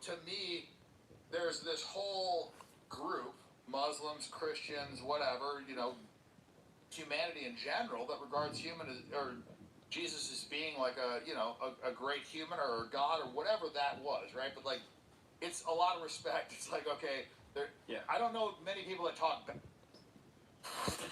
to me, there's this whole group, Muslims, Christians, whatever, humanity in general, that regards human as, or Jesus as being like a great human or a God or whatever that was, right? But like, it's a lot of respect. It's like, okay, I don't know many people that talk.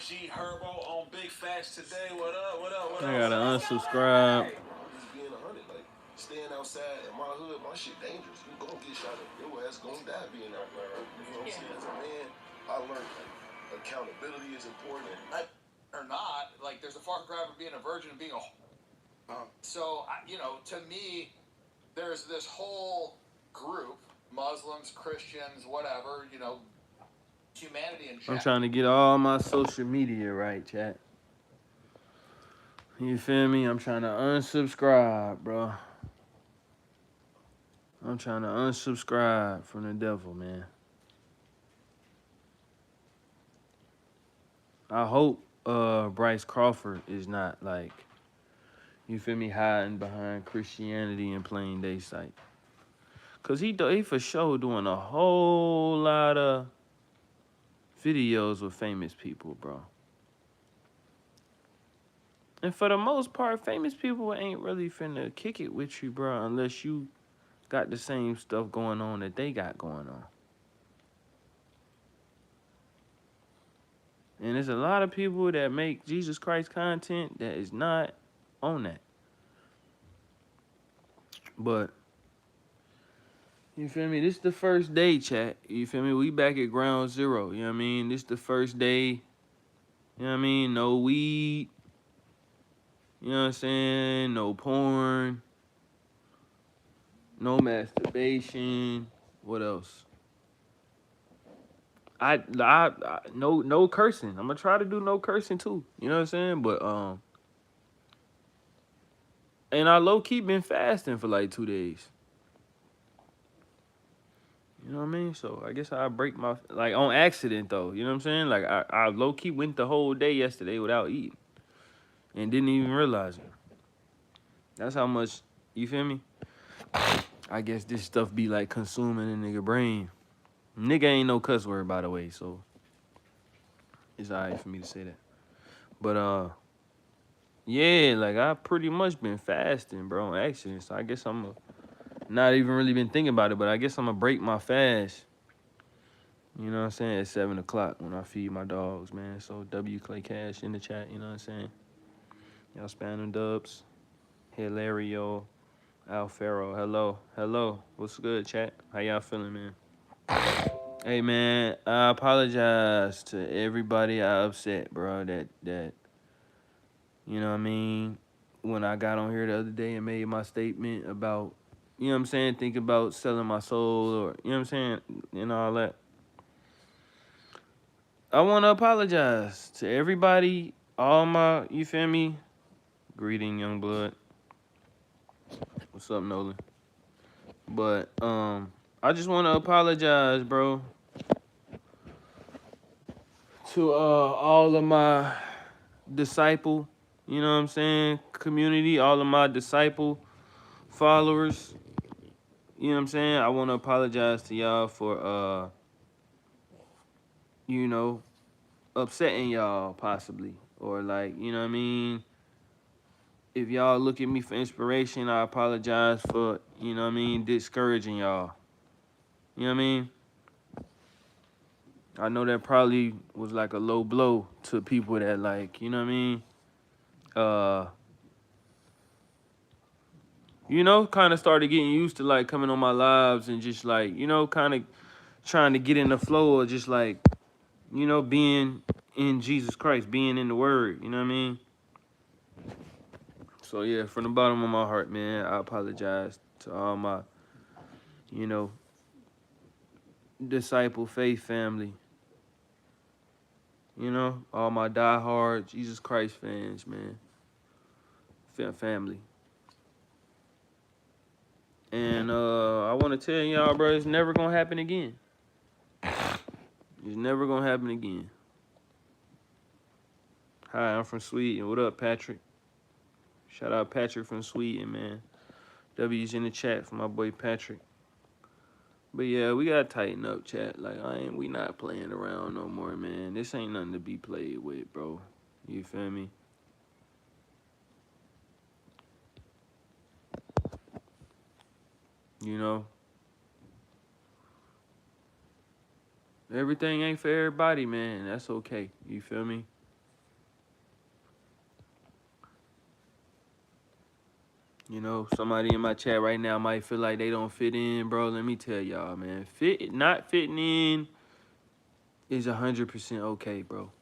G Herbo on Big Facts today. What up? What up? What up? I gotta unsubscribe. Just being 100, like staying outside in my hood, my shit dangerous. You gonna get shot up. Your ass gonna die being out there. You know what I'm saying? As a man, I learned like accountability is important. Or not, like there's a far cry from being a virgin and being a. So to me, there's this whole group, Muslims, Christians, whatever, humanity in general. I'm trying to get all my social media right, chat. You feel me? I'm trying to unsubscribe, bro. I'm trying to unsubscribe from the devil, man. I hope Bryce Crawford is not like, you feel me, hiding behind Christianity in plain day sight. Cause he for sure doing a whole lot of videos with famous people, bro. And for the most part, famous people ain't really finna kick it with you, bro, unless you got the same stuff going on that they got going on. And there's a lot of people that make Jesus Christ content that is not on that. But, you feel me? This is the first day, chat. You feel me? We back at ground zero. You know what I mean? This is the first day. You know what I mean? No weed. You know what I'm saying? No porn. No masturbation. What else? No cursing. I'm gonna try to do no cursing too. You know what I'm saying? But and I low key been fasting for like 2 days. You know what I mean? So I guess I break my like on accident though. You know what I'm saying? Like I low key went the whole day yesterday without eating and didn't even realize it. That's how much, you feel me? I guess this stuff be like consuming a nigga brain. Nigga ain't no cuss word, by the way, so it's alright for me to say that. But yeah, like I pretty much been fasting, bro, on accident. So I guess I'm not even really been thinking about it, but I guess I'm gonna break my fast. You know what I'm saying? At 7 o'clock when I feed my dogs, man. So W Clay Cash in the chat, you know what I'm saying? Y'all spam them dubs. Hilario, Alfaro, hello. What's good, chat? How y'all feeling, man? Hey, man, I apologize to everybody I upset, bro. That you know what I mean? When I got on here the other day and made my statement about, you know what I'm saying, thinking about selling my soul or, you know what I'm saying, and all that. I want to apologize to everybody, all my, you feel me? Greeting, young blood. What's up, Nolan? But I just want to apologize, bro, to all of my disciple, you know what I'm saying, community, all of my disciple followers. You know what I'm saying? I want to apologize to y'all for you know, upsetting y'all possibly, or like, you know what I mean? If y'all look at me for inspiration, I apologize for, you know what I mean, discouraging y'all. You know what I mean? I know that probably was like a low blow to people that like, you know what I mean? You know, kind of started getting used to like coming on my lives and just like, you know, kind of trying to get in the flow of just like, you know, being in Jesus Christ, being in the Word, you know what I mean? So yeah, from the bottom of my heart, man, I apologize to all my, you know, disciple faith family. You know, all my diehard Jesus Christ fans, man. Family. And I want to tell y'all, bro, it's never gonna happen again. It's never gonna happen again. Hi, I'm from Sweden. What up, Patrick? Shout out Patrick from Sweden, man. W's in the chat for my boy Patrick. But yeah, we gotta tighten up, chat. Like we not playing around no more, man. This ain't nothing to be played with, bro. You feel me? You know, everything ain't for everybody, man. That's okay. You feel me? You know, somebody in my chat right now might feel like they don't fit in, bro. Let me tell y'all, man. Not fitting in is 100% okay, bro.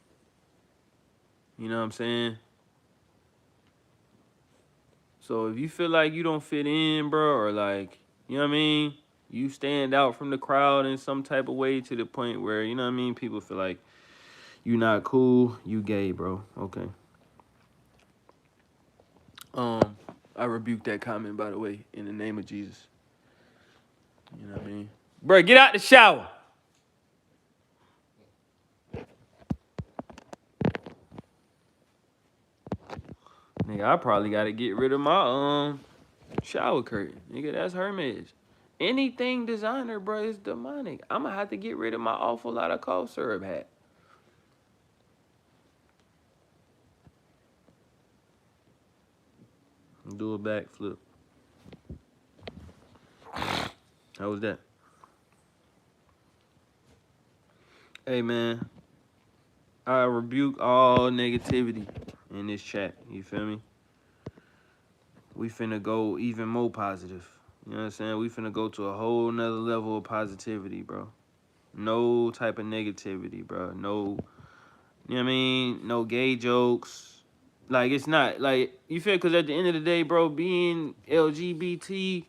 You know what I'm saying? So if you feel like you don't fit in, bro, or like, you know what I mean? You stand out from the crowd in some type of way to the point where, you know what I mean? People feel like you not cool, you gay, bro. Okay. I rebuke that comment, by the way, in the name of Jesus. You know what I mean? Bro, get out the shower. Nigga, I probably gotta get rid of my shower curtain. Nigga, that's Hermes. Anything designer, bro, is demonic. I'm gonna have to get rid of my awful lot of cough syrup hat. Do a backflip. How was that? Hey, man. I rebuke all negativity in this chat. You feel me? We finna go even more positive. You know what I'm saying? We finna go to a whole nother level of positivity, bro. No type of negativity, bro. No, you know what I mean? No gay jokes. Like, it's not, like, you feel? Because at the end of the day, bro, being LGBT,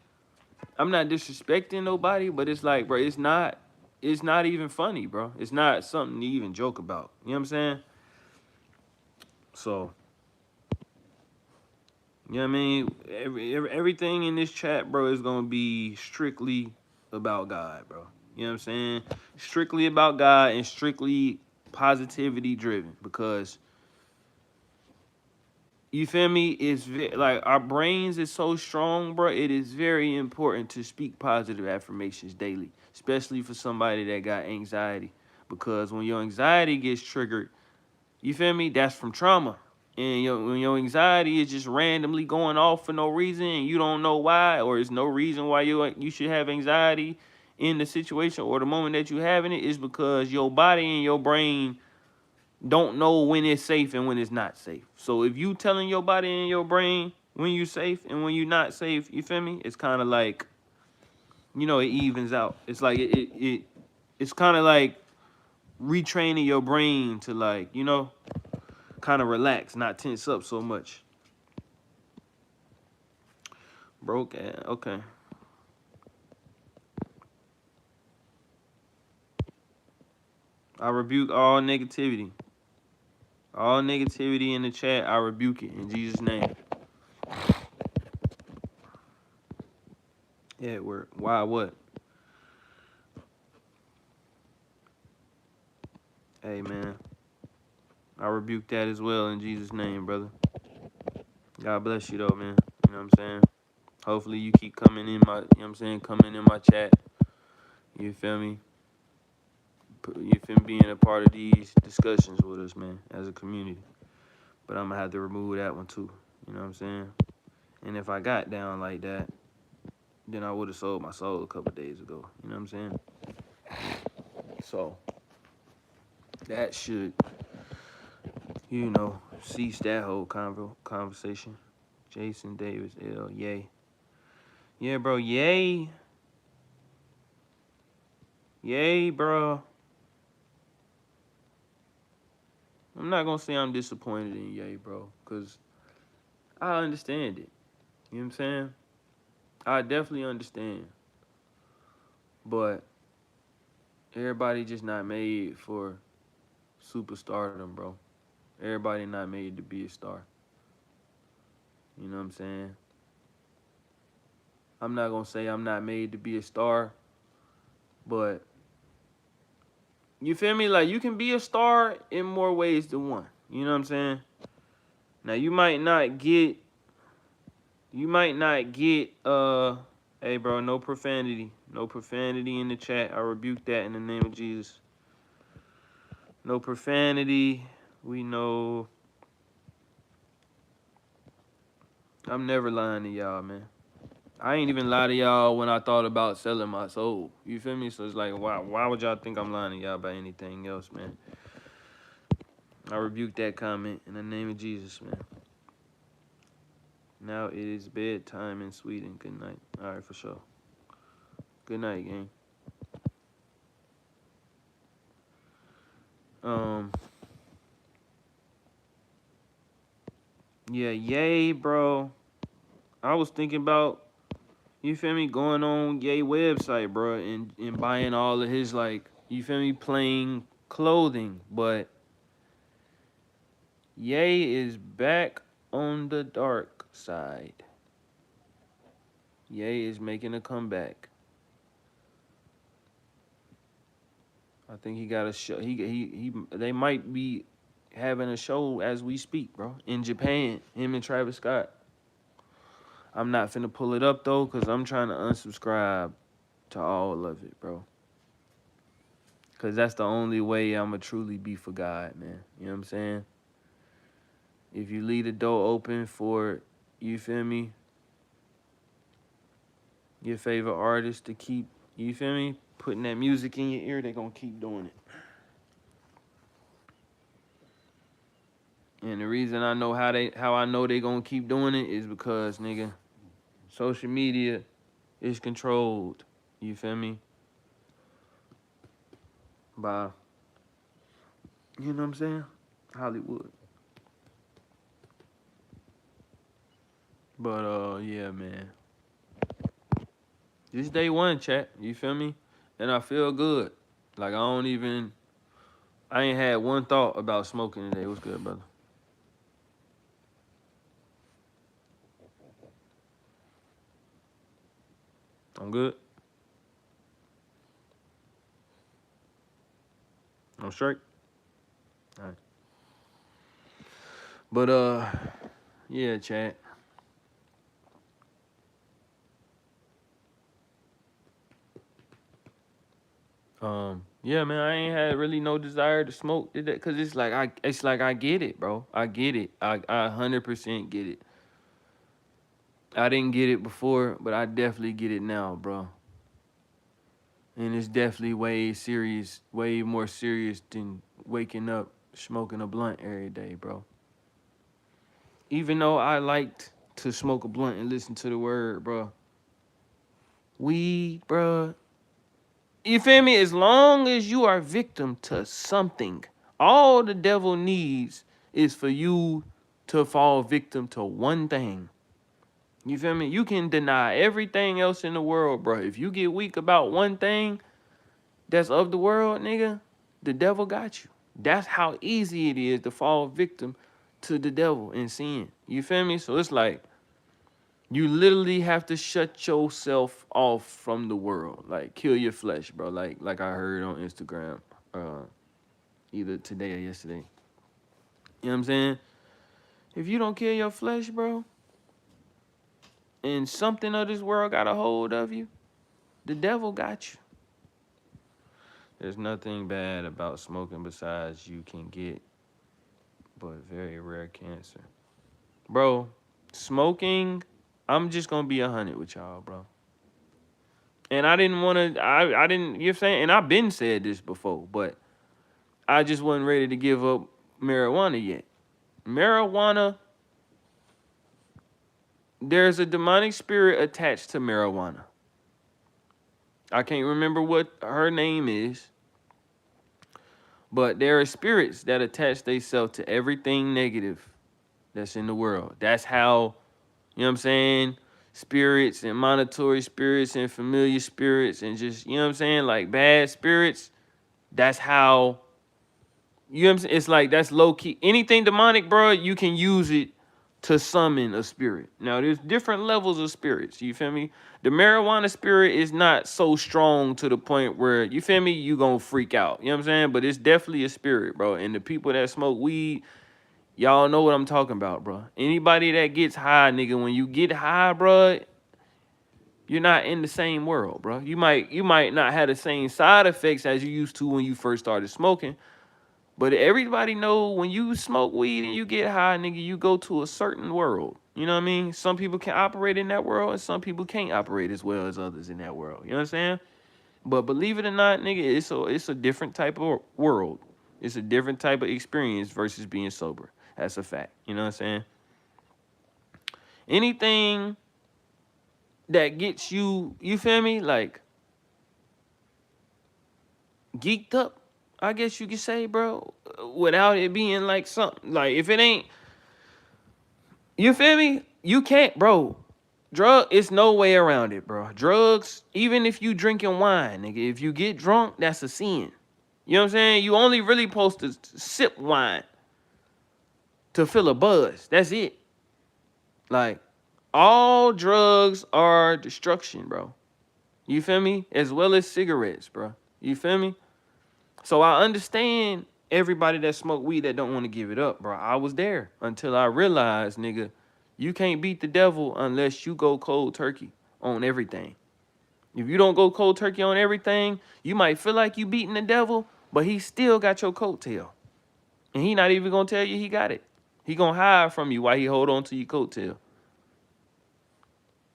I'm not disrespecting nobody, but it's like, bro, it's not even funny, bro. It's not something to even joke about. You know what I'm saying? So, you know what I mean? Everything in this chat, bro, is going to be strictly about God, bro. You know what I'm saying? Strictly about God and strictly positivity driven, because you feel me? It's like our brains is so strong, bro. It is very important to speak positive affirmations daily, especially for somebody that got anxiety, because when your anxiety gets triggered, you feel me? That's from trauma. And when your anxiety is just randomly going off for no reason and you don't know why, or there's no reason why you should have anxiety in the situation or the moment that you're having it, is because your body and your brain don't know when it's safe and when it's not safe. So if you telling your body and your brain when you safe and when you're not safe, you feel me? It's kind of like, you know, it evens out. It's like it's kind of like retraining your brain to, like, you know, kind of relax, not tense up so much. Broke ass. Okay. I rebuke all negativity. All negativity in the chat, I rebuke it in Jesus' name. Edward, why what? Hey, man. I rebuke that as well in Jesus' name, brother. God bless you, though, man. You know what I'm saying? Hopefully you keep coming in my, you know what I'm saying, coming in my chat. You feel me? You feel me, being a part of these discussions with us, man, as a community. But I'm going to have to remove that one, too. You know what I'm saying? And if I got down like that, then I would have sold my soul a couple days ago. You know what I'm saying? So, that should, you know, cease that whole conversation. Jason Davis, L, yay. Yeah, bro, yay. Yay, bro. I'm not going to say I'm disappointed in yay, bro, because I understand it. You know what I'm saying? I definitely understand. But everybody just not made for superstardom, bro. Everybody not made to be a star. You know what I'm saying? I'm not going to say I'm not made to be a star, but you feel me? Like, you can be a star in more ways than one. You know what I'm saying? Now, you might not get Hey, bro, no profanity. No profanity in the chat. I rebuke that in the name of Jesus. No profanity. We know. I'm never lying to y'all, man. I ain't even lie to y'all when I thought about selling my soul. You feel me? So it's like, why would y'all think I'm lying to y'all about anything else, man? I rebuke that comment in the name of Jesus, man. Now it is bedtime in Sweden. Good night. All right, for sure. Good night, gang. Yeah, yay, bro. I was thinking about, you feel me, going on Ye website, bro, and buying all of his, like, you feel me, plain clothing. But Ye is back on the dark side. Ye is making a comeback. I think he got a show. They might be having a show as we speak, bro, in Japan. Him and Travis Scott. I'm not finna pull it up though, cause I'm trying to unsubscribe to all of it, bro. Cause that's the only way I'ma truly be for God, man. You know what I'm saying? If you leave the door open for, you feel me, your favorite artist to keep, you feel me, putting that music in your ear, they gonna keep doing it. And the reason I know how I know they gonna keep doing it is because, nigga, social media is controlled, you feel me, by, you know what I'm saying, Hollywood. But yeah, man. This day one, chat, you feel me? And I feel good. Like I ain't had one thought about smoking today. What's good, brother? I'm good. I'm straight. All right. But yeah, chat. Yeah, man, I ain't had really no desire to smoke today, cause it's like I get it, bro. I get it. I 100% get it. I didn't get it before, but I definitely get it now, bro. And it's definitely way more serious than waking up smoking a blunt every day, bro. Even though I liked to smoke a blunt and listen to the word, bro. Weed, bro. You feel me? As long as you are victim to something, all the devil needs is for you to fall victim to one thing. You feel me? You can deny everything else in the world, bro. If you get weak about one thing that's of the world, nigga, the devil got you. That's how easy it is to fall victim to the devil and sin. You feel me? So it's like, you literally have to shut yourself off from the world. Like, kill your flesh, bro. Like I heard on Instagram, either today or yesterday. You know what I'm saying? If you don't kill your flesh, bro, and something of this world got a hold of you, the devil got you. There's nothing bad about smoking besides you can get, but very rare cancer. Bro, smoking, I'm just gonna be 100 with y'all, bro. And I didn't want to, I didn't, you know what I'm saying? And I've been said this before, but I just wasn't ready to give up marijuana yet. Marijuana, there's a demonic spirit attached to marijuana. I can't remember what her name is, but there are spirits that attach themselves to everything negative that's in the world. That's how, you know what I'm saying, spirits and monitory spirits and familiar spirits and just, you know what I'm saying, like bad spirits, that's how, you know what I'm saying, it's like that's low-key. Anything demonic, bro, you can use it to summon a spirit. Now, there's different levels of spirits, you feel me? The marijuana spirit is not so strong to the point where, you feel me, you gonna freak out, you know what I'm saying? But it's definitely a spirit, bro. And the people that smoke weed, y'all know what I'm talking about, bro. Anybody that gets high, nigga, when you get high, bro, You're not in the same world, bro. You might not have the same side effects as you used to when you first started smoking. But everybody know when you smoke weed and you get high, nigga, you go to a certain world. You know what I mean? Some people can operate in that world and some people can't operate as well as others in that world. You know what I'm saying? But believe it or not, nigga, it's a different type of world. It's a different type of experience versus being sober. That's a fact. You know what I'm saying? Anything that gets you, you feel me? Like geeked up, I guess you could say, bro, without it being like something like if it ain't, you feel me? You can't, bro. It's no way around it, bro. Drugs, even if you drinking wine, nigga, if you get drunk, that's a sin. You know what I'm saying? You only really supposed to sip wine to feel a buzz. That's it. Like, all drugs are destruction, bro. You feel me? As well as cigarettes, bro. You feel me? So I understand everybody that smoke weed that don't want to give it up, bro. I was there until I realized, nigga, you can't beat the devil unless you go cold turkey on everything. If you don't go cold turkey on everything, you might feel like you beating the devil, but he still got your coattail. And he not even gonna tell you he got it. He gonna hide from you while he hold on to your coattail.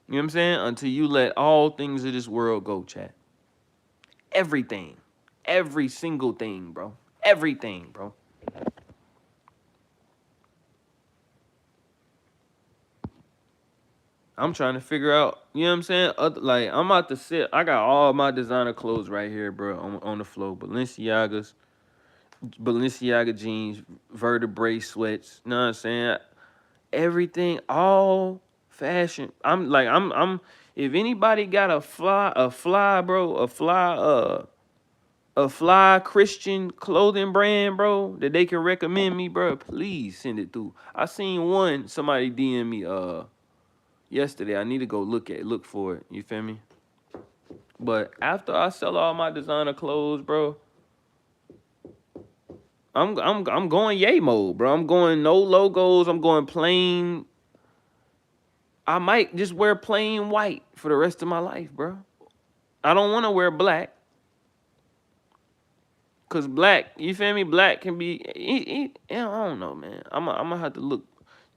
You know what I'm saying? Until you let all things of this world go, chat. Everything. Every single thing, bro. Everything, bro. I'm trying to figure out, you know what I'm saying? Like, I'm about to sit. I got all my designer clothes right here, bro, on the floor. Balenciaga jeans, vertebrae sweats, you know what I'm saying? Everything, all fashion. I'm if anybody got a fly Christian clothing brand, bro, that they can recommend me, bro, please send it through. I seen one, somebody DM me yesterday. I need to go look for it. You feel me? But after I sell all my designer clothes, bro, I'm going yay mode, bro. I'm going no logos. I'm going plain. I might just wear plain white for the rest of my life, bro. I don't want to wear black. Cause black, you feel me? Black can be, I don't know, man. I'm gonna have to look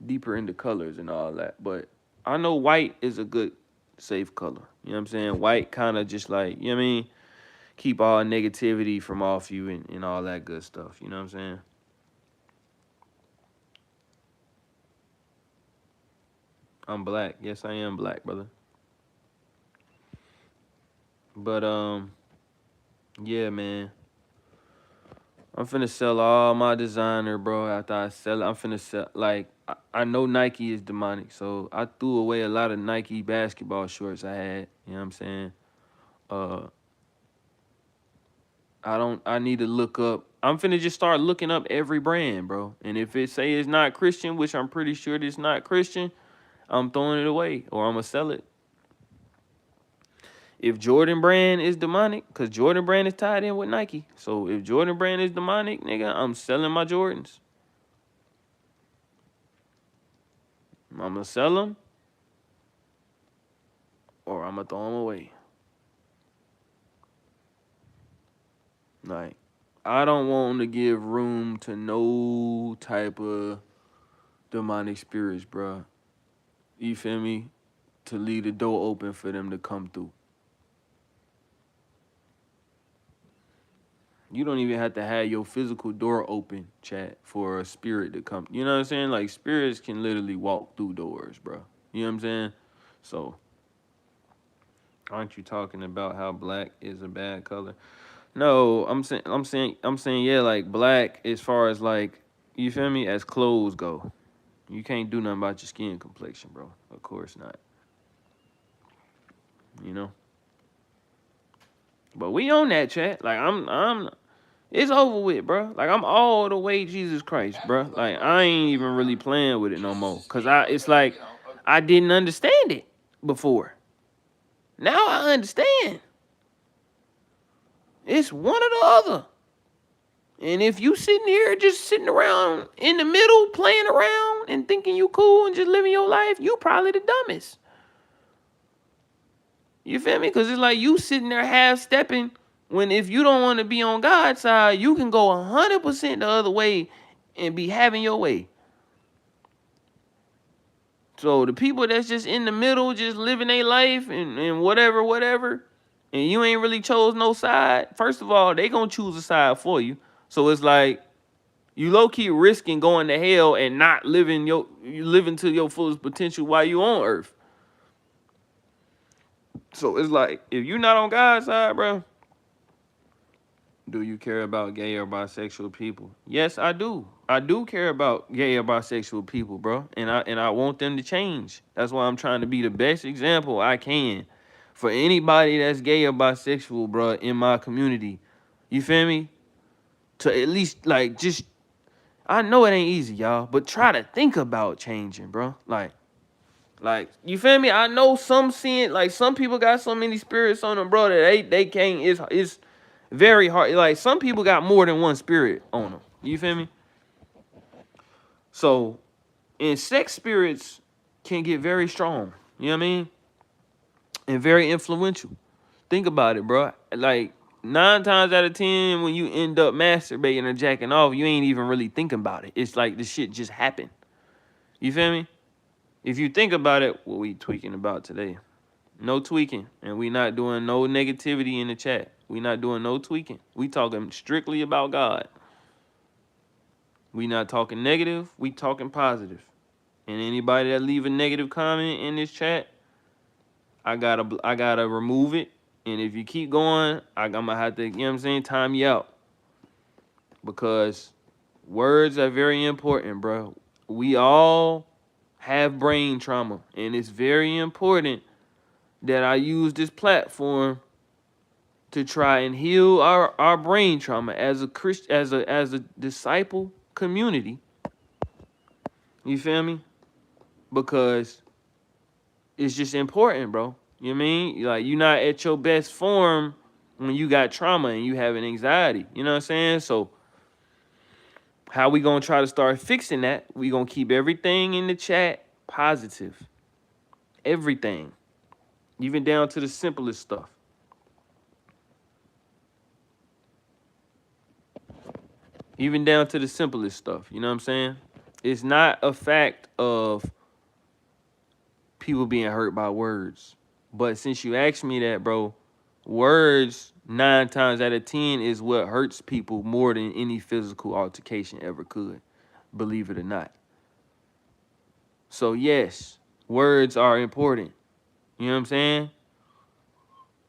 deeper into colors and all that. But I know white is a good, safe color. You know what I'm saying? White kind of just like, you know what I mean? Keep all negativity from off you and all that good stuff. You know what I'm saying? I'm black. Yes, I am black, brother. But yeah, man. I'm finna sell all my designer, bro. After I sell it, I'm finna sell, like, I know Nike is demonic, so I threw away a lot of Nike basketball shorts I had. You know what I'm saying? I need to look up. I'm finna just start looking up every brand, bro. And if it say it's not Christian, which I'm pretty sure it's not Christian, I'm throwing it away or I'm gonna sell it. If Jordan brand is demonic, because Jordan brand is tied in with Nike. So if Jordan brand is demonic, nigga, I'm selling my Jordans. I'm going to sell them or I'm going to throw them away. Like, I don't want to give room to no type of demonic spirits, bro. You feel me? To leave the door open for them to come through. You don't even have to have your physical door open, chat, for a spirit to come. You know what I'm saying? Like, spirits can literally walk through doors, bro. You know what I'm saying? So, aren't you talking about how black is a bad color? No, I'm saying, yeah, like, black as far as, like, you feel me? As clothes go. You can't do nothing about your skin complexion, bro. Of course not. You know? But we on that, chat. Like, it's over with, bro. Like, I'm all the way Jesus Christ, bro. Like, I ain't even really playing with it no more. Because it's like, I didn't understand it before. Now I understand. It's one or the other. And if you sitting here just sitting around in the middle, playing around and thinking you cool and just living your life, you probably the dumbest. You feel me? Because it's like you sitting there half stepping when if you don't want to be on God's side, you can go 100% the other way and be having your way. So the people that's just in the middle, just living their life and whatever, and you ain't really chose no side, first of all, they gonna choose a side for you. So it's like you low-key risking going to hell and not living to your fullest potential while you on earth. So it's like, if you're not on God's side, bro, do you care about gay or bisexual people? Yes, I do. I do care about gay or bisexual people, bro. And I want them to change. That's why I'm trying to be the best example I can for anybody that's gay or bisexual, bro, in my community. You feel me? To at least, like, just, I know it ain't easy, y'all, but try to think about changing, bro. Like, you feel me? I know some people got so many spirits on them, bro, that they can't, it's very hard. Like, some people got more than one spirit on them. You feel me? So, and sex spirits can get very strong. You know what I mean? And very influential. Think about it, bro. Like, 9 times out of 10, when you end up masturbating or jacking off, you ain't even really thinking about it. It's like the shit just happened. You feel me? If you think about it, what we tweaking about today? No tweaking. And we not doing no negativity in the chat. We not doing no tweaking. We talking strictly about God. We not talking negative. We talking positive. And anybody that leave a negative comment in this chat, I gotta remove it. And if you keep going, I'm gonna have to, you know what I'm saying, time you out. Because words are very important, bro. We all have brain trauma, and it's very important that I use this platform to try and heal our brain trauma as a as a disciple community. You feel me? Because it's just important, bro. You know what I mean? Like, you're not at your best form when you got trauma and you having anxiety. You know what I'm saying? So how we gonna try to start fixing that? We gonna keep everything in the chat positive. Everything. Even down to the simplest stuff. Even down to the simplest stuff. You know what I'm saying? It's not a fact of people being hurt by words. But since you asked me that, bro, words 9 times out of 10 is what hurts people more than any physical altercation ever could. Believe it or not. So yes, words are important. You know what I'm saying?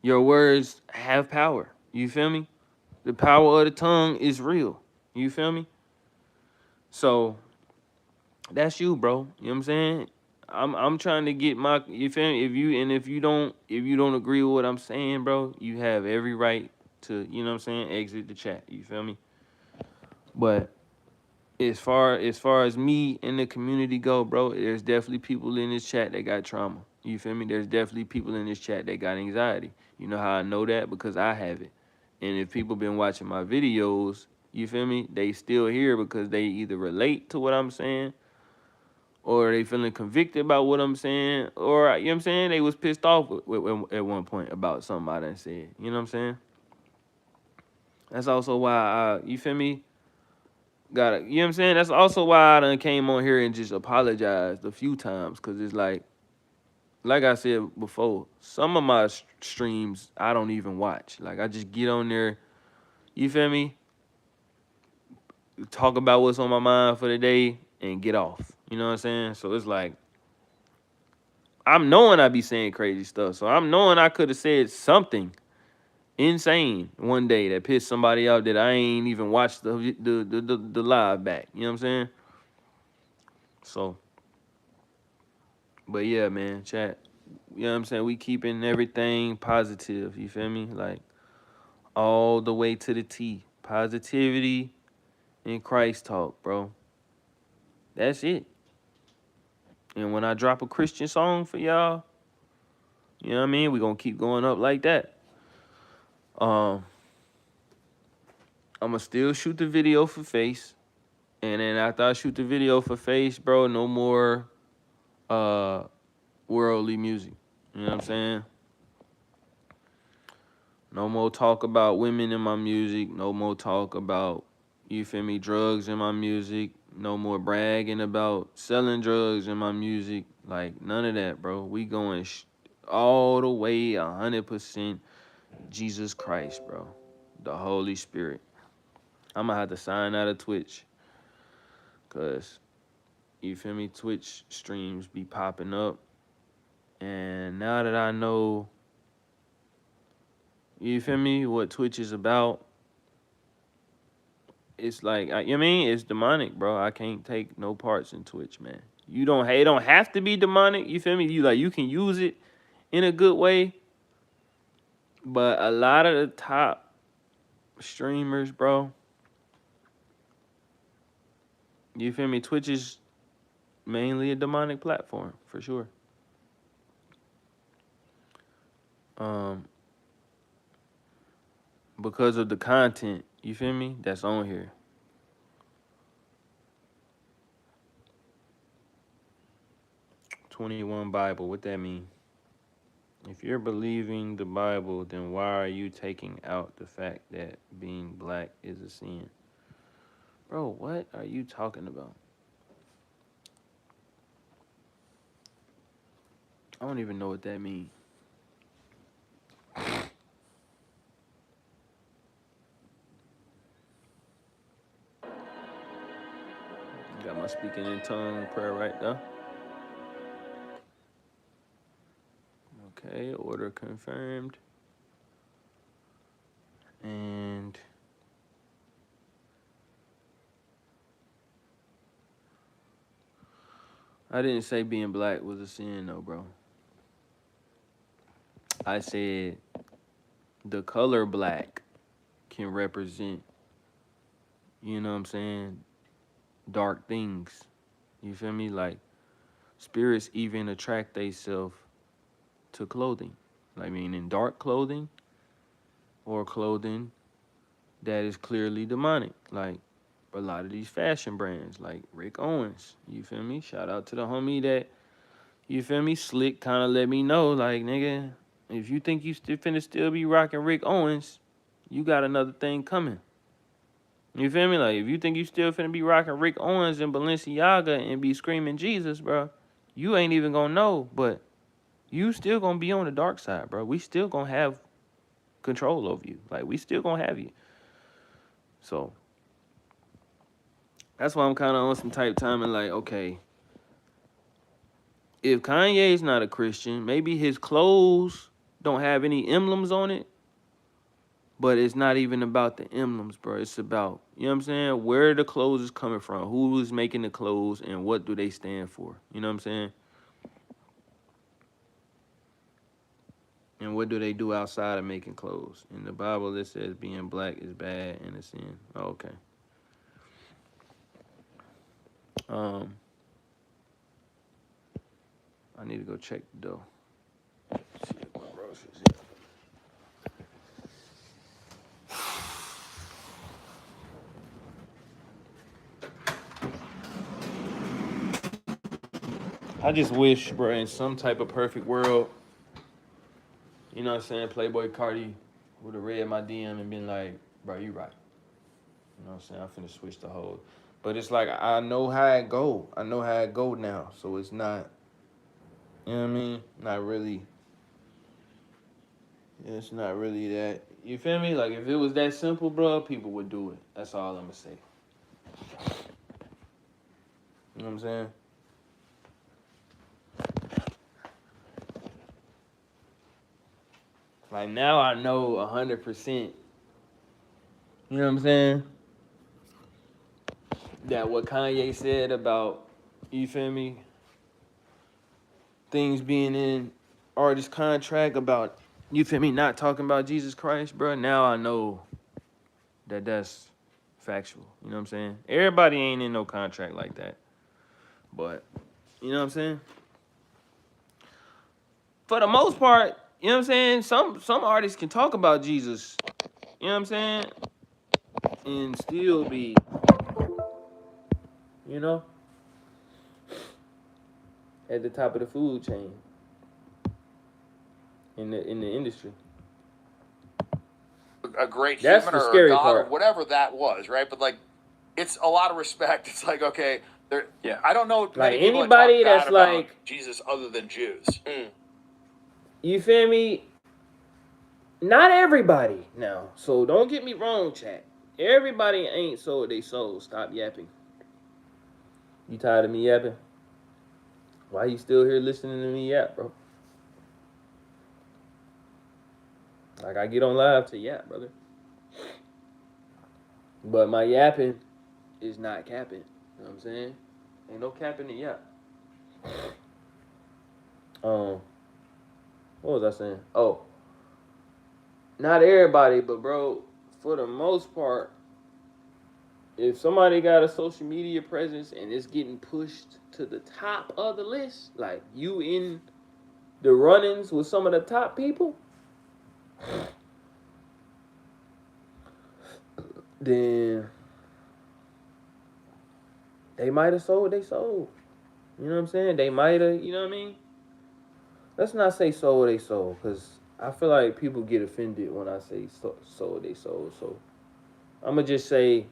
Your words have power. You feel me? The power of the tongue is real. You feel me? So that's you, bro. You know what I'm saying? I'm trying to get my, you feel me? If you don't agree with what I'm saying, bro, you have every right to, you know what I'm saying, exit the chat. You feel me? But as far as me and the community go, bro, there's definitely people in this chat that got trauma. You feel me? There's definitely people in this chat that got anxiety. You know how I know that? Because I have it. And if people been watching my videos, you feel me, they still here because they either relate to what I'm saying, or they feeling convicted about what I'm saying, or, you know what I'm saying, they was pissed off at one point about something I done said. You know what I'm saying? That's also why you feel me, you know what I'm saying? That's also why I done came on here and just apologized a few times, because it's like I said before, some of my streams I don't even watch. Like, I just get on there, you feel me, talk about what's on my mind for the day and get off. You know what I'm saying? So it's like, I'm knowing I be saying crazy stuff. So I'm knowing I could have said something insane one day that pissed somebody out that I ain't even watched the live back. You know what I'm saying? So, but yeah, man, chat. You know what I'm saying? We keeping everything positive. You feel me? Like, all the way to the T. Positivity and Christ talk, bro. That's it. And when I drop a Christian song for y'all, you know what I mean? We're gonna keep going up like that. I'm gonna still shoot the video for Face. And then after I shoot the video for Face, bro, no more worldly music. You know what I'm saying? No more talk about women in my music. No more talk about, you feel me, drugs in my music. No more bragging about selling drugs in my music. Like, none of that, bro. We going all the way 100% Jesus Christ, bro. The Holy Spirit. I'm going to have to sign out of Twitch. Because, you feel me, Twitch streams be popping up. And now that I know, you feel me, what Twitch is about, it's like, you know what I mean? It's demonic, bro. I can't take no parts in Twitch, man. It don't have to be demonic, you feel me? You can use it in a good way. But a lot of the top streamers, bro, you feel me? Twitch is mainly a demonic platform, for sure. Because of the content, you feel me, that's on here. "21 Bible, what that mean? If you're believing the Bible, then why are you taking out the fact that being black is a sin?" Bro, what are you talking about? I don't even know what that means. Got my speaking in tongue prayer right there. Okay, order confirmed. And I didn't say being black was a sin, though, bro. I said the color black can represent, you know what I'm saying, dark things. You feel me? Like, spirits even attract themselves to clothing. Like, meaning dark clothing or clothing that is clearly demonic. Like, a lot of these fashion brands, like Rick Owens. You feel me? Shout out to the homie that, you feel me, slick kind of let me know, like, nigga, if you think you finna still be rocking Rick Owens, you got another thing coming. You feel me? Like, if you think you still finna be rocking Rick Owens and Balenciaga and be screaming Jesus, bro, you ain't even gonna know, but you still gonna be on the dark side, bro. We still gonna have control over you. Like, we still gonna have you. So, that's why I'm kind of on some type timing, like, okay, if Kanye's not a Christian, maybe his clothes don't have any emblems on it, but it's not even about the emblems, bro. It's about, you know what I'm saying, where the clothes is coming from, who is making the clothes, and what do they stand for. You know what I'm saying? And what do they do outside of making clothes? In the Bible, it says being black is bad and a sin. Oh, okay. I need to go check the dough. See if my groceries here. I just wish, bro, in some type of perfect world, you know what I'm saying, Playboy Cardi would have read my DM and been like, bro, you right. You know what I'm saying? I'm finna switch the whole. But it's like, I know how it go. I know how it go now. So it's not, you know what I mean? Not really. It's not really that. You feel me? Like, if it was that simple, bro, people would do it. That's all I'm gonna say. You know what I'm saying? Like, now I know 100%, you know what I'm saying, that what Kanye said about, you feel me, things being in artist contract about, you feel me, not talking about Jesus Christ, bro. Now I know that that's factual. You know what I'm saying? Everybody ain't in no contract like that. But, you know what I'm saying? For the most part, you know what I'm saying? Some artists can talk about Jesus, you know what I'm saying? And still be, you know, at the top of the food chain in the industry. a great That's human the or a scary god part. or whatever that was, right? But like, it's a lot of respect. It's like, okay, there. Yeah. I don't know many Like, people anybody that talk that's bad about like- Jesus other than Jews. You feel me? Not everybody now. So don't get me wrong, chat. Everybody ain't sold they soul. Stop yapping. You tired of me yapping? Why you still here listening to me yap, bro? Like, I get on live to yap, brother. But my yapping is not capping. You know what I'm saying? Ain't no capping the yap. What was I saying? Oh. Not everybody, but bro, for the most part, if somebody got a social media presence and it's getting pushed to the top of the list, like you in the run-ins with some of the top people, then they might have sold they sold. You know what I'm saying? They might have, you know what I mean? Let's not say sold they sold, because I feel like people get offended when I say sold they sold. So I'm going to just say,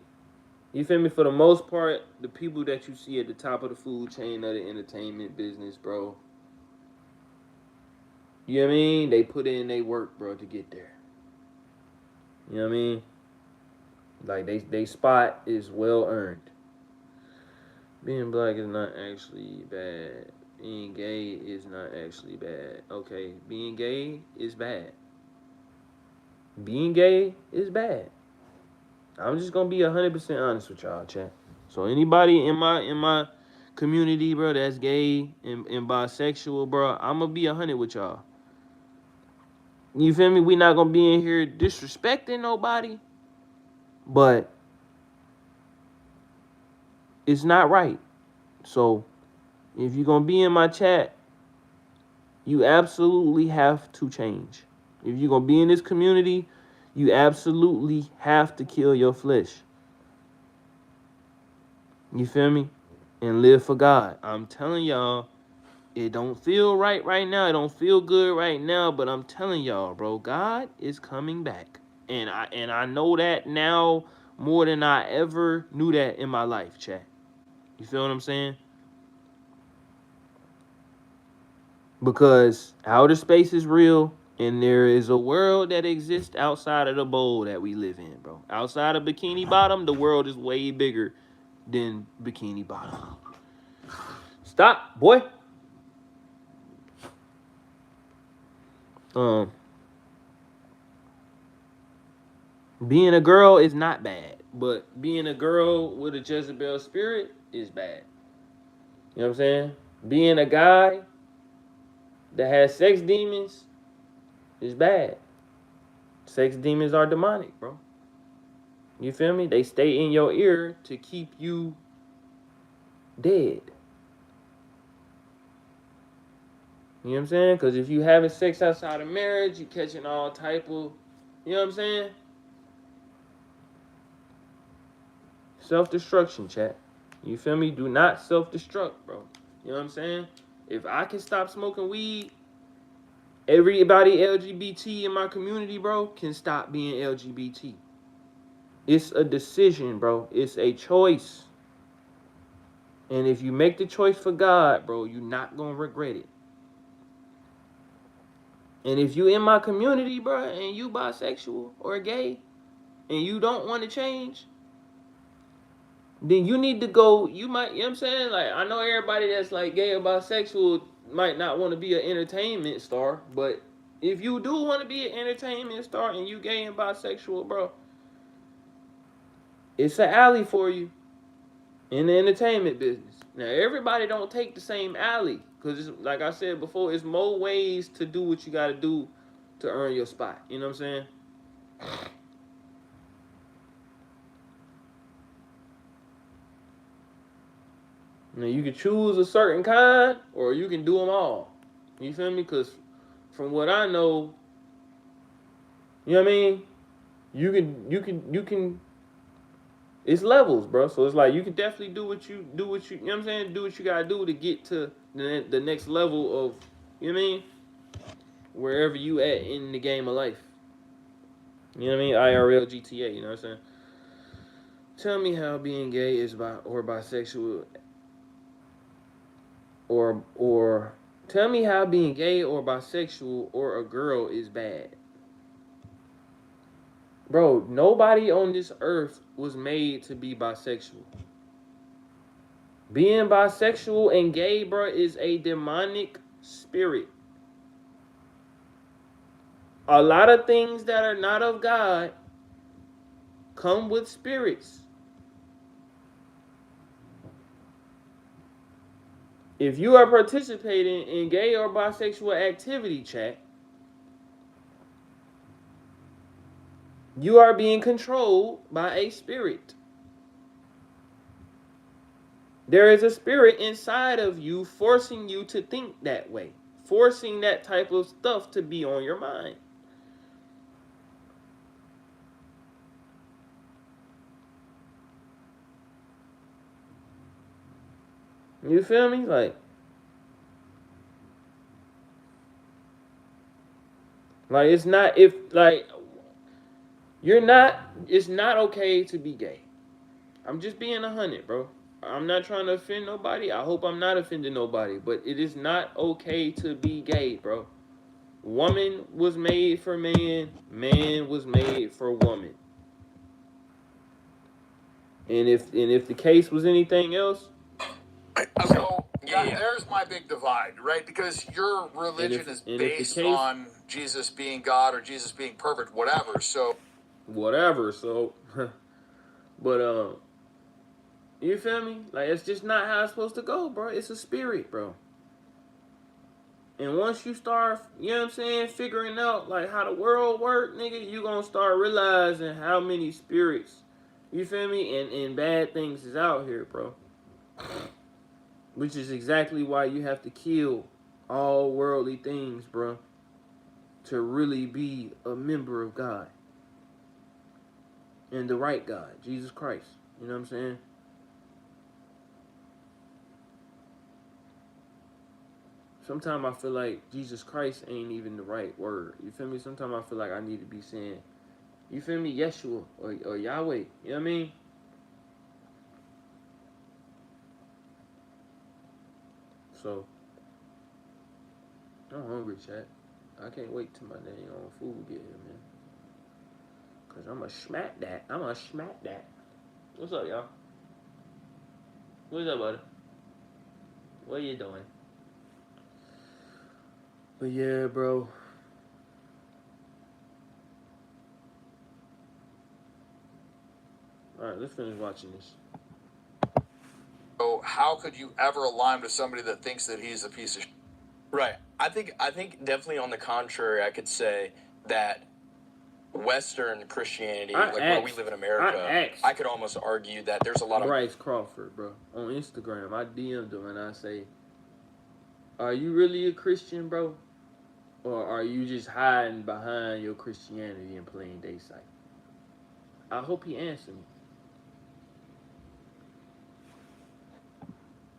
you feel me? For the most part, the people that you see at the top of the food chain of the entertainment business, bro, you know what I mean? They put in their work, bro, to get there. You know what I mean? Like, they spot is well earned. Being black is not actually bad. Being gay is not actually bad. Okay, being gay is bad. Being gay is bad. I'm just gonna be 100% honest with y'all, chat. So anybody in my community, bro, that's gay and bisexual, bro, I'm gonna be 100 with y'all. You feel me? We not gonna be in here disrespecting nobody, but it's not right. So if you're gonna be in my chat, you absolutely have to change. If you're gonna be in this community, you absolutely have to kill your flesh. You feel me? And live for God. I'm telling y'all, it don't feel right now. It don't feel good right now, but I'm telling y'all, bro, God is coming back. And I know that now more than I ever knew that in my life, chat. You feel what I'm saying? Because outer space is real, and there is a world that exists outside of the bowl that we live in, bro. Outside of Bikini Bottom, the world is way bigger than Bikini Bottom. Stop, boy. Being a girl is not bad, but being a girl with a Jezebel spirit is bad. You know what I'm saying? Being a guy that has sex demons is bad. Sex demons are demonic, bro. You feel me? They stay in your ear to keep you dead. You know what I'm saying? Because if you having sex outside of marriage, you catching all type of, you know what I'm saying? Self-destruction, chat. You feel me? Do not self-destruct, bro. You know what I'm saying? If I can stop smoking weed, everybody LGBT in my community, bro, can stop being LGBT. It's a decision, bro. It's a choice. And if you make the choice for God, bro, you're not going to regret it. And if you in my community, bro, and you bisexual or gay, and you don't want to change, then you need to go, you know what I'm saying? Like, I know everybody that's like gay or bisexual might not want to be an entertainment star, but if you do want to be an entertainment star and you gay and bisexual, bro, it's an alley for you in the entertainment business. Now, everybody don't take the same alley, because like I said before, it's more ways to do what you got to do to earn your spot. You know what I'm saying? Now, you can choose a certain kind, or you can do them all. You feel me? Because from what I know, you know what I mean? You can. It's levels, bro. So it's like you can definitely do what you, you know what I'm saying? Do what you gotta do to get to the next level of, you know what I mean? Wherever you at in the game of life. You know what I mean? IRL GTA, you know what I'm saying? Tell me how being gay is bisexual or tell me how being gay or bisexual or a girl is bad. Bro, nobody on this earth was made to be bisexual. Being bisexual and gay, bro, is a demonic spirit. A lot of things that are not of God come with spirits. If you are participating in gay or bisexual activity, chat, you are being controlled by a spirit. There is a spirit inside of you forcing you to think that way, forcing that type of stuff to be on your mind. You feel me? Like it's not if like you're not. It's not okay to be gay. I'm just being 100, bro. I'm not trying to offend nobody. I hope I'm not offending nobody, but it is not okay to be gay, bro. Woman was made for man. Man was made for woman. And if the case was anything else, So there's my big divide, right? Because your religion is based on Jesus being God or Jesus being perfect, whatever. So, but you feel me? Like it's just not how it's supposed to go, bro. It's a spirit, bro. And once you start, you know what I'm saying, figuring out like how the world work, nigga, you gonna start realizing how many spirits, you feel me, and bad things is out here, bro. Which is exactly why you have to kill all worldly things, bro, to really be a member of God. And the right God, Jesus Christ. You know what I'm saying? Sometimes I feel like Jesus Christ ain't even the right word. You feel me? Sometimes I feel like I need to be saying, you feel me, Yeshua or Yahweh. You know what I mean? So, I'm hungry, chat. I can't wait till my dang on food get here, man. Cause I'ma smack that. What's up, y'all? What's up, buddy? What you doing? But yeah, bro. Alright, let's finish watching this. So how could you ever align with somebody that thinks that he's a piece of shit? Right. I think definitely on the contrary, I could say that Western Christianity, where we live in America, I could almost argue that there's a lot of Bryce Crawford, bro, on Instagram. I DM'd him and I say, are you really a Christian, bro? Or are you just hiding behind your Christianity and playing day sight? I hope he answered me.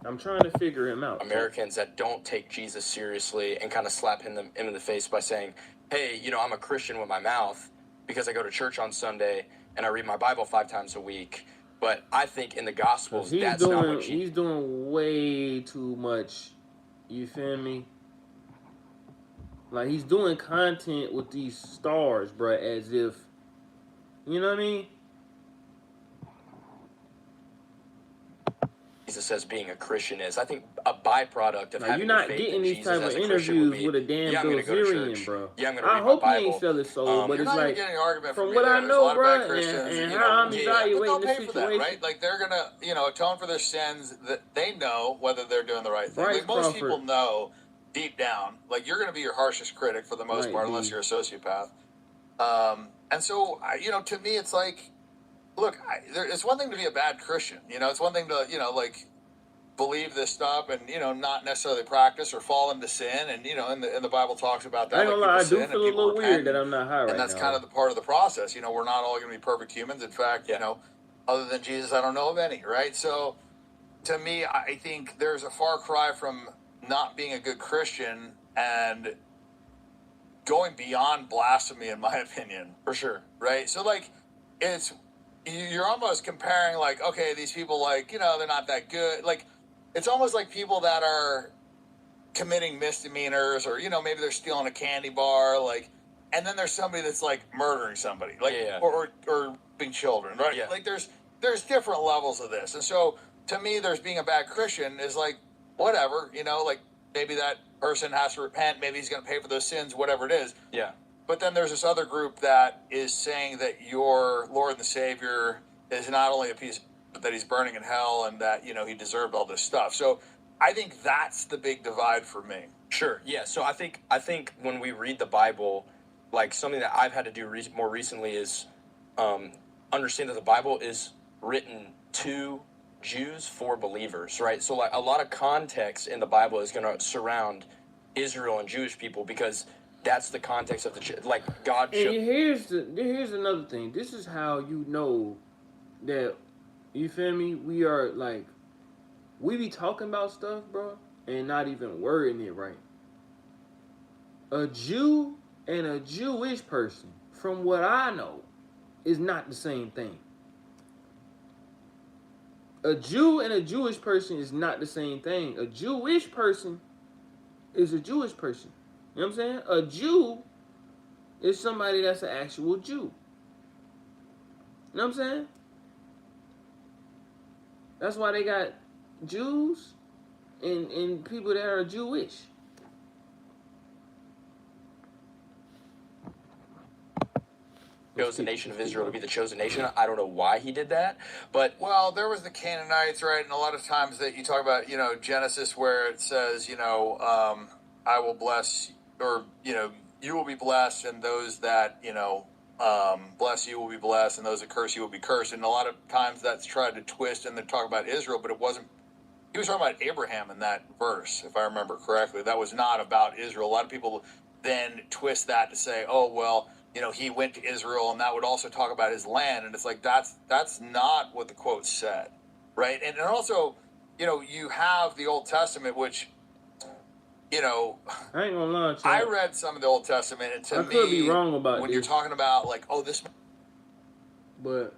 I'm trying to figure him out. Americans that don't take Jesus seriously and kind of slap him in the face by saying, hey, you know, I'm a Christian with my mouth because I go to church on Sunday and I read my Bible 5 times a week. But I think in the Gospels, that's not what he's doing way too much. You feel me? Like, he's doing content with these stars, bro, as if, you know what I mean? Jesus says being a Christian is. I think a byproduct of having you're not faith getting in these Jesus type of as a Christian would interviews be, with a damn yeah, I'm going to go to Bilzerian, church. bro. Yeah, I'm going to read I hope my Bible. he ain't sell his soul, but You're it's not like, even getting an argument from from what I There's know, a lot bro, of bad Christians, and you how know, I'm but evaluating they'll the pay for that, situation. right? Like they're gonna, you know, atone for their sins. That they know whether they're doing the right thing. Bryce Like most Crawford. people know deep down. Like you're gonna be your harshest critic for the most part, unless you're a sociopath. And so, you know, to me, it's like, look, it's one thing to be a bad Christian. You know, it's one thing to, you know, like believe this stuff and, you know, not necessarily practice or fall into sin. And, you know, and the Bible talks about that. I ain't gonna lie, I do feel a little weird that I'm not high right now. And that's kind of the part of the process. You know, we're not all going to be perfect humans. In fact, you know, other than Jesus, I don't know of any, right? So to me, I think there's a far cry from not being a good Christian and going beyond blasphemy, in my opinion. For sure. Right? So, like, you're almost comparing, like, okay, these people, like, you know, they're not that good. Like, it's almost like people that are committing misdemeanors, or, you know, maybe they're stealing a candy bar, like, and then there's somebody that's, like, murdering somebody, like, or being children, right? Yeah. Like, there's different levels of this. And so, to me, there's being a bad Christian is, like, whatever, you know, like, maybe that person has to repent, maybe he's going to pay for those sins, whatever it is. Yeah. But then there's this other group that is saying that your Lord and the Savior is not only a piece, but that he's burning in hell, and that, you know, he deserved all this stuff. So I think that's the big divide for me. Sure. Yeah. So I think when we read the Bible, like, something that I've had to do more recently is understand that the Bible is written to Jews for believers, right? So, like, a lot of context in the Bible is going to surround Israel and Jewish people, because that's the context of the like God. And here's another thing. This is how you know that, you feel me? We are, like, we be talking about stuff, bro, and not even wording it right. A Jew and a Jewish person, from what I know, is not the same thing. A Jew and a Jewish person is not the same thing. A Jewish person is a Jewish person. You know what I'm saying? A Jew is somebody that's an actual Jew. You know what I'm saying? That's why they got Jews and people that are Jewish. Chose the nation of Israel to be the chosen nation. I don't know why he did that, but well, there was the Canaanites, right? And a lot of times that you talk about, you know, Genesis, where it says, you know, I will bless, or, you know, you will be blessed, and those that, you know, bless you will be blessed, and those that curse you will be cursed. And a lot of times that's tried to twist and then talk about Israel, but it wasn't. He was talking about Abraham in that verse, if I remember correctly. That was not about Israel. A lot of people then twist that to say, oh, well, you know, he went to Israel, and that would also talk about his land. And it's like, that's not what the quote said, right? And also, you know, you have the Old Testament, which, you know, I ain't gonna lie, I read some of the Old Testament, and to I could be wrong about when this. you're talking about, like, oh, this, but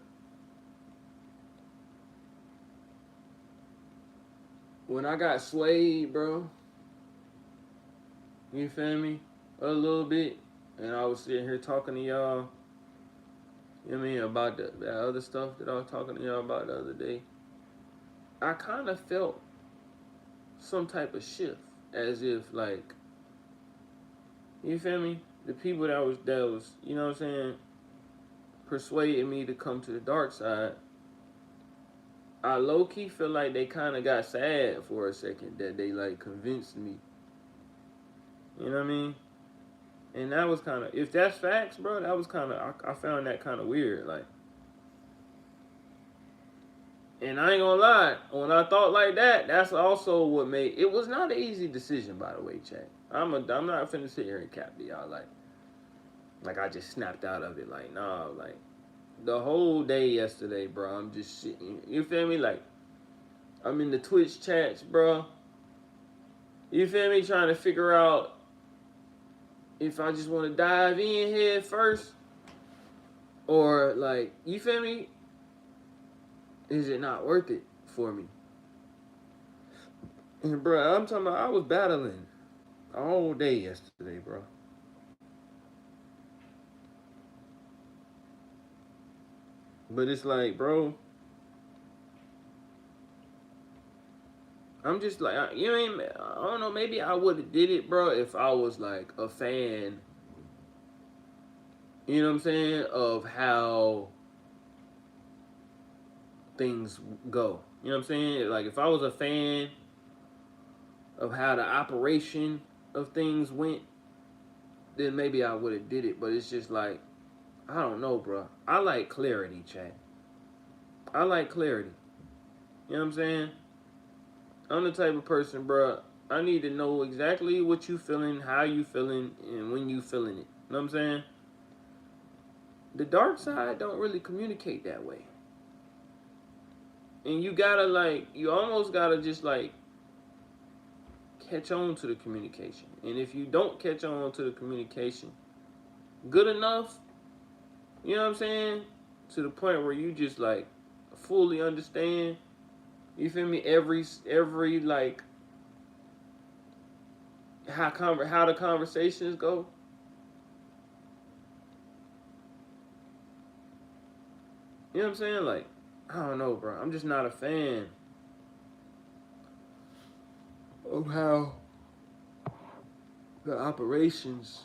when I got swayed, bro, you feel me, a little bit, and I was sitting here talking to y'all, you know what I mean, about that other stuff that I was talking to y'all about the other day, I kind of felt some type of shift, as if, like, you feel me, the people that was, you know what I'm saying, persuaded me to come to the dark side, I low-key feel like they kind of got sad for a second, that they, like, convinced me. You know what I mean? And that was kind of, if that's facts, bro, that was kind of, I found that kind of weird, like. And I ain't gonna lie, when I thought like that, that's also what made, it was not an easy decision, by the way, chat. I'm not finna sit here and cap to y'all, like I just snapped out of it, like, nah, like, the whole day yesterday, bro, I'm just sitting, you feel me, like, I'm in the Twitch chats, bro, you feel me, trying to figure out if I just want to dive in head first, or, like, you feel me, is it not worth it for me? And, bro, I'm talking about, I was battling all day yesterday, bro. But it's like, bro, I'm just like, you know what I mean? I don't know, maybe I would have did it, bro, if I was, like, a fan, you know what I'm saying, of how things go. You know what I'm saying? Like, if I was a fan of how the operation of things went, then maybe I would have did it. But it's just like, I don't know, bro. I like clarity, chat. I like clarity. You know what I'm saying? I'm the type of person, bro, I need to know exactly what you feeling, how you feeling, and when you feeling it. You know what I'm saying? The dark side don't really communicate that way. And you gotta, like, you almost gotta just, like, catch on to the communication. And if you don't catch on to the communication good enough, you know what I'm saying? To the point where you just like fully understand, you feel me? Every like how the conversations go. You know what I'm saying? Like, I don't know, bro. I'm just not a fan of how the operations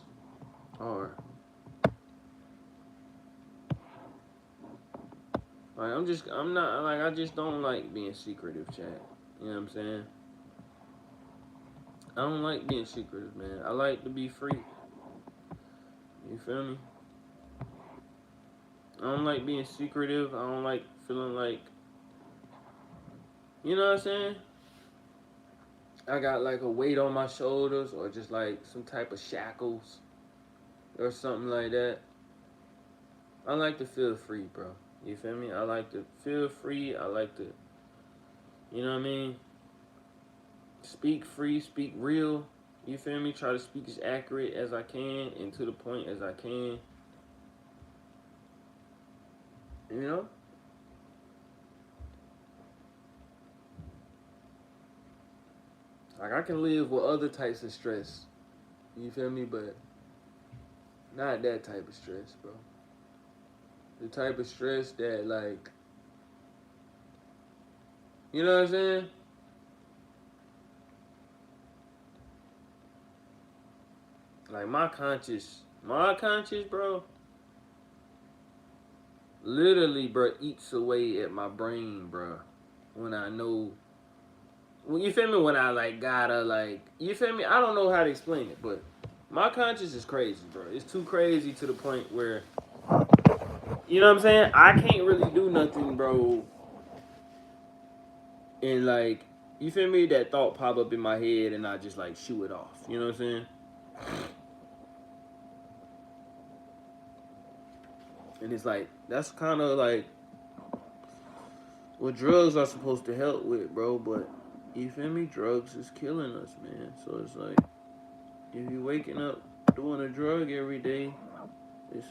are. Like, I just don't like being secretive, chat. You know what I'm saying? I don't like being secretive, man. I like to be free. You feel me? I don't like being secretive. I don't like feeling like, you know what I'm saying? I got like a weight on my shoulders or just like some type of shackles or something like that. I like to feel free, bro. You feel me? I like to feel free. I like to, you know what I mean? Speak free, speak real. You feel me? Try to speak as accurate as I can and to the point as I can. You know? Like, I can live with other types of stress. You feel me? But not that type of stress, bro. The type of stress that, like, you know what I'm saying? Like, my conscience, bro, literally, bro, eats away at my brain, bro. When I know, well, you feel me? When I, like, gotta, like, you feel me? I don't know how to explain it, but my conscience is crazy, bro. It's too crazy to the point where, you know what I'm saying? I can't really do nothing, bro. And, like, you feel me? That thought pop up in my head and I just, like, shoo it off. You know what I'm saying? And it's like, that's kind of like what drugs are supposed to help with, bro. But you feel me? Drugs is killing us, man. So it's like, if you waking up doing a drug every day,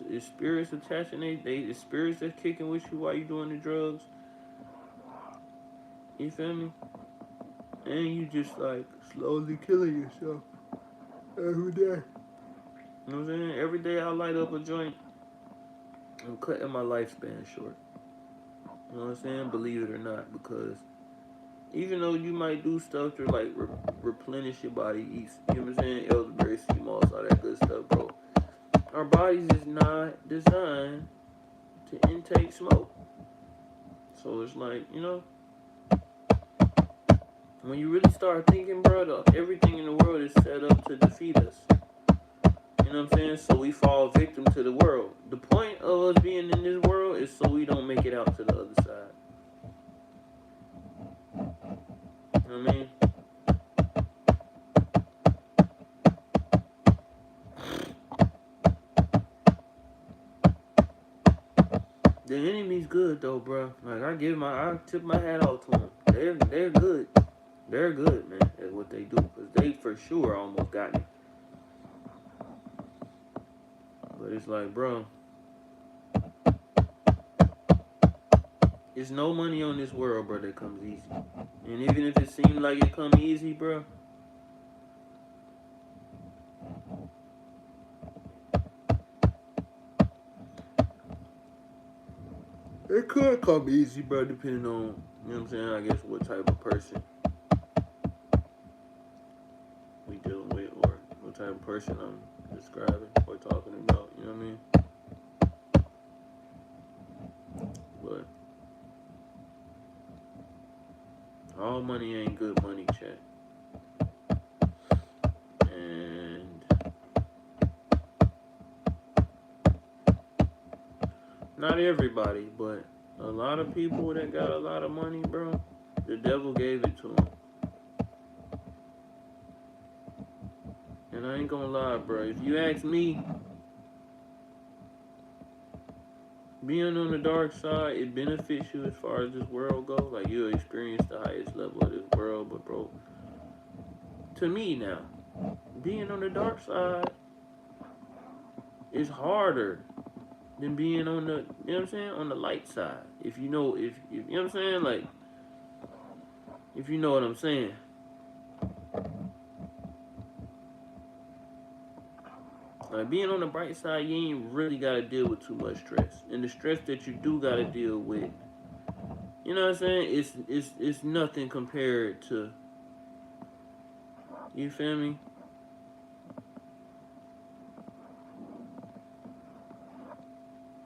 it's spirits attaching. It's spirits that's kicking with you while you doing the drugs. You feel me? And you just like slowly killing yourself every day. You know what I'm saying? Every day I light up a joint, I'm cutting my lifespan short. You know what I'm saying? Believe it or not, because even though you might do stuff to like replenish your body, eat, you know what I'm saying? Elderberry, sea moss, all that good stuff, bro. Our bodies is not designed to intake smoke. So it's like, you know, when you really start thinking, bro, everything in the world is set up to defeat us. You know what I'm saying? So we fall victim to the world. The point of us being in this world is so we don't make it out to the other side. You know what I mean? The enemy's good though, bro. Like I tip my hat off to them. They're good. They're good, man, at what they do. Cause they for sure almost got me. But it's like, bro, there's no money on this world, bro, that comes easy. And even if it seems like it come easy, bro, it could come easy, bro, depending on, you know what I'm saying, I guess what type of person we dealing with or what type of person I'm describing or talking about, you know what I mean? But all money ain't good money, chat. And not everybody, but a lot of people that got a lot of money, bro, the devil gave it to them. And I ain't gonna lie, bro. If you ask me, being on the dark side, it benefits you as far as this world goes. Like, you'll experience the highest level of this world, but bro, to me now, being on the dark side is harder than being on the, you know what I'm saying, on the light side. If you know, if you know what I'm saying, like, if you know what I'm saying. Like, being on the bright side, you ain't really gotta deal with too much stress, and the stress that you do gotta deal with, you know what I'm saying, it's nothing compared to, you feel me?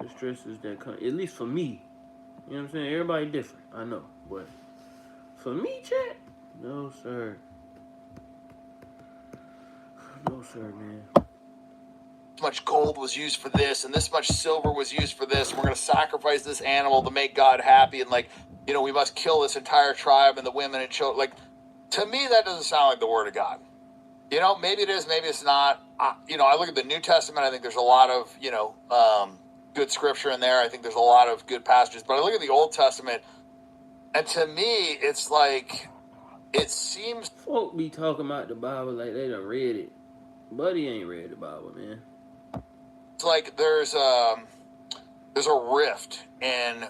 The stresses that come, at least for me, you know what I'm saying. Everybody different, I know, but for me, chat, no sir, no sir, man. Much gold was used for this and this much silver was used for this. We're going to sacrifice this animal to make God happy. And like, you know, we must kill this entire tribe and the women and children. Like, to me, that doesn't sound like the word of God. You know, maybe it is, maybe it's not. You know, I look at the New Testament. I think there's a lot of, you know, good scripture in there. I think there's a lot of good passages. But I look at the Old Testament, and to me, it's like, it seems. Folk be talking about the Bible like they done read it. Buddy ain't read the Bible, man. It's like there's a rift in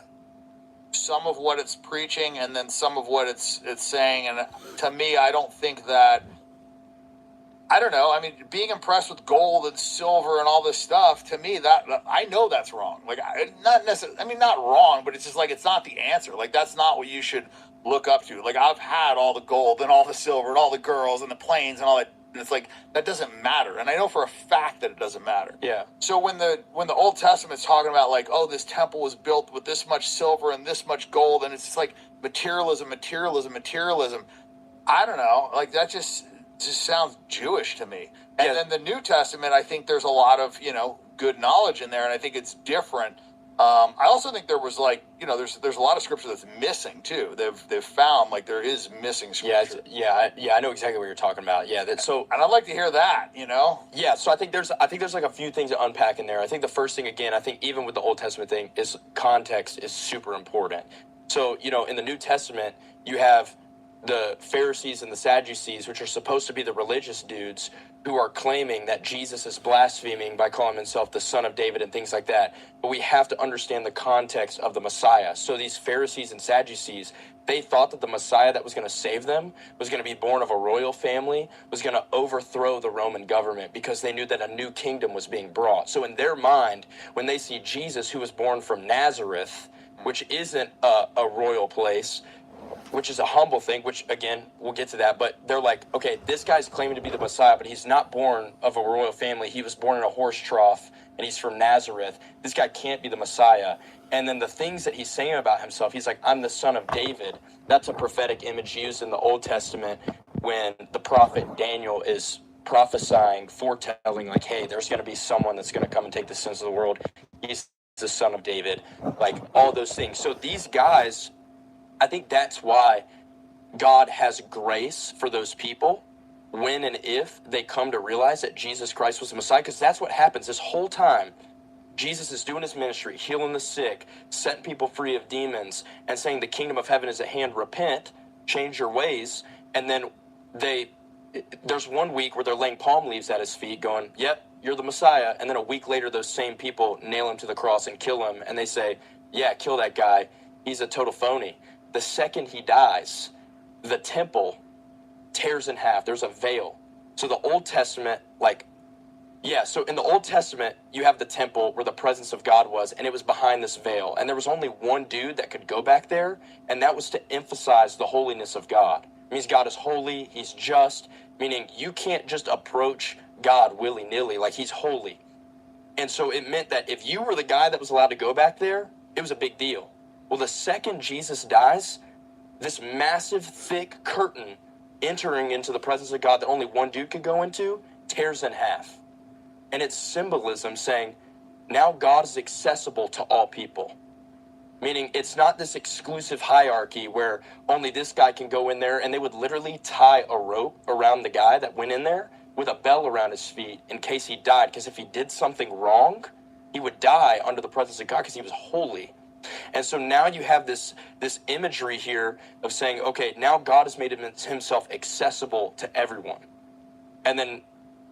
some of what it's preaching and then some of what it's saying. And to me, I don't think that, I don't know. I mean, being impressed with gold and silver and all this stuff, to me, that I know that's wrong. Like, not necessarily, I mean, not wrong, but it's just like, it's not the answer. Like, that's not what you should look up to. Like, I've had all the gold and all the silver and all the girls and the planes and all that. And it's like, that doesn't matter. And I know for a fact that it doesn't matter. Yeah. So when the Old Testament's talking about like, oh, this temple was built with this much silver and this much gold, and it's just like materialism. I don't know. Like, that just sounds Jewish to me. And then the New Testament, I think there's a lot of, you know, good knowledge in there, and I think it's different. I also think there was like, you know, there's a lot of scripture that's missing too. They've found like there is missing scripture. Yeah, I know exactly what you're talking about. Yeah, so and I'd like to hear that, you know. Yeah, so I think there's like a few things to unpack in there. I think the first thing, again, I think even with the Old Testament thing, is context is super important. So, you know, in the New Testament, you have the Pharisees and the Sadducees, which are supposed to be the religious dudes who are claiming that Jesus is blaspheming by calling himself the Son of David and things like that. But we have to understand the context of the Messiah. So these Pharisees and Sadducees, they thought that the Messiah that was going to save them was going to be born of a royal family, was going to overthrow the Roman government, because they knew that a new kingdom was being brought. So in their mind, when they see Jesus, who was born from Nazareth, which isn't a royal place, which is a humble thing, which, again, we'll get to that, but they're like, okay, this guy's claiming to be the Messiah, but he's not born of a royal family. He was born in a horse trough, and he's from Nazareth. This guy can't be the Messiah. And then the things that he's saying about himself, he's like, I'm the son of David. That's a prophetic image used in the Old Testament when the prophet Daniel is prophesying, foretelling, like, hey, there's going to be someone that's going to come and take the sins of the world. He's the son of David, like all those things. So these guys, I think that's why God has grace for those people when and if they come to realize that Jesus Christ was the Messiah, because that's what happens this whole time. Jesus is doing his ministry, healing the sick, setting people free of demons, and saying the kingdom of heaven is at hand. Repent, change your ways. And then there's 1 week where they're laying palm leaves at his feet going, yep, you're the Messiah. And then a week later, those same people nail him to the cross and kill him. And they say, yeah, kill that guy. He's a total phony. The second he dies, the temple tears in half. There's a veil. So the Old Testament, so in the Old Testament, you have the temple where the presence of God was, and it was behind this veil. And there was only one dude that could go back there, and that was to emphasize the holiness of God. It means God is holy, he's just, meaning you can't just approach God willy-nilly, like he's holy. And so it meant that if you were the guy that was allowed to go back there, it was a big deal. Well, the second Jesus dies, this massive, thick curtain entering into the presence of God that only one dude could go into tears in half. And it's symbolism saying, now God is accessible to all people. Meaning it's not this exclusive hierarchy where only this guy can go in there, and they would literally tie a rope around the guy that went in there with a bell around his feet in case he died. Because if he did something wrong, he would die under the presence of God because he was holy. And so now you have this imagery here of saying, okay, now God has made himself accessible to everyone. And then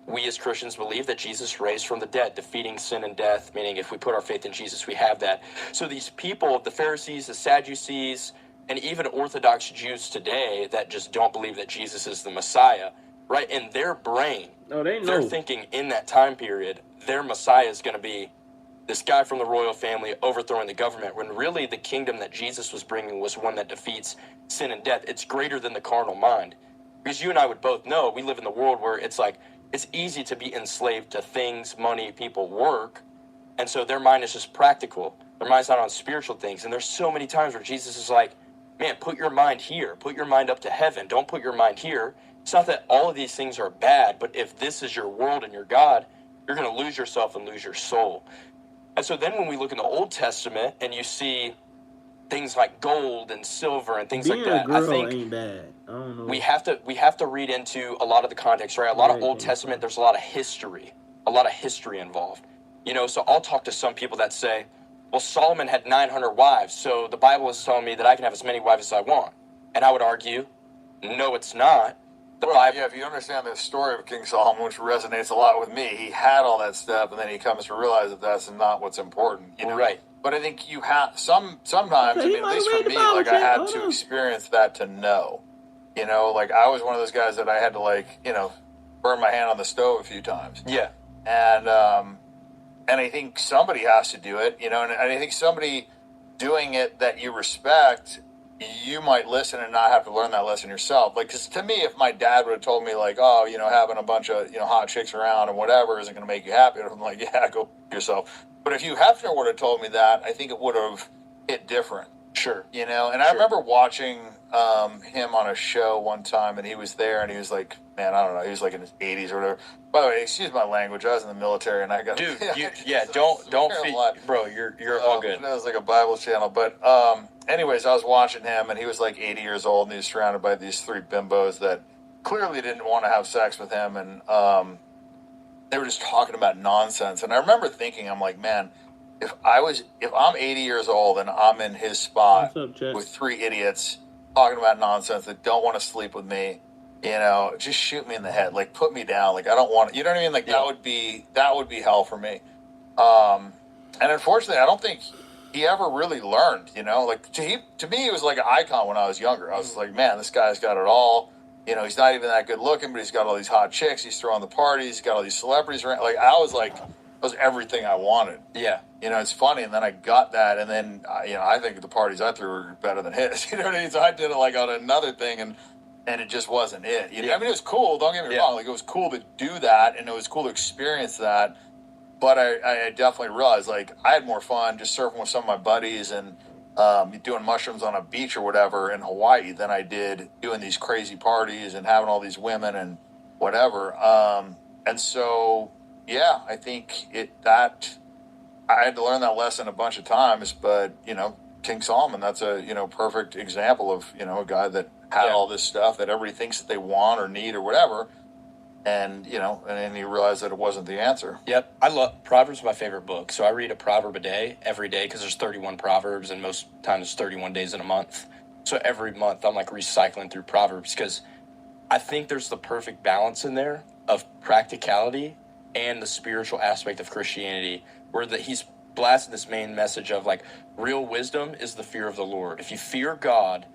we as Christians believe that Jesus raised from the dead, defeating sin and death, meaning if we put our faith in Jesus, we have that. So these people, the Pharisees, the Sadducees, and even Orthodox Jews today that just don't believe that Jesus is the Messiah, right? In their brain, they're thinking in that time period, their Messiah is going to be this guy from the royal family overthrowing the government, when really the kingdom that Jesus was bringing was one that defeats sin and death. It's greater than the carnal mind. Because you and I would both know, we live in the world where it's like, it's easy to be enslaved to things, money, people, work. And so their mind is just practical. Their mind's not on spiritual things. And there's so many times where Jesus is like, man, put your mind here. Put your mind up to heaven. Don't put your mind here. It's not that all of these things are bad, but if this is your world and your God, you're going to lose yourself and lose your soul. And so then when we look in the Old Testament and you see things like gold and silver and things like that, I think ain't bad. I don't know. we have to read into a lot of the context, right? A lot of Old Testament, there's a lot of history involved. You know, so I'll talk to some people that say, well, Solomon had 900 wives, so the Bible is telling me that I can have as many wives as I want. And I would argue, no, it's not. Yeah, if you understand the story of King Solomon, which resonates a lot with me, he had all that stuff, and then he comes to realize that that's not what's important. You know? Right. But I think you have sometimes, I mean, at least for me, like I had to experience that to know. You know, like I was one of those guys that I had to burn my hand on the stove a few times. Yeah. And I think somebody has to do it, you know, and I think somebody doing it that you respect, you might listen and not have to learn that lesson yourself. Like, because to me, if my dad would have told me, like, oh, you know, having a bunch of, you know, hot chicks around and whatever isn't going to make you happy, I'm like, yeah, go yourself. But if Hugh Hefner would have told me that, I think it would have hit different. Sure. You know, and I remember watching him on a show one time, and he was there, and he was like, man, I don't know, he was like in his 80s or whatever. By the way, excuse my language, I was in the military, and I got... Dude, don't feel... Bro, you're all good. It was like a Bible channel, but anyways, I was watching him, and he was like 80 years old, and he was surrounded by these three bimbos that clearly didn't want to have sex with him, and they were just talking about nonsense. And I remember thinking, I'm like, man, if I'm 80 years old and I'm in his spot with three idiots talking about nonsense that don't want to sleep with me, you know, just shoot me in the head, like put me down, like I don't want, you know what I mean? Like that would be hell for me. And unfortunately, I don't think he ever really learned, you know, like to me, he was like an icon when I was younger. I was like, man, this guy's got it all. You know, he's not even that good looking, but he's got all these hot chicks. He's throwing the parties. He's got all these celebrities around. Like I was like, that was everything I wanted. Yeah. You know, it's funny. And then I got that. And then, you know, I think the parties I threw were better than his. You know what I mean? So I did it like on another thing and it just wasn't it. You know? I mean, it was cool. Don't get me wrong. Like it was cool to do that and it was cool to experience that. But I definitely realized like I had more fun just surfing with some of my buddies and doing mushrooms on a beach or whatever in Hawaii than I did doing these crazy parties and having all these women and whatever. And so, yeah, I think I had to learn that lesson a bunch of times, but, you know, King Solomon, that's a, you know, perfect example of, you know, a guy that had all this stuff that everybody thinks that they want or need or whatever. And, you know, and then you realize that it wasn't the answer. Yep. I love Proverbs, my favorite book. So I read a proverb a day, every day, because there's 31 proverbs and most times 31 days in a month. So every month I'm like recycling through Proverbs because I think there's the perfect balance in there of practicality and the spiritual aspect of Christianity, where he's blasting this main message of like real wisdom is the fear of the Lord. If you fear God,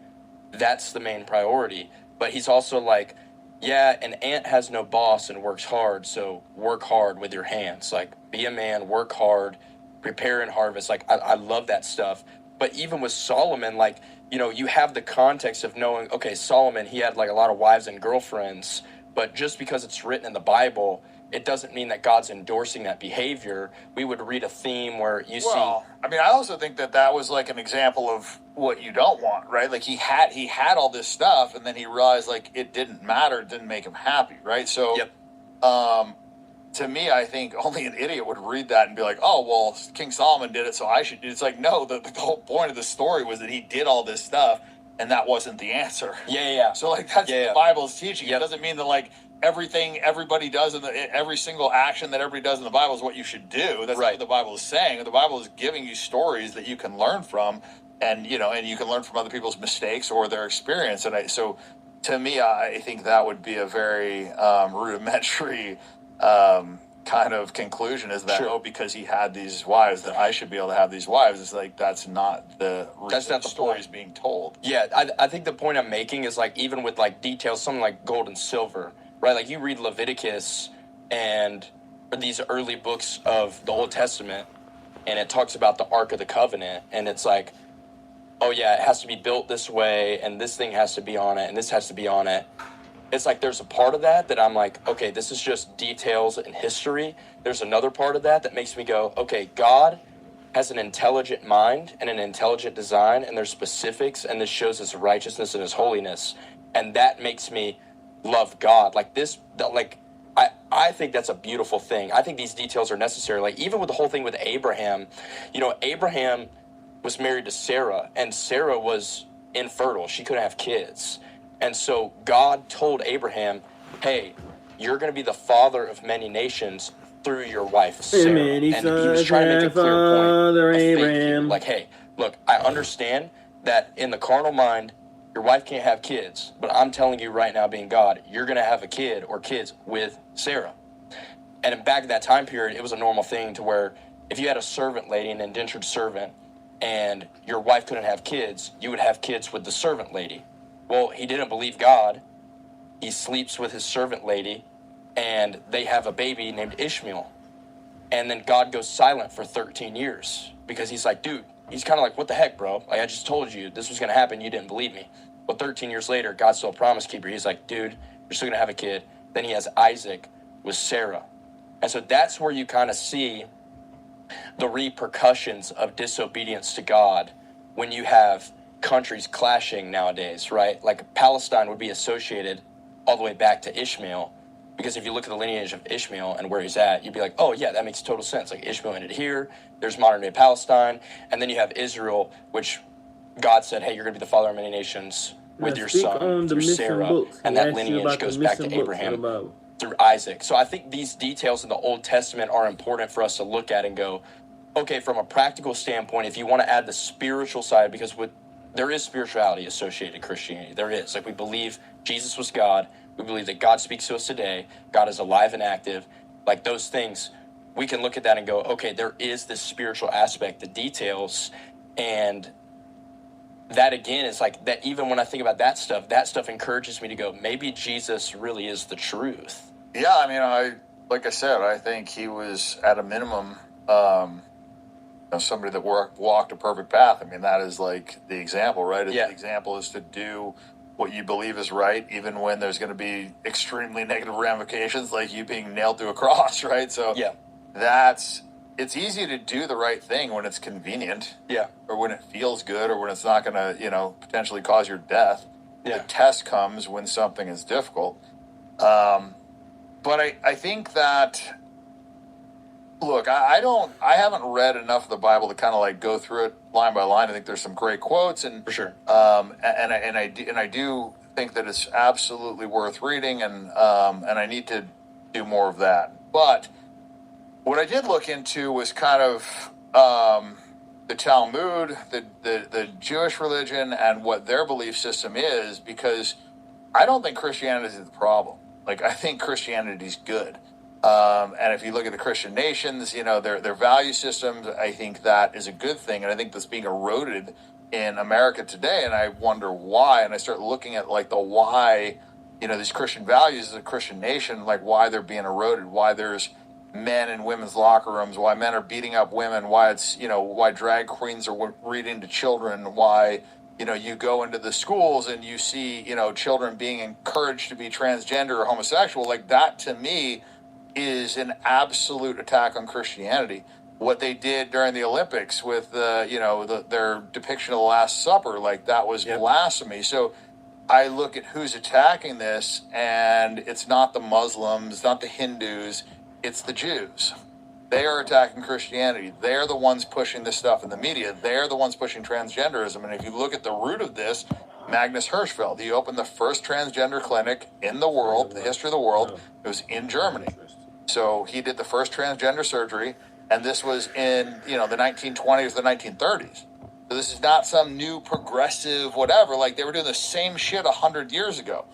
that's the main priority. But he's also like, yeah, an ant has no boss and works hard, so work hard with your hands. Like, be a man, work hard, prepare and harvest. Like, I love that stuff. But even with Solomon, like, you know, you have the context of knowing, okay, Solomon, he had like a lot of wives and girlfriends, but just because it's written in the Bible, it doesn't mean that God's endorsing that behavior. We would read a theme where you see... Well, I mean, I also think that was like an example of what you don't want, right? Like he had all this stuff, and then he realized like it didn't matter, it didn't make him happy, right? So, to me, I think only an idiot would read that and be like, oh, well, King Solomon did it, so I should do it. It's like, no, the whole point of the story was that he did all this stuff, and that wasn't the answer. Yeah. So like that's Yeah. what the Bible is teaching. Yep. It doesn't mean that like everything everybody does every single action that everybody does in the Bible is what you should do. That's not Right. what the Bible is saying. The Bible is giving you stories that you can learn from, and you can learn from other people's mistakes or their experience. And so to me, I think that would be a very rudimentary kind of conclusion, is that Sure. because he had these wives that I should be able to have these wives. It's like that's not the story is being told. Yeah, I think the point I'm making is like even with like details, something like gold and silver, right? Like you read Leviticus and these early books of the Old Testament, and it talks about the Ark of the Covenant, and it's like, oh yeah, it has to be built this way, and this thing has to be on it, and this has to be on it. It's like there's a part of that I'm like, okay, this is just details and history. There's another part of that makes me go, okay, God has an intelligent mind and an intelligent design, and there's specifics, and this shows his righteousness and his holiness, and that makes me love God. Like this, like I think that's a beautiful thing. I think these details are necessary. Like even with the whole thing with Abraham, Abraham was married to Sarah, and Sarah was infertile. She couldn't have kids. And so God told Abraham, hey, you're going to be the father of many nations through your wife, Sarah. And he was trying to make a clear point of faith. Like, hey, look, I understand that in the carnal mind, your wife can't have kids. But I'm telling you right now, being God, you're going to have a kid or kids with Sarah. And back in that time period, it was a normal thing to where if you had a servant lady, an indentured servant, and your wife couldn't have kids, you would have kids with the servant lady. Well, he didn't believe God. He sleeps with his servant lady, and they have a baby named Ishmael. And then God goes silent for 13 years because he's like, dude, he's kind of like, what the heck, bro? Like, I just told you this was going to happen. You didn't believe me. Well, 13 years later, God's still a promise keeper. He's like, dude, you're still going to have a kid. Then he has Isaac with Sarah. And so that's where you kind of see the repercussions of disobedience to God when you have countries clashing nowadays, right? Like Palestine would be associated all the way back to Ishmael, because if you look at the lineage of Ishmael and where he's at, you'd be like, oh yeah, that makes total sense. Like Ishmael ended here, there's modern day Palestine, and then you have Israel, which God said, hey, you're going to be the father of many nations with your son through Sarah, and that lineage goes back to Abraham through Isaac. So I think these details in the Old Testament are important for us to look at and go, okay, from a practical standpoint, if you want to add the spiritual side, because there is spirituality associated with Christianity. There is. Like we believe Jesus was God. We believe that God speaks to us today. God is alive and active. Like those things, we can look at that and go, okay, there is this spiritual aspect, the details. And that again is like that. Even when I think about that stuff encourages me to go, maybe Jesus really is the truth. Yeah. I mean, like I said, I think he was at a minimum, somebody that walked a perfect path. I mean, that is like the example, right? Yeah. The example is to do what you believe is right, even when there's going to be extremely negative ramifications, like you being nailed to a cross, right? So yeah, it's easy to do the right thing when it's convenient, yeah, or when it feels good, or when it's not going to, potentially cause your death. Yeah. The test comes when something is difficult. But I think that, look, I haven't read enough of the Bible to kind of like go through it line by line. I think there's some great quotes, and for sure. And I do think that it's absolutely worth reading, and I need to do more of that. But what I did look into was kind of the Talmud, the Jewish religion, and what their belief system is, because I don't think Christianity is the problem. Like, I think Christianity is good. And if you look at the Christian nations, their value systems, I think that is a good thing. And I think that's being eroded in America today. And I wonder why. And I start looking at like the why, these Christian values as a Christian nation, like why they're being eroded, why there's men in women's locker rooms, why men are beating up women, why it's, why drag queens are reading to children, why, you go into the schools and you see, children being encouraged to be transgender or homosexual. Like that to me is an absolute attack on Christianity. What they did during the Olympics with their depiction of the Last Supper, like that was blasphemy. So I look at who's attacking this, and it's not the Muslims, it's not the Hindus, it's the Jews. They are attacking Christianity. They're the ones pushing this stuff in the media. They're the ones pushing transgenderism. And if you look at the root of this, Magnus Hirschfeld. He opened the first transgender clinic in the world, the history of the world. It was in Germany. So he did the first transgender surgery, and this was in, the 1920s, the 1930s. So this is not some new progressive whatever. Like, they were doing the same shit 100 years ago.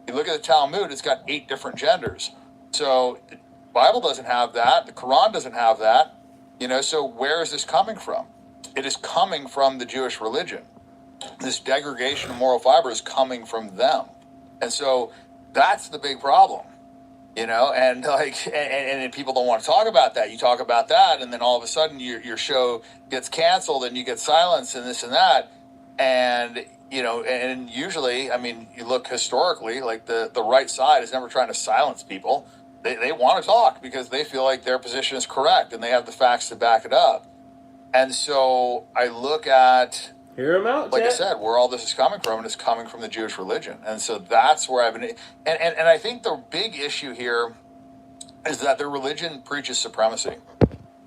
You look at the Talmud, it's got 8 different genders. So the Bible doesn't have that. The Quran doesn't have that. So where is this coming from? It is coming from the Jewish religion. This degradation of moral fiber is coming from them. And so that's the big problem. And people don't want to talk about that. You talk about that, and then all of a sudden your show gets canceled, and you get silenced, and this and that. And and usually, you look historically, like the right side is never trying to silence people. They want to talk because they feel like their position is correct, and they have the facts to back it up. And so I look at, hear him out, like I said, where all this is coming from, and it's coming from the Jewish religion. And so that's where I've been. And I think the big issue here is that their religion preaches supremacy.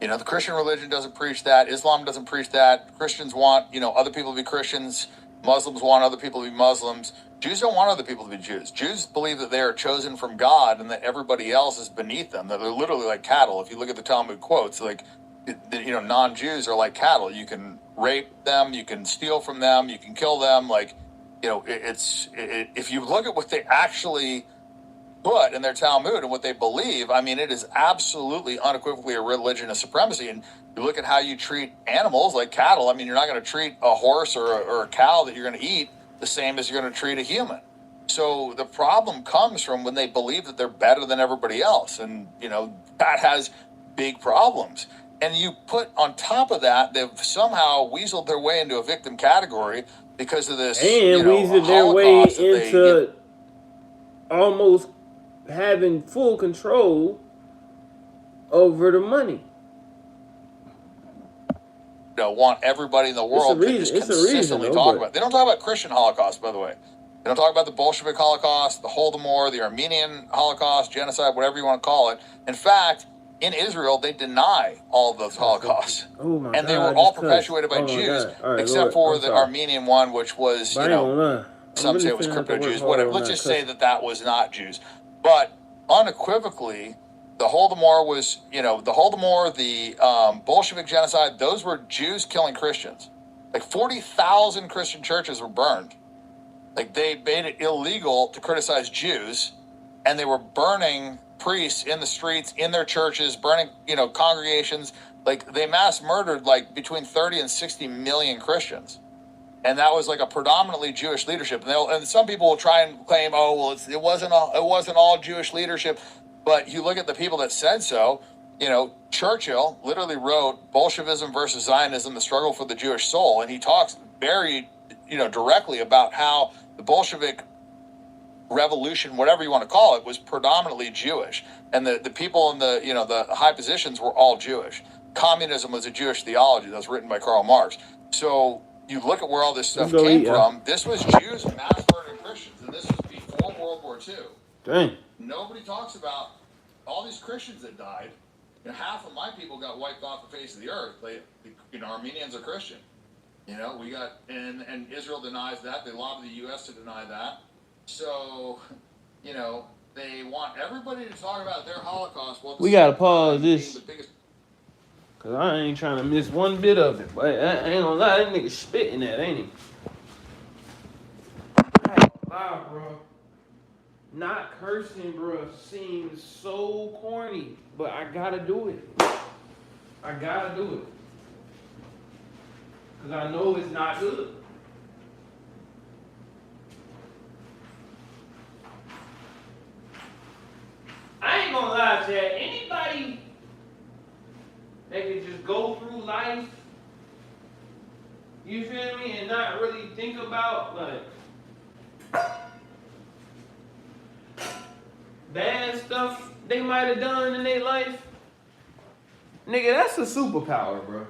The Christian religion doesn't preach that. Islam doesn't preach that. Christians want, other people to be Christians. Muslims want other people to be Muslims. Jews don't want other people to be Jews. Jews believe that they are chosen from God and that everybody else is beneath them. That they're literally like cattle. If you look at the Talmud quotes, like, non-Jews are like cattle. You can rape them, you can steal from them, you can kill them. Like, if you look at what they actually put in their Talmud and what they believe, it is absolutely unequivocally a religion of supremacy. And you look at how you treat animals like cattle. You're not going to treat a horse or a cow that you're going to eat the same as you're going to treat a human. So the problem comes from when they believe that they're better than everybody else. And, that has big problems. And you put on top of that, they've somehow weaseled their way into a victim category because of this. And weaseled their way into almost having full control over the money. Want everybody in the world to just consistently talk about. They don't talk about Christian Holocaust, by the way. They don't talk about the Bolshevik Holocaust, the Holodomor, the Armenian Holocaust, genocide, whatever you want to call it. In fact, in Israel, they deny all of those Holocausts. Oh my and they were all perpetuated by Jews, except for the Armenian one, which was, some say it was crypto-Jews, whatever. Let's just say that was not Jews. But unequivocally, the Holodomor was, the Bolshevik genocide, those were Jews killing Christians. Like 40,000 Christian churches were burned. Like, they made it illegal to criticize Jews, and they were burning priests in the streets, in their churches, burning, congregations. Like, they mass murdered like between 30 and 60 million Christians. And that was like a predominantly Jewish leadership. And some people will try and claim, it wasn't all Jewish leadership. But you look at the people that said so. Churchill literally wrote Bolshevism versus Zionism, the struggle for the Jewish soul. And he talks very, directly about how the Bolshevik revolution, whatever you want to call it, was predominantly Jewish. And the people in the, the high positions were all Jewish. Communism was a Jewish theology that was written by Karl Marx. So you look at where all this stuff came from. This was Jews mass murdering Christians, and this was before World War II. Dang. Nobody talks about all these Christians that died. Half of my people got wiped off the face of the earth. Armenians are Christian. We got, and Israel denies that. They lobby the U.S. to deny that. So, they want everybody to talk about their Holocaust. We got to pause this. Because I ain't trying to miss one bit of it. But I ain't gonna lie, that nigga spitting that, ain't he? I ain't gonna lie, bro. Not cursing, bro, seems so corny. But I gotta do it. I gotta do it. Because I know it's not good. I ain't gonna lie, Chad. Anybody that can just go through life, you feel me, and not really think about, bad stuff they might have done in their life, nigga, that's a superpower, bro.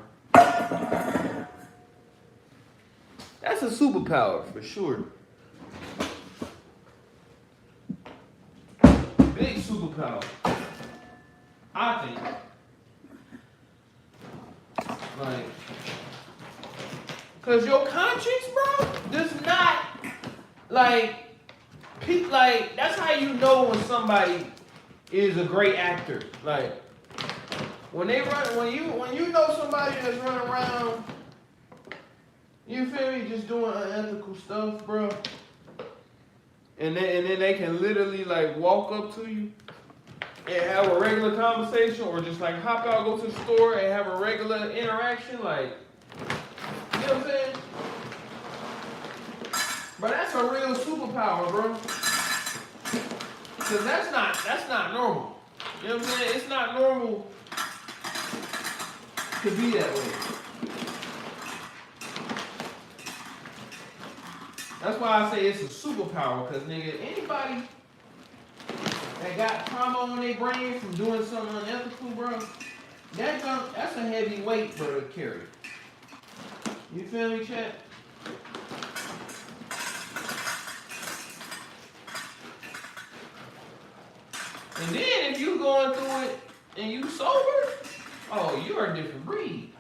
That's a superpower, for sure. Big superpower. I think. Because your conscience, bro, does not like that's how you know when somebody is a great actor. Like when you know somebody that's running around, you feel me, just doing unethical stuff, bro. And then they can literally like walk up to you and have a regular conversation, or just like hop out, go to the store and have a regular interaction, like, you know what I'm saying? But that's a real superpower, bro. Cause that's not normal. You know what I'm saying? It's not normal to be that way. That's why I say it's a superpower, cause nigga, anybody that got trauma on their brain from doing something unethical, bro, that's a heavy weight, bro, to carry. You feel me, chat? And then if you going through it and you sober, oh, you're a different breed.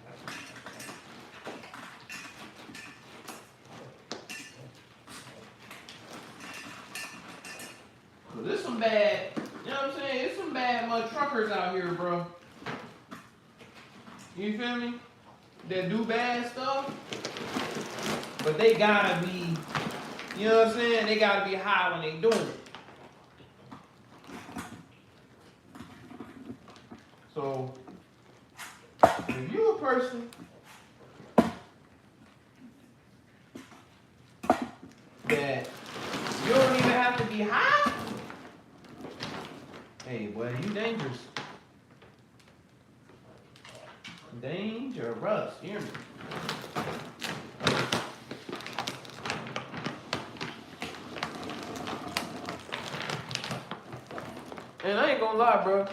Cause there's some bad, you know what I'm saying? There's some bad mud truckers out here, bro. You feel me? That do bad stuff, but they gotta be, you know what I'm saying? They gotta be high when they doing it. So, if you a person that you don't even have to be high, hey, boy, you dangerous. Dangerous, hear me? And I ain't gonna lie, bro.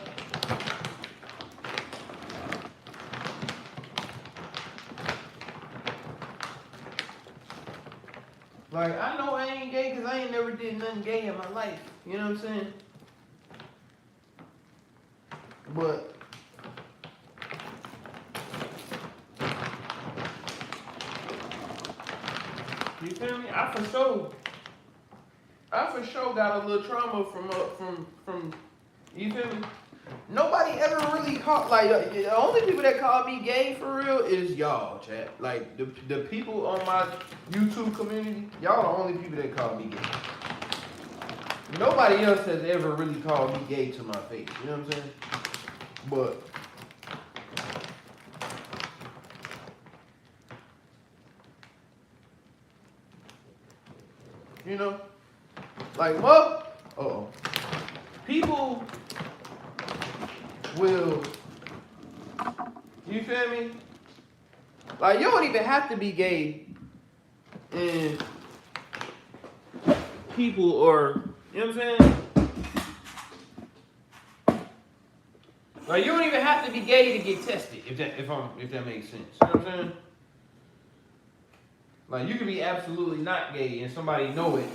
Like, I know I ain't gay because I ain't never did nothing gay in my life. You know what I'm saying? But you feel me? I for sure got a little trauma from you feel me? Nobody ever really called, like, the only people that call me gay for real is y'all, chat. Like, the people on my YouTube community, y'all the only people that call me gay. Nobody else has ever really called me gay to my face, you know what I'm saying? But you know, like, people will, you feel me? Like, you don't even have to be gay, and people, or, you know what I'm saying? Like, you don't even have to be gay to get tested, if that makes sense. You know what I'm saying? Like, you can be absolutely not gay and somebody know it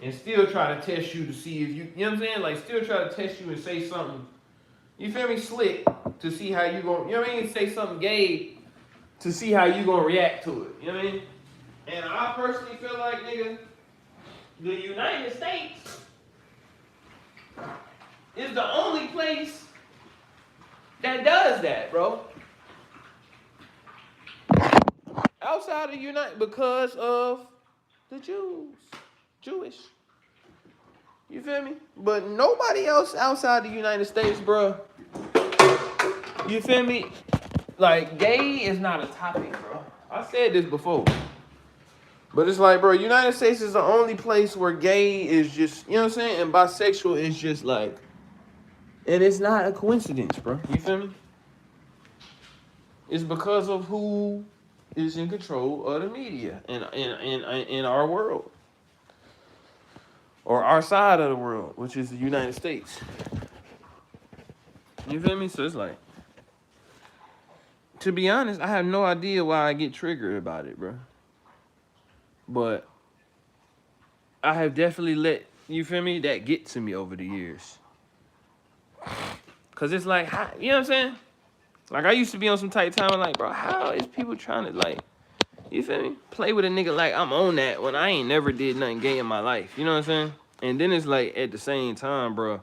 and still try to test you to see if you know what I'm saying? Like, still try to test you and say something, you feel me, slick, to see how you gonna, you know what I mean? Say something gay to see how you gonna react to it, you know what I mean? And I personally feel like, nigga, the United States is the only place that does that, bro. Outside of the United, because of the Jewish. You feel me? But nobody else outside the United States, bro. You feel me? Like, gay is not a topic, bro. I said this before. But it's like, bro, United States is the only place where gay is just, you know what I'm saying? And bisexual is just like, and it's not a coincidence, bro. You feel me? It's because of who is in control of the media in our world. Or our side of the world, which is the United States. You feel me? So it's like, to be honest, I have no idea why I get triggered about it, bro. But I have definitely let, you feel me, that get to me over the years. Cause it's like, how, you know what I'm saying? Like, I used to be on some tight time, like, bro, how is people trying to, like, You feel me? Play with a nigga like I'm on that when I ain't never did nothing gay in my life. You know what I'm saying? And then it's like at the same time, bro.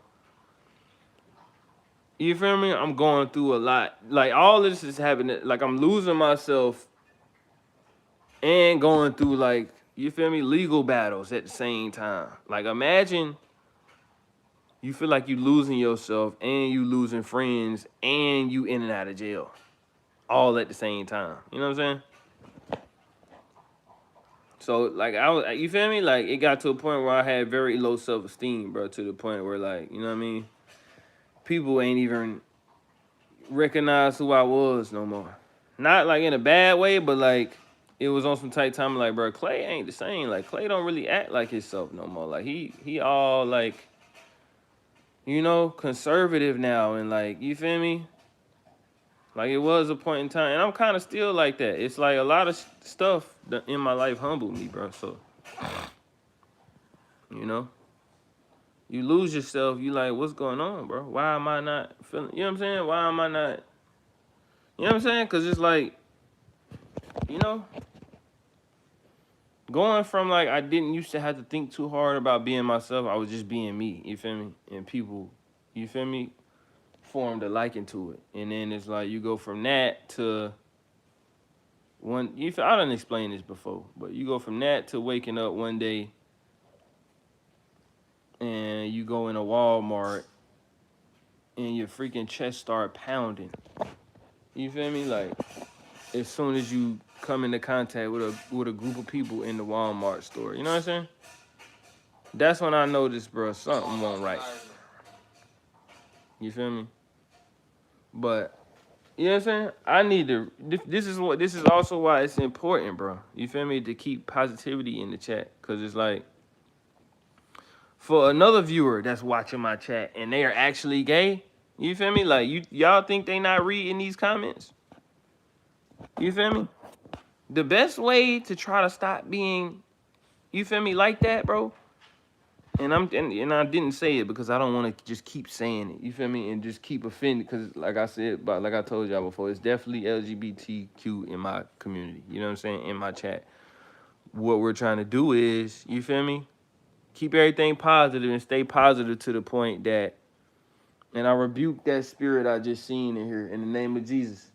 You feel me? I'm going through a lot. Like all this is happening. Like I'm losing myself and going through like, you feel me, legal battles at the same time. Like imagine you feel like you losing yourself and you losing friends and you in and out of jail all at the same time. You know what I'm saying? So like you feel me? Like it got to a point where I had very low self-esteem, bro, to the point where like, you know what I mean? People ain't even recognize who I was no more. Not like in a bad way, but like it was on some tight time like, bro, Clay ain't the same. Like Clay don't really act like himself no more. Like he all like, you know, conservative now and like, you feel me? Like it was a point in time, and I'm kind of still like that. It's like a lot of stuff that in my life humbled me, bro. So, you know, you lose yourself. You like, what's going on, bro? Why am I not feeling? You know what I'm saying? Why am I not? You know what I'm saying? Cause it's like, you know, going from like I didn't used to have to think too hard about being myself. I was just being me. You feel me? And people, you feel me, formed a liking to it. And then it's like you go from that to one. I done explained this before, but you go from that to waking up one day and you go in a Walmart and your freaking chest start pounding. You feel me? Like as soon as you come into contact with a group of people in the Walmart store, you know what I'm saying? That's when I noticed, bro, something won't right. You feel me? But you know what I'm saying? I need to. This is also why it's important, bro. You feel me? To keep positivity in the chat, cause it's like for another viewer that's watching my chat and they are actually gay. You feel me? Like y'all think they not reading these comments? You feel me? The best way to try to stop being, you feel me, like that, bro. And I didn't say it because I don't want to just keep saying it. You feel me? And just keep offending because, like I said, but like I told y'all before, it's definitely LGBTQ in my community. You know what I'm saying? In my chat. What we're trying to do is, you feel me? Keep everything positive and stay positive to the point that, and I rebuke that spirit I just seen in here in the name of Jesus.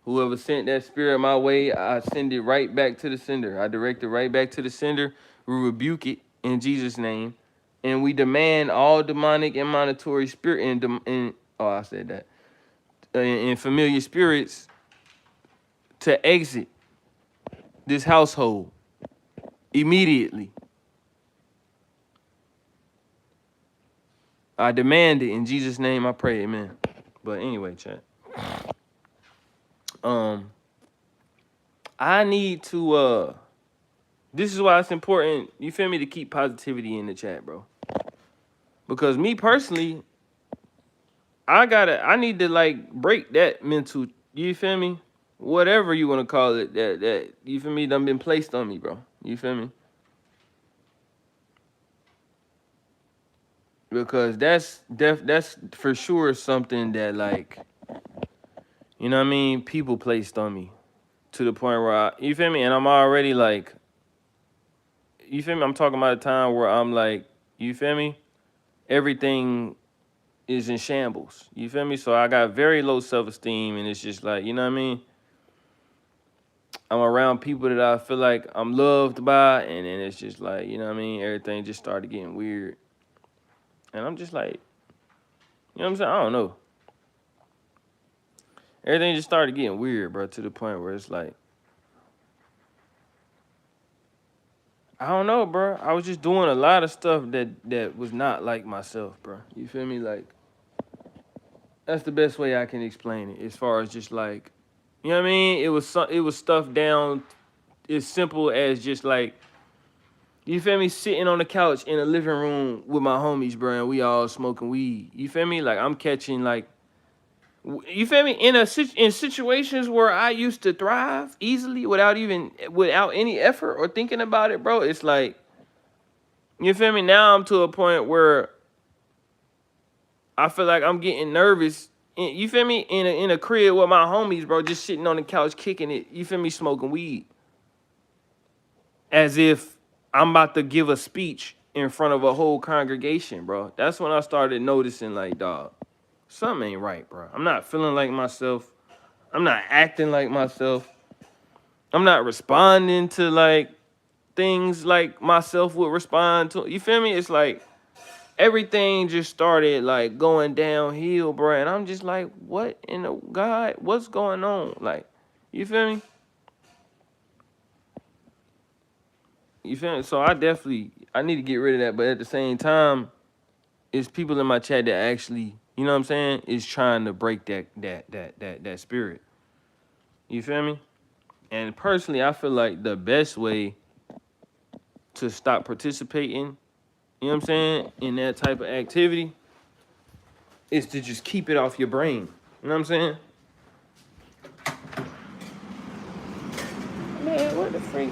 Whoever sent that spirit my way, I send it right back to the sender. I direct it right back to the sender. We rebuke it in Jesus' name. And we demand all demonic and monitory spirit and familiar spirits to exit this household immediately. I demand it in Jesus' name. I pray, amen. But anyway, chat. I need to this is why it's important, you feel me, to keep positivity in the chat, bro. Because me personally, I need to like break that mental, you feel me? Whatever you want to call it, that you feel me, done been placed on me, bro. You feel me? Because that's for sure something that like, you know what I mean, people placed on me to the point where you feel me? And I'm already like, you feel me? I'm talking about a time where I'm like, you feel me? Everything is in shambles. You feel me? So I got very low self-esteem and it's just like, you know what I mean? I'm around people that I feel like I'm loved by and then it's just like, you know what I mean? Everything just started getting weird. And I'm just like, you know what I'm saying? I don't know. Everything just started getting weird, bro, to the point where it's like, I don't know, bro. I was just doing a lot of stuff that was not like myself, bro. You feel me? Like, that's the best way I can explain it. As far as just like, you know what I mean? It was stuff down as simple as just like, you feel me? Sitting on the couch in a living room with my homies, bro, and we all smoking weed. You feel me? Like I'm catching like, you feel me? In situations where I used to thrive easily without any effort or thinking about it, bro. It's like, you feel me? Now I'm to a point where I feel like I'm getting nervous. You feel me? In a crib with my homies, bro, just sitting on the couch kicking it. You feel me? Smoking weed. as if I'm about to give a speech in front of a whole congregation, bro. That's when I started noticing, like, dog, something ain't right, bro. I'm not feeling like myself. I'm not acting like myself. I'm not responding to, like, things like myself would respond to. You feel me? It's like everything just started, like, going downhill, bro. And I'm just like, what in the God? What's going on? Like, you feel me? You feel me? So I need to get rid of that. But at the same time, it's people in my chat that actually, you know what I'm saying, is trying to break that spirit. You feel me? And personally, I feel like the best way to stop participating, you know what I'm saying, in that type of activity is to just keep it off your brain. You know what I'm saying? Man, what the freak?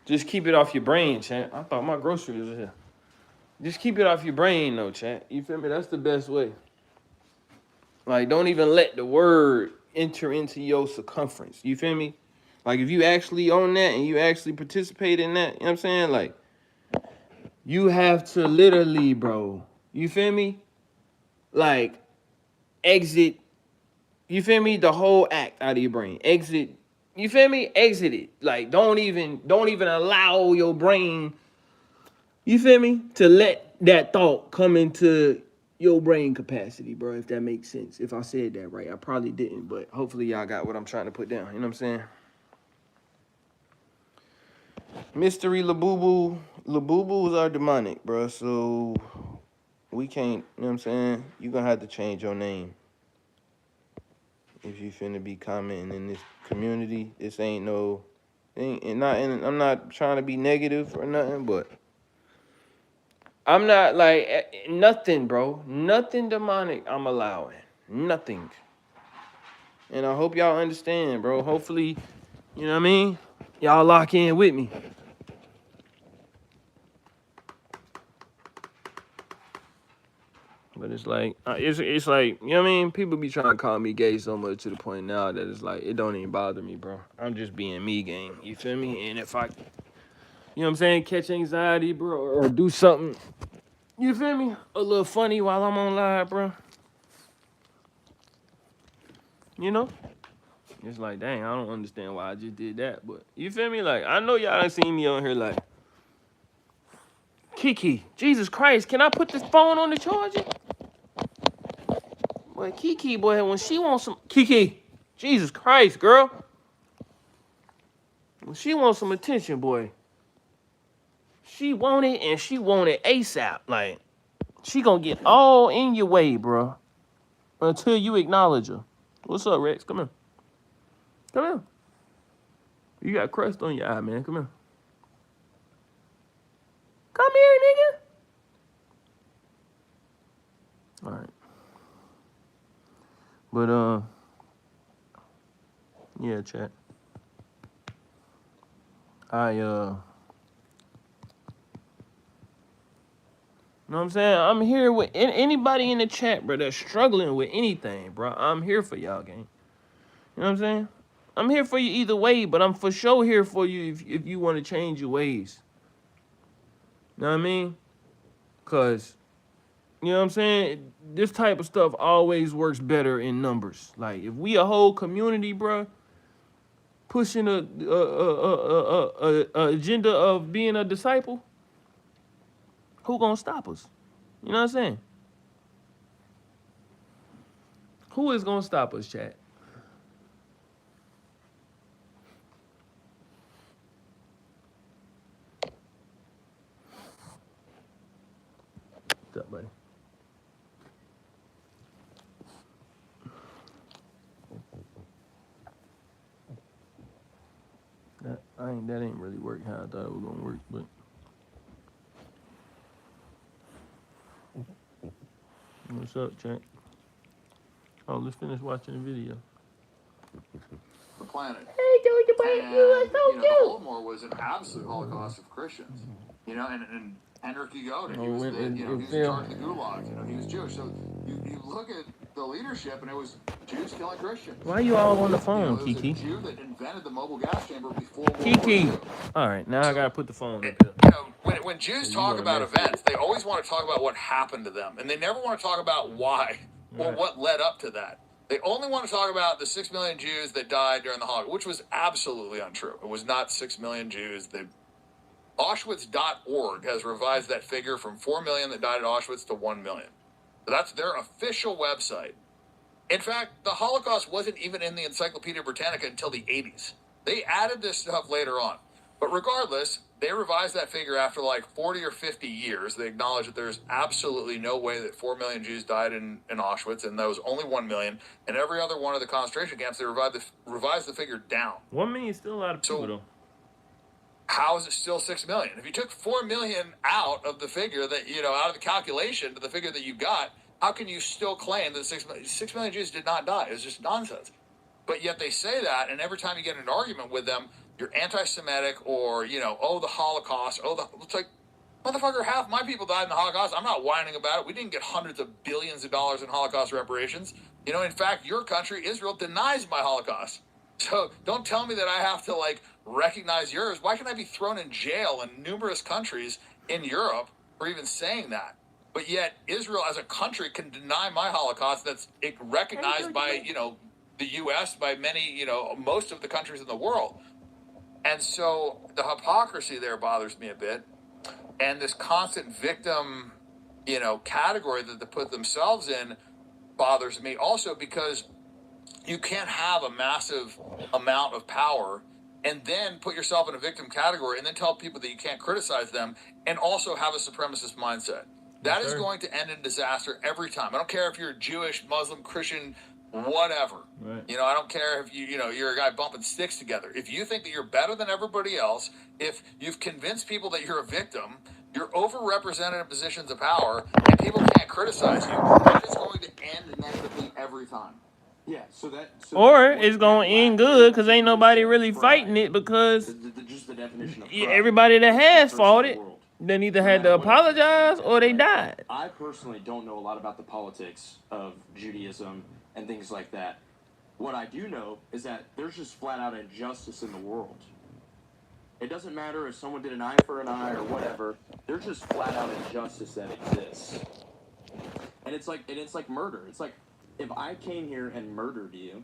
Just keep it off your brain, chat. I thought my groceries was here. Just keep it off your brain, though, chat. You feel me? That's the best way. Like, don't even let the word enter into your circumference. You feel me? Like, if you actually own that and you actually participate in that, you know what I'm saying? Like, you have to literally, bro, you feel me? Like, exit, you feel me? The whole act out of your brain. Exit, you feel me? Exit it. Like, don't even allow your brain, you feel me, to let that thought come into your brain capacity, bro, if that makes sense. If I said that right, I probably didn't, but hopefully y'all got what I'm trying to put down. You know what I'm saying? Mystery Labubu. Labubus are demonic, bro, so we can't, you know what I'm saying? You're going to have to change your name if you finna be commenting in this community. This ain't no, and I'm not trying to be negative or nothing, but I'm not like nothing, bro. Nothing demonic I'm allowing. Nothing. And I hope y'all understand, bro. Hopefully, you know what I mean? Y'all lock in with me. But it's like, it's like, you know what I mean? People be trying to call me gay so much to the point now that it's like, it don't even bother me, bro. I'm just being me, gang. You feel me? And if I, you know what I'm saying, catch anxiety, bro, or do something, you feel me, a little funny while I'm on live, bro. You know? It's like, dang, I don't understand why I just did that. But you feel me? Like, I know y'all done seen me on here like, Kiki, Jesus Christ, can I put this phone on the charger? Boy, Kiki, boy, when she wants some... Kiki, Jesus Christ, girl. When she wants some attention, boy, she want it, and she want it ASAP. Like, she gonna get all in your way, bro, until you acknowledge her. What's up, Rex? Come here. Come here. You got crust on your eye, man. Come here. Come here, nigga. All right. But, yeah, chat. You know what I'm saying? I'm here with anybody in the chat, bro, that's struggling with anything, bro. I'm here for y'all, gang. You know what I'm saying? I'm here for you either way, but I'm for sure here for you if you want to change your ways. You know what I mean? Because, you know what I'm saying? This type of stuff always works better in numbers. Like, if we a whole community, bro, pushing a agenda of being a disciple, who gonna stop us? You know what I'm saying? Who is gonna stop us, chat? What's up, buddy? That ain't really work how I thought it was gonna work, but what's up, chat? Oh, let's finish watching the video. The planet. Hey, Georgia, And, you are so the cute. Holodomor was an absolute holocaust of Christians. You know, and Henrik Ugoda, he Oh, was it he was in failed. charge of the Gulag. You know, he was Jewish. So you look at the leadership, and it was Jews killing Christians. Why you all on the phone, There was Kiki? a Jew that invented the mobile gas chamber before World Kiki. War II. All right, now I gotta put the phone up You here. know, when Jews So you talk wanna about mess events, they always want to talk about what happened to them, and they never want to talk about why or Right. what led up to that. They only want to talk about the 6 million Jews that died during the Holocaust, which was absolutely untrue. It was not 6 million Jews. Auschwitz.org has revised that figure from 4 million that died at Auschwitz to 1 million. That's their official website. In fact, the Holocaust wasn't even in the Encyclopedia Britannica until the 80s. They added this stuff later on. But regardless, they revised that figure after like 40 or 50 years. They acknowledge that there's absolutely no way that 4 million Jews died in Auschwitz, and that was only 1 million. And every other one of the concentration camps, they revised the figure down. 1 million is still a lot of people, So- though. How is it still 6 million? If you took 4 million out of the figure that, out of the calculation to the figure that you got, how can you still claim that 6 million Jews did not die? It's just nonsense. But yet they say that, and every time you get in an argument with them, you're anti-Semitic or, the Holocaust. It's like, motherfucker, half my people died in the Holocaust. I'm not whining about it. We didn't get hundreds of billions of dollars in Holocaust reparations. In fact, your country, Israel, denies my Holocaust. So don't tell me that I have to, recognize yours. Why can I be thrown in jail in numerous countries in Europe for even saying that? But yet Israel as a country can deny my Holocaust that's recognized by, the U.S., by many, most of the countries in the world. And so the hypocrisy there bothers me a bit. And this constant victim, category that they put themselves in bothers me also, because you can't have a massive amount of power and then put yourself in a victim category and then tell people that you can't criticize them and also have a supremacist mindset. That is going to end in disaster every time. I don't care if you're Jewish, Muslim, Christian, whatever. Right. I don't care if you're a guy bumping sticks together. If you think that you're better than everybody else, if you've convinced people that you're a victim, you're overrepresented in positions of power, and people can't criticize you, that is going to end negatively every time. Yeah, Or it's gonna end good because ain't nobody really fighting it, because just the definition of yeah, pride. everybody that has Versus fought the it, world. then either No had to matter what. apologize or they died. I personally don't know a lot about the politics of Judaism and things like that. What I do know is that there's just flat out injustice in the world. It doesn't matter if someone did an eye for an eye or whatever. There's just flat out injustice that exists. And it's like murder. It's like, if I came here and murdered you,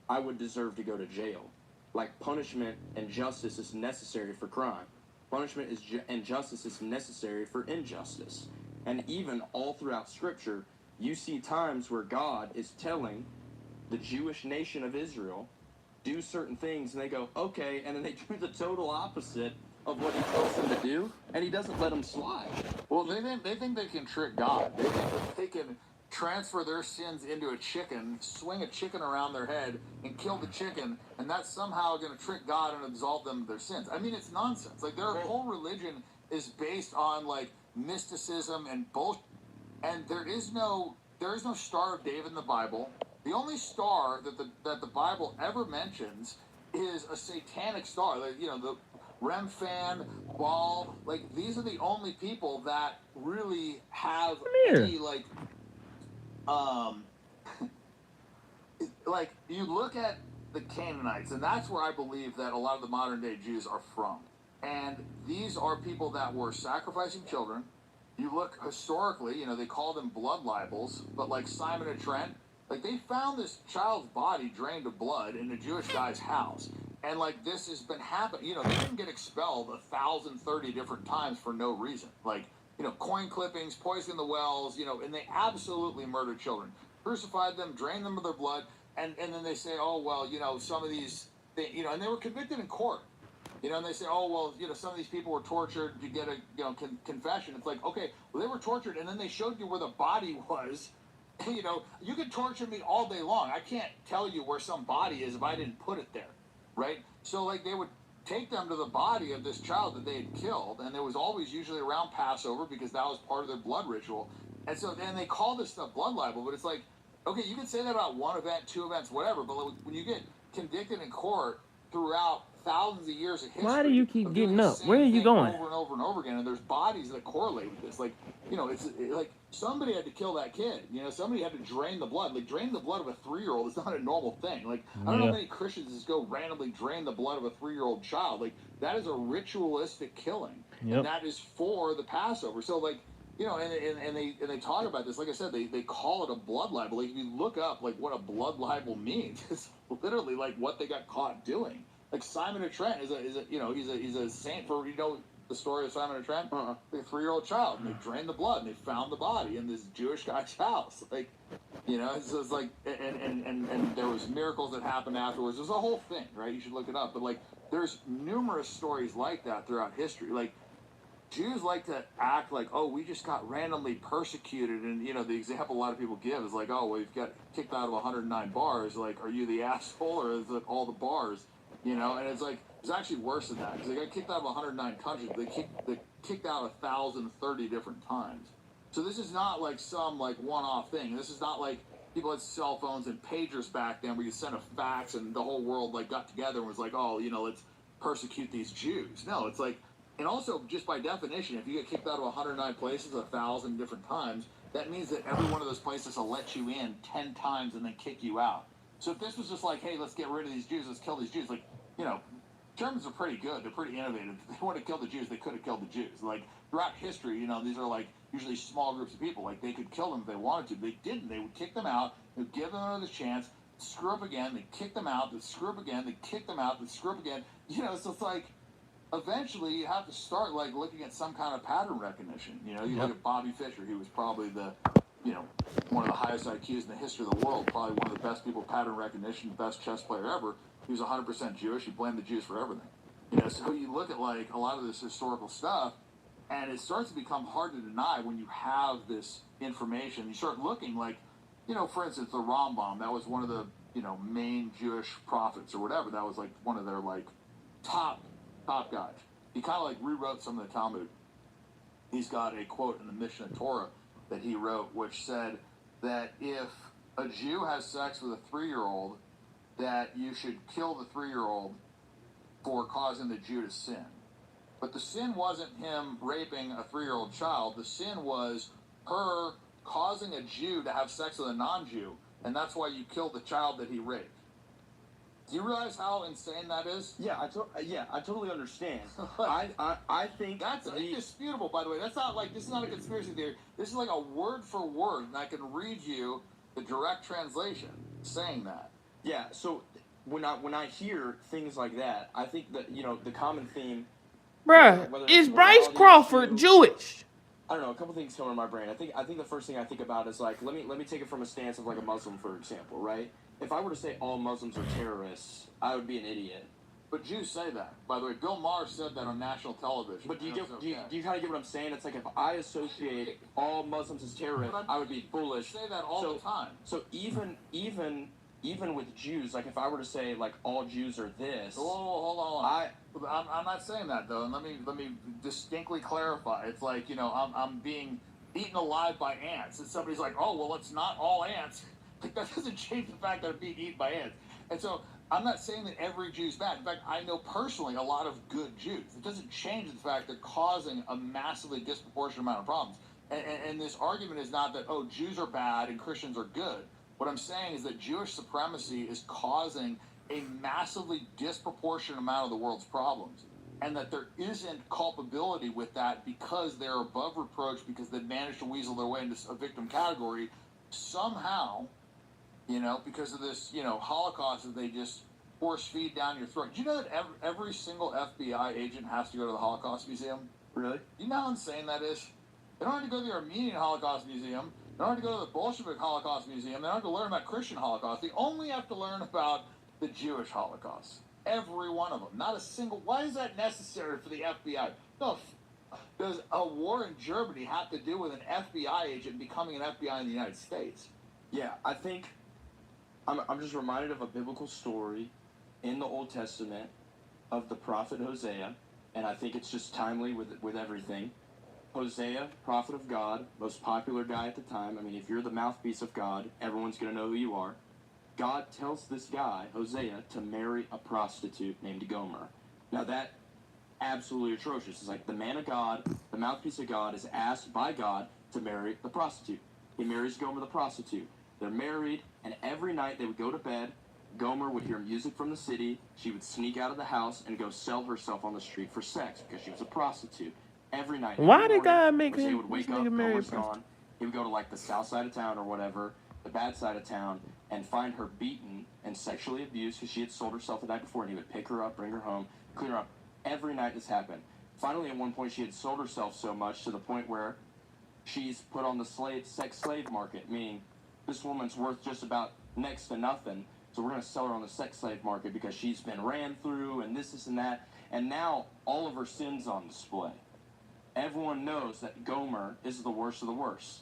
I would deserve to go to jail. Like, punishment and justice is necessary for crime. Punishment and justice is necessary for injustice. And even all throughout Scripture, you see times where God is telling the Jewish nation of Israel, do certain things, and they go, okay, and then they do the total opposite of what he tells them to do, and he doesn't let them slide. Well, they think they can trick God. They think that they can transfer their sins into a chicken, swing a chicken around their head, and kill the chicken, and that's somehow going to trick God and absolve them of their sins. I mean, it's nonsense. Like, their whole religion is based on, mysticism and bullshit. And there is no Star of David in the Bible. The only star that the Bible ever mentions is a satanic star. The Remphan, Baal. These are the only people that really have any, you look at the Canaanites, and that's where I believe that a lot of the modern day Jews are from. And these are people that were sacrificing children. You look historically, they call them blood libels, but like Simon and Trent, they found this child's body drained of blood in a Jewish guy's house. And this has been happening. They didn't get expelled 1,030 different times for no reason. Coin clippings, poisoning the wells, and they absolutely murdered children. Crucified them, drained them of their blood, and then they say, oh, well, some of these, and they were convicted in court. And they say, oh, well, some of these people were tortured to get a, confession. It's like, okay, well, they were tortured, and then they showed you where the body was. You could torture me all day long. I can't tell you where some body is if I didn't put it there, right? So, they would take them to the body of this child that they had killed, and it was always usually around Passover because that was part of their blood ritual. And so then they call this stuff blood libel, but it's like, okay, you can say that about one event, two events, whatever, but when you get convicted in court throughout thousands of years of history. Why do you keep of doing getting the up? same Where are you thing going? Over and over and over again, and there's bodies that correlate with this. Like, like somebody had to kill that kid. Somebody had to drain the blood. Like, draining the blood of a 3-year-old is not a normal thing. Like, I don't know many Christians just go randomly drain the blood of a 3-year-old child. Like, that is a ritualistic killing, and that is for the Passover. So, like, and they talk about this. Like I said, they call it a blood libel. Like, if you look up like what a blood libel means, it's literally like what they got caught doing. Like, Simon of Trent is a he's a saint for the story of Simon of Trent. The 3-year-old child, and they drained the blood, and they found the body in this Jewish guy's house. Like, it's like and there was miracles that happened afterwards. There's a whole thing, right? You should look it up. But like, there's numerous stories like that throughout history. Like, Jews like to act like, oh, we just got randomly persecuted, and the example a lot of people give is like, oh, well, you've got kicked out of 109 bars. Like, are you the asshole, or is it all the bars? And it's like, it's actually worse than that, because they got kicked out of 109 countries. They kicked out 1,030 different times. So this is not like some like one-off thing. This is not like people had cell phones and pagers back then where you sent a fax and the whole world like got together and was like, oh, let's persecute these Jews. No, it's like. And also, just by definition, if you get kicked out of 109 places 1,000 different times, that means that every one of those places will let you in 10 times and then kick you out. So if this was just like, hey, let's get rid of these Jews, let's kill these Jews, like, Germans are pretty good. They're pretty innovative. If they wanted to kill the Jews, they could have killed the Jews. Like, throughout history, these are like usually small groups of people. Like, they could kill them if they wanted to. They didn't. They would kick them out. They would give them another chance, screw up again. They kick them out. They screw up again. They kick them out. They screw up again. So it's like, eventually you have to start like looking at some kind of pattern recognition. You look at Bobby Fischer. He was probably the one of the highest IQs in the history of the world, probably one of the best people pattern recognition, best chess player ever. He was 100% Jewish. He blamed the Jews for everything. So you look at like a lot of this historical stuff, and it starts to become hard to deny when you have this information. You start looking like, for instance, the Rambam. That was one of the main Jewish prophets or whatever. That was like one of their like top guys. He kind of like rewrote some of the Talmud. He's got a quote in the Mishnah Torah that he wrote, which said that if a Jew has sex with a 3-year-old, that you should kill the 3-year-old for causing the Jew to sin. But the sin wasn't him raping a 3-year-old child. The sin was her causing a Jew to have sex with a non-Jew, and that's why you killed the child that he raped. Do you realize how insane that is? Yeah, I totally understand. I think that's indisputable, by the way. That's not like, this is not a conspiracy theory. This is like a word for word, and I can read you the direct translation saying that. Yeah. So when I hear things like that, I think that the common theme. Bruh, is Bryce Crawford Jewish? I don't know. A couple things come to my brain. I think the first thing I think about is like, let me take it from a stance of like a Muslim, for example, right? If I were to say all Muslims are terrorists, I would be an idiot. But Jews say that. By the way, Bill Maher said that on national television. But do you kind of get what I'm saying? It's like, if I associate all Muslims as terrorists, I would be foolish. I say that all the time. So even with Jews, like if I were to say like all Jews are this. Hold on. I'm not saying that though, and let me distinctly clarify. It's like I'm being eaten alive by ants, and somebody's like, oh well, it's not all ants. Like, that doesn't change the fact that I'm being eaten by ants. And so I'm not saying that every Jew's bad. In fact, I know personally a lot of good Jews. It doesn't change the fact they're causing a massively disproportionate amount of problems. And this argument is not that, oh, Jews are bad and Christians are good. What I'm saying is that Jewish supremacy is causing a massively disproportionate amount of the world's problems. And that there isn't culpability with that because they're above reproach, because they've managed to weasel their way into a victim category somehow. Because of this, Holocaust that they just force feed down your throat. Do you know that every single FBI agent has to go to the Holocaust Museum? Really? You know how insane that is? They don't have to go to the Armenian Holocaust Museum. They don't have to go to the Bolshevik Holocaust Museum. They don't have to learn about Christian Holocaust. They only have to learn about the Jewish Holocaust. Every one of them. Not a single. Why is that necessary for the FBI? No. Does a war in Germany have to do with an FBI agent becoming an FBI in the United States? Yeah, I think I'm just reminded of a biblical story in the Old Testament of the prophet Hosea, and I think it's just timely with everything. Hosea, prophet of God, most popular guy at the time. I mean, if you're the mouthpiece of God, everyone's going to know who you are. God tells this guy, Hosea, to marry a prostitute named Gomer. Now that absolutely atrocious. It's like the man of God, the mouthpiece of God, is asked by God to marry the prostitute. He marries Gomer the prostitute. They're married, and every night they would go to bed. Gomer would hear music from the city. She would sneak out of the house and go sell herself on the street for sex because she was a prostitute. Every night. Why every did God morning, make Hosea him would wake this up, nigga marry a Gomer's prostitute? gone. He would go to like the south side of town or whatever, the bad side of town, and find her beaten and sexually abused because she had sold herself the night before, and he would pick her up, bring her home, clean her up. Every night this happened. Finally, at one point, she had sold herself so much to the point where she's put on the sex slave market, meaning this woman's worth just about next to nothing, so we're going to sell her on the sex slave market because she's been ran through and this and that, and now all of her sins on display. Everyone knows that Gomer is the worst of the worst.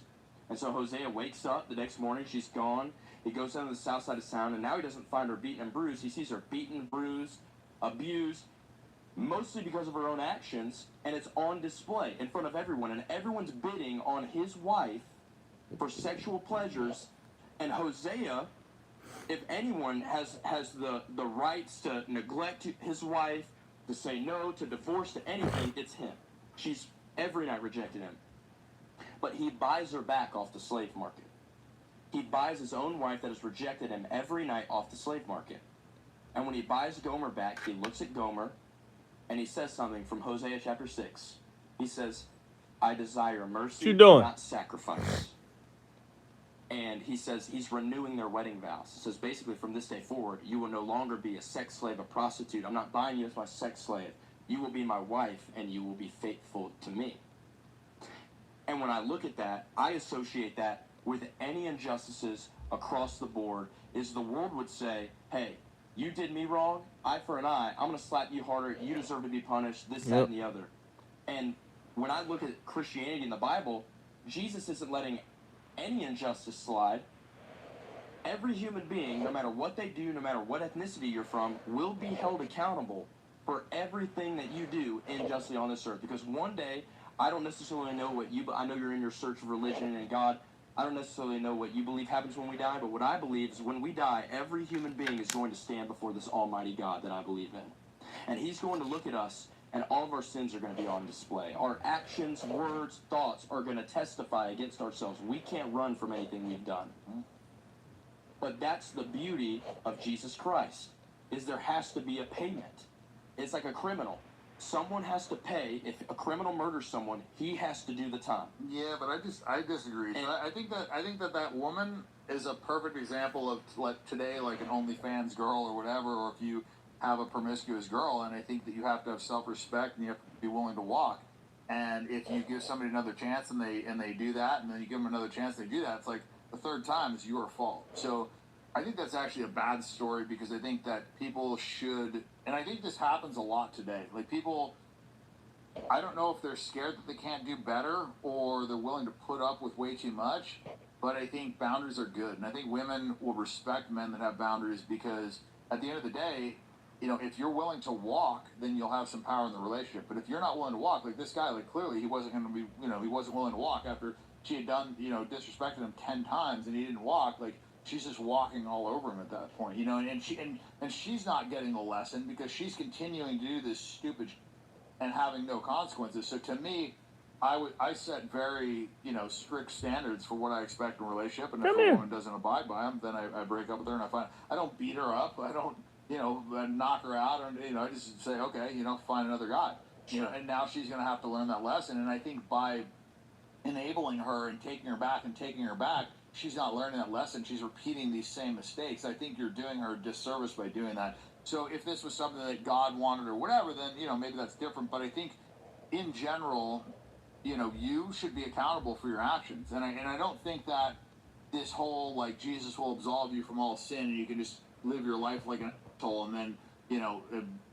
And so Hosea wakes up the next morning, she's gone. He goes down to the south side of town, and now he doesn't find her beaten and bruised. He sees her beaten, bruised, abused, mostly because of her own actions, and it's on display in front of everyone. And everyone's bidding on his wife for sexual pleasures. And Hosea, if anyone has the rights to neglect his wife, to say no, to divorce, to anything, it's him. She's every night rejected him. But he buys her back off the slave market. He buys his own wife that has rejected him every night off the slave market. And when he buys Gomer back, he looks at Gomer, and he says something from Hosea chapter 6. He says, I desire mercy, What you doing? not sacrifice. And he says he's renewing their wedding vows. He says basically from this day forward, you will no longer be a sex slave, a prostitute. I'm not buying you as my sex slave. You will be my wife, and you will be faithful to me. And when I look at that, I associate that with any injustices across the board, is the world would say, hey, you did me wrong, eye for an eye, I'm going to slap you harder, you deserve to be punished, this, that, and the other. And when I look at Christianity in the Bible, Jesus isn't letting any injustice slide. Every human being, no matter what they do, no matter what ethnicity you're from, will be held accountable for everything that you do unjustly on this earth. Because one day, I don't necessarily know what you, I know you're in your search of religion and God. I don't necessarily know what you believe happens when we die, but what I believe is when we die, every human being is going to stand before this almighty God that I believe in. And he's going to look at us, and all of our sins are going to be on display. Our actions, words, thoughts are going to testify against ourselves. We can't run from anything we've done. But that's the beauty of Jesus Christ, is there has to be a payment. It's like a criminal. Someone has to pay. If a criminal murders someone, he has to do the time. Yeah, but I disagree. And- I think that woman is a perfect example of like today, like an OnlyFans girl or whatever, or if you have a promiscuous girl, and I think that you have to have self-respect and you have to be willing to walk. And if you give somebody another chance and they do that, and then you give them another chance, they do that, it's like the third time is your fault. So I think that's actually a bad story, because I think that people should, and I think this happens a lot today. Like people, I don't know if they're scared that they can't do better or they're willing to put up with way too much, but I think boundaries are good. And I think women will respect men that have boundaries, because at the end of the day, you know, if you're willing to walk, then you'll have some power in the relationship. But if you're not willing to walk, like this guy, like clearly he wasn't going to be, you know, he wasn't willing to walk after she had done, you know, disrespected him 10 times and he didn't walk. Like she's just walking all over him at that point, you know, and she's not getting the lesson because she's continuing to do this stupid and having no consequences. So to me, I set very, you know, strict standards for what I expect in a relationship, and if a woman doesn't abide by them, then I break up with her, and I don't beat her up, I don't, you know, knock her out, or, you know, I just say, okay, you know, find another guy, you know, and now she's going to have to learn that lesson. And I think by enabling her and taking her back, she's not learning that lesson. She's repeating these same mistakes. I think you're doing her a disservice by doing that. So if this was something that God wanted or whatever, then, you know, maybe that's different. But I think in general, you know, you should be accountable for your actions. And I don't think that this whole, like, Jesus will absolve you from all sin and you can just live your life like an asshole and then, you know,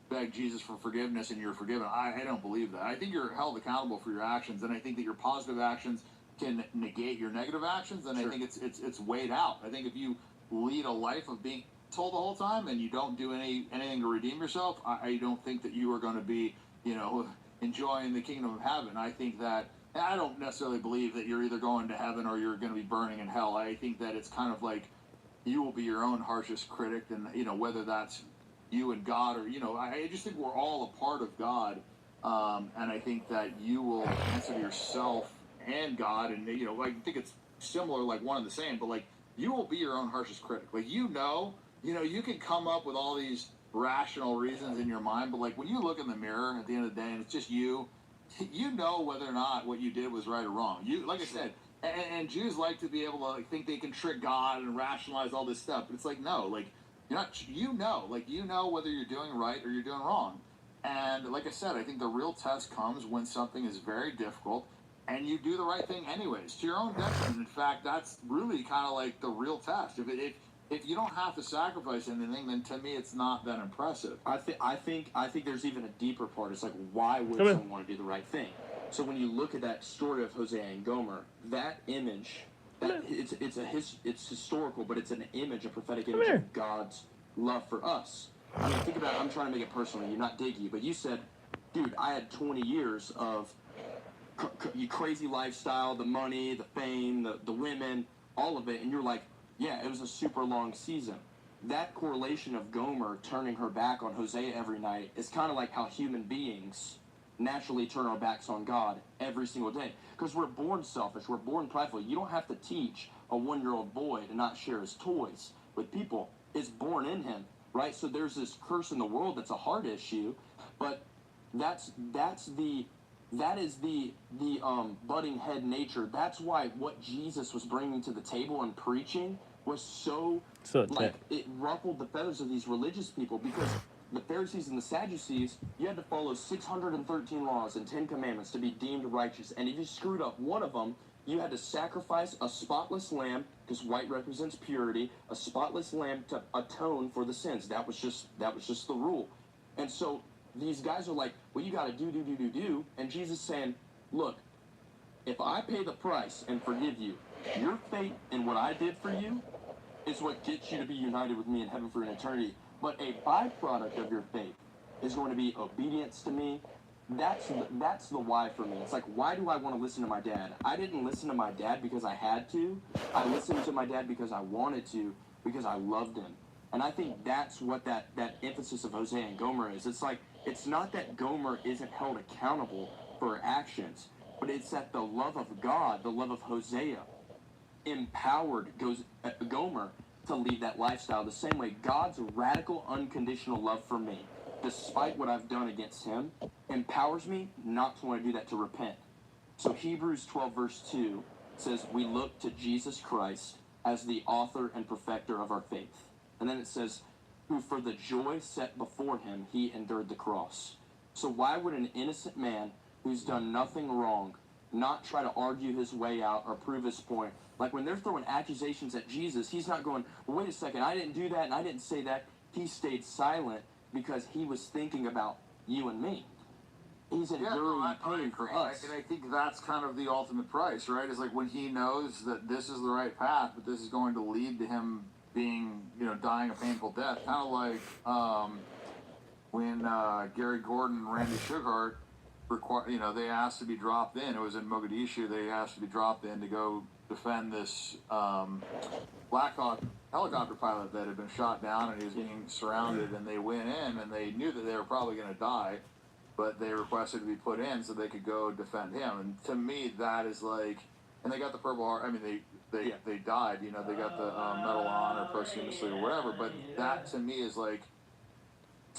beg Jesus for forgiveness and you're forgiven. I don't believe that. I think you're held accountable for your actions, and I think that your positive actions can negate your negative actions, and I think it's weighed out. I think if you lead a life of being told the whole time and you don't do anything to redeem yourself, I don't think that you are going to be, you know, enjoying the kingdom of heaven. I think that, I don't necessarily believe that you're either going to heaven or you're going to be burning in hell. I think that it's kind of like you will be your own harshest critic, and whether that's you and God, or I just think we're all a part of God, and I think that you will answer to yourself and God, and I think it's similar, like one and the same, but like you will be your own harshest critic. Like you can come up with all these rational reasons in your mind, but like when you look in the mirror at the end of the day and it's just you know whether or not what you did was right or wrong. You, like I said, and Jews like to be able to think they can trick God and rationalize all this stuff, but it's like no, like you're not. You know whether you're doing right or you're doing wrong. And like I said, I think the real test comes when something is very difficult and you do the right thing anyways, to your own detriment. In fact, that's really kind of like the real test. If you don't have to sacrifice anything, then to me it's not that impressive. I think there's even a deeper part. It's like, why would Come in. someone want to do the right thing? So when you look at that story of Hosea and Gomer, that image, it's historical, but it's an image, a prophetic image of God's love for us. I mean, think about it. I'm trying to make it personal. You're not dig you, but you said, dude, I had 20 years of crazy lifestyle, the money, the fame, the women, all of it, and you're like, yeah, it was a super long season. That correlation of Gomer turning her back on Hosea every night is kind of like how human beings naturally turn our backs on God every single day. Because we're born selfish, we're born prideful. You don't have to teach a 1-year-old boy to not share his toys with people. It's born in him, right? So there's this curse in the world that's a heart issue, but that is the butting head nature. That's why what Jesus was bringing to the table and preaching was so it ruffled the feathers of these religious people, because the Pharisees and the Sadducees, you had to follow 613 laws and 10 commandments to be deemed righteous, and if you screwed up one of them, you had to sacrifice a spotless lamb, because white represents purity, a spotless lamb to atone for the sins. That was just the rule. And so these guys are like, well, you got to do, and Jesus saying, look, if I pay the price and forgive you, your faith in what I did for you is what gets you to be united with me in heaven for an eternity. But a byproduct of your faith is going to be obedience to me. That's the why for me. It's like, why do I want to listen to my dad? I didn't listen to my dad because I had to. I listened to my dad because I wanted to, because I loved him. And I think that's what that emphasis of Hosea and Gomer is. It's like, it's not that Gomer isn't held accountable for her actions, but it's that the love of God, the love of Hosea, empowered Gomer to lead that lifestyle. The same way God's radical, unconditional love for me, despite what I've done against him, empowers me not to want to do that, to repent. So Hebrews 12 verse 2 says, we look to Jesus Christ as the author and perfecter of our faith. And then it says, who for the joy set before him, he endured the cross. So why would an innocent man who's done nothing wrong not try to argue his way out or prove his point? Like when they're throwing accusations at Jesus, he's not going, well, wait a second, I didn't do that and I didn't say that. He stayed silent because he was thinking about you and me. He's enduring pain for us. And I think that's kind of the ultimate price, right? It's like when he knows that this is the right path, but this is going to lead to him being, dying a painful death. Kind of like when Gary Gordon and Randy Shughart they asked to be dropped in. It was in Mogadishu. They asked to be dropped in to go defend this Black Hawk helicopter pilot that had been shot down, and he was being surrounded, and they went in, and they knew that they were probably going to die, but they requested to be put in so they could go defend him. And to me, that is like, and they got the Purple Heart. I mean, they died. They got the Medal of Honor posthumously or whatever. But that to me is like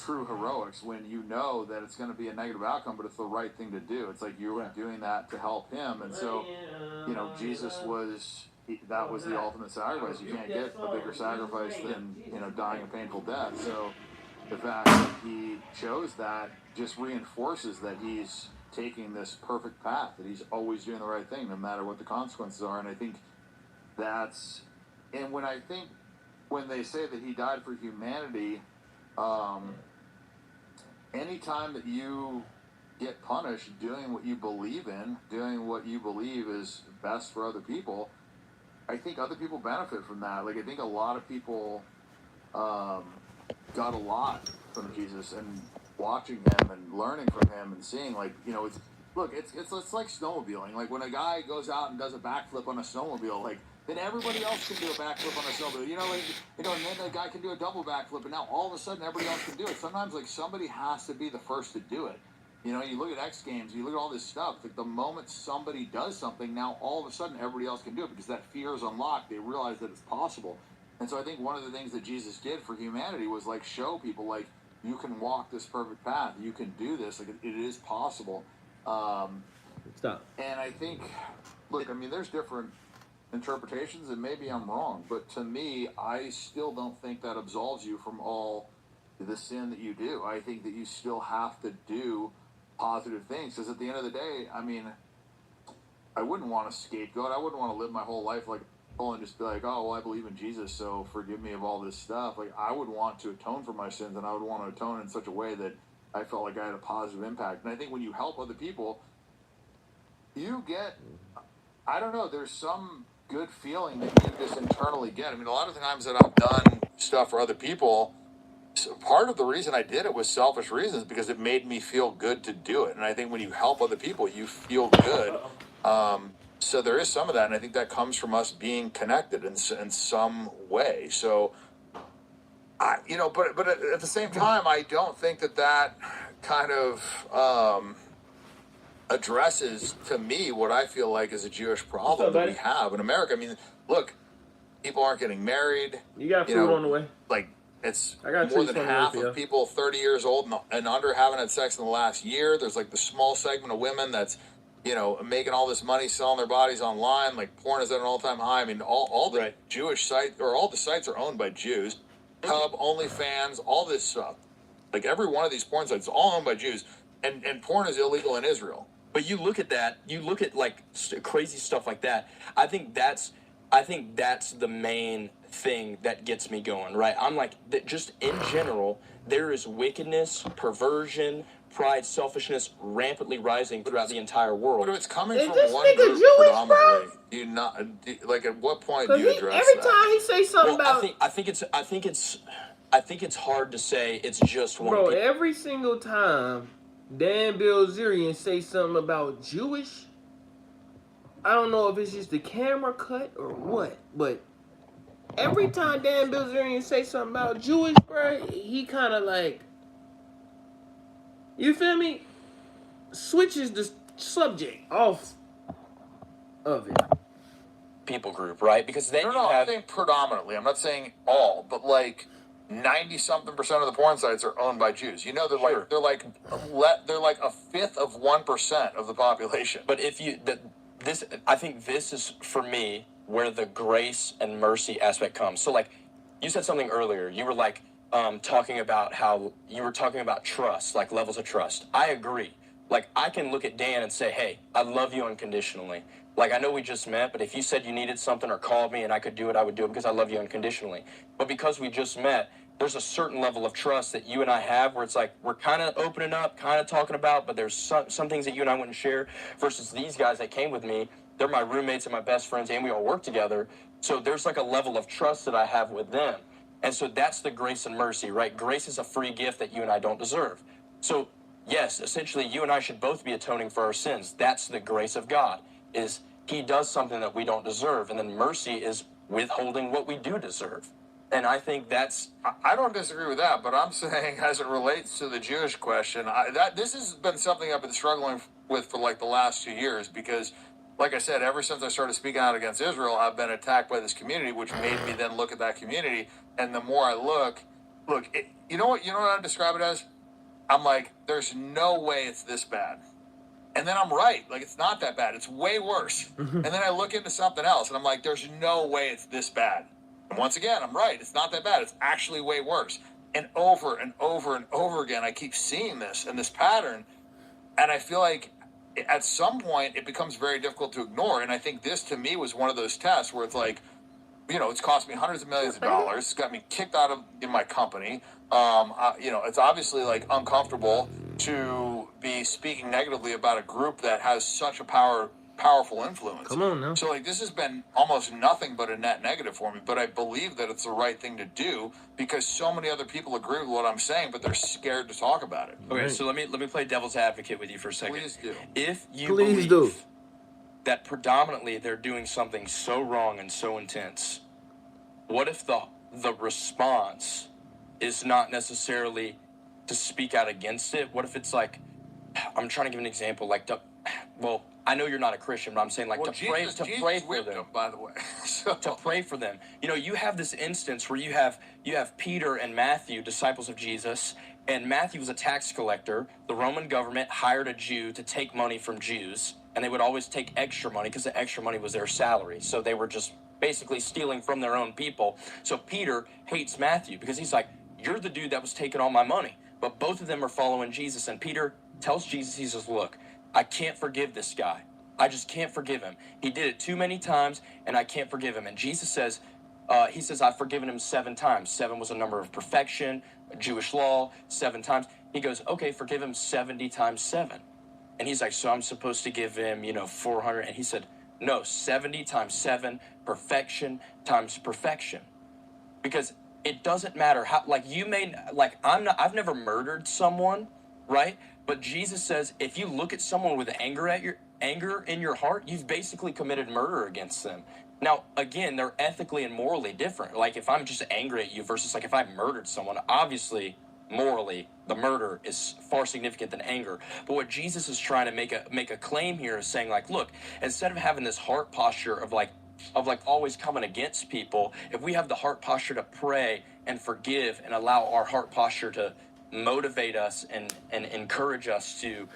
true heroics, when you know that it's going to be a negative outcome, but it's the right thing to do. It's like you were doing that to help him, and so Jesus that was the ultimate sacrifice. You can't get a bigger sacrifice than dying a painful death. So the fact that he chose that just reinforces that he's taking this perfect path, that he's always doing the right thing no matter what the consequences are. And I think that's, and when they say that he died for humanity, anytime that you get punished doing what you believe in, doing what you believe is best for other people, I think other people benefit from that. Like, I think a lot of people got a lot from Jesus, and watching him and learning from him and seeing, like, it's like snowmobiling. Like when a guy goes out and does a backflip on a snowmobile, like then everybody else can do a backflip on a cylinder. You know, like, you know, and then the guy can do a double backflip, and now all of a sudden everybody else can do it. Sometimes, like, somebody has to be the first to do it. You know, you look at X Games, you look at all this stuff. Like, the moment somebody does something, now all of a sudden everybody else can do it because that fear is unlocked. They realize that it's possible. And so I think one of the things that Jesus did for humanity was, like, show people, like, you can walk this perfect path. You can do this. Like, it is possible. Stop. And I think, look, I mean, there's different interpretations, and maybe I'm wrong, but to me, I still don't think that absolves you from all the sin that you do. I think that you still have to do positive things, because at the end of the day, I mean, I wouldn't want to scapegoat. I wouldn't want to live my whole life like, oh, and just be like, oh, well, I believe in Jesus, so forgive me of all this stuff. Like, I would want to atone for my sins, and I would want to atone in such a way that I felt like I had a positive impact. And I think when you help other people, you get, I don't know, there's some good feeling that you just internally get. I mean, a lot of the times that I've done stuff for other people, so part of the reason I did it was selfish reasons, because it made me feel good to do it. And I think when you help other people, you feel good. So there is some of that, and I think that comes from us being connected in some way. So, you know, but at the same time, I don't think that kind of addresses, to me, what I feel like is a Jewish problem that we have in America. I mean, look, people aren't getting married. You got food on the way. Like, it's I got more treats than on the way half for you. of people 30 years old and under haven't had sex in the last year. There's like the small segment of women that's, you know, making all this money selling their bodies online. Like, porn is at an all-time high. I mean, all the Jewish sites, or all the sites are owned by Jews. Hub, OnlyFans, all this stuff. Like, every one of these porn sites is all owned by Jews. And porn is illegal in Israel. But you look at that, you look at like crazy stuff like that. I think that's the main thing that gets me going, right? I'm like, just in general, there is wickedness, perversion, pride, selfishness rampantly rising throughout the entire world. But if it's coming Is from this one nigga group Jewish, predominantly, do you not, like, at what point do you address every that? time he say something Well, about I think it's hard to say it's just one. Bro, every single time Dan Bilzerian say something about Jewish, I don't know if it's just the camera cut or what, but every time Dan Bilzerian say something about Jewish, bro, he kind of like, you feel me? Switches the subject off of it. People group, right? Because then No, I'm saying predominantly. I'm not saying all, but like 90-something% of the porn sites are owned by Jews. You know, they're like a fifth of 1% of the population. But if you I think this is for me where the grace and mercy aspect comes. So like you said something earlier, you were like talking about how you were talking about trust, like levels of trust. I agree. Like I can look at Dan and say, hey, I love you unconditionally. Like, I know we just met, but if you said you needed something or called me and I could do it, I would do it because I love you unconditionally. But because we just met, there's a certain level of trust that you and I have where it's like we're kind of opening up, kind of talking about, but there's some things that you and I wouldn't share versus these guys that came with me. They're my roommates and my best friends, and we all work together. So there's like a level of trust that I have with them. And so that's the grace and mercy, right? Grace is a free gift that you and I don't deserve. So, yes, essentially, you and I should both be atoning for our sins. That's the grace of God, is he does something that we don't deserve. And then mercy is withholding what we do deserve. And I think that's... I don't disagree with that, but I'm saying as it relates to the Jewish question, this has been something I've been struggling with for like the last 2 years because, like I said, ever since I started speaking out against Israel, I've been attacked by this community, which made me then look at that community. And the more I look, you know what I describe it as? I'm like, there's no way it's this bad. And then I'm right. Like, it's not that bad. It's way worse. And then I look into something else, and I'm like, there's no way it's this bad. And once again, I'm right. It's not that bad. It's actually way worse. And over and over and over again, I keep seeing this and this pattern. And I feel like at some point, it becomes very difficult to ignore. And I think this, to me, was one of those tests where it's like, you know, it's cost me hundreds of millions of dollars. It's got me kicked out of my company. You know, it's obviously like uncomfortable to be speaking negatively about a group that has such a powerful influence. Come on now. So like this has been almost nothing but a net negative for me, but I believe that it's the right thing to do because so many other people agree with what I'm saying, but they're scared to talk about it. Okay, so let me play devil's advocate with you for a second. Please do. If you Please believe, do. that predominantly they're doing something so wrong and so intense, what if the response is not necessarily to speak out against it? What if it's like, I'm trying to give an example, like, well, I know you're not a Christian, but I'm saying, like, Well, to pray for whipped them. them, by the way. So, To pray for them. You know, you have this instance where you have Peter and Matthew, disciples of Jesus, and Matthew was a tax collector. The Roman government hired a Jew to take money from Jews, and they would always take extra money because the extra money was their salary. So they were just basically stealing from their own people. So Peter hates Matthew because he's like, you're the dude that was taking all my money. But both of them are following Jesus, and Peter tells Jesus, he says, look, I can't forgive this guy. I just can't forgive him. He did it too many times, and I can't forgive him. And Jesus says, he says, I've forgiven him 7 times. 7 was a number of perfection, Jewish law, 7 times. He goes, okay, forgive him 70 times 7. And he's like, so I'm supposed to give him, 400. And he said, no, 70 times 7, perfection times perfection. Because it doesn't matter how, I've never murdered someone, right? But Jesus says, if you look at someone with anger in your heart, you've basically committed murder against them. Now, again, they're ethically and morally different. Like, if I'm just angry at you versus, like, if I murdered someone, obviously, morally, the murder is far significant than anger. But what Jesus is trying to make a claim here is saying, like, look, instead of having this heart posture of always coming against people, if we have the heart posture to pray and forgive and allow our heart posture to motivate us and encourage us to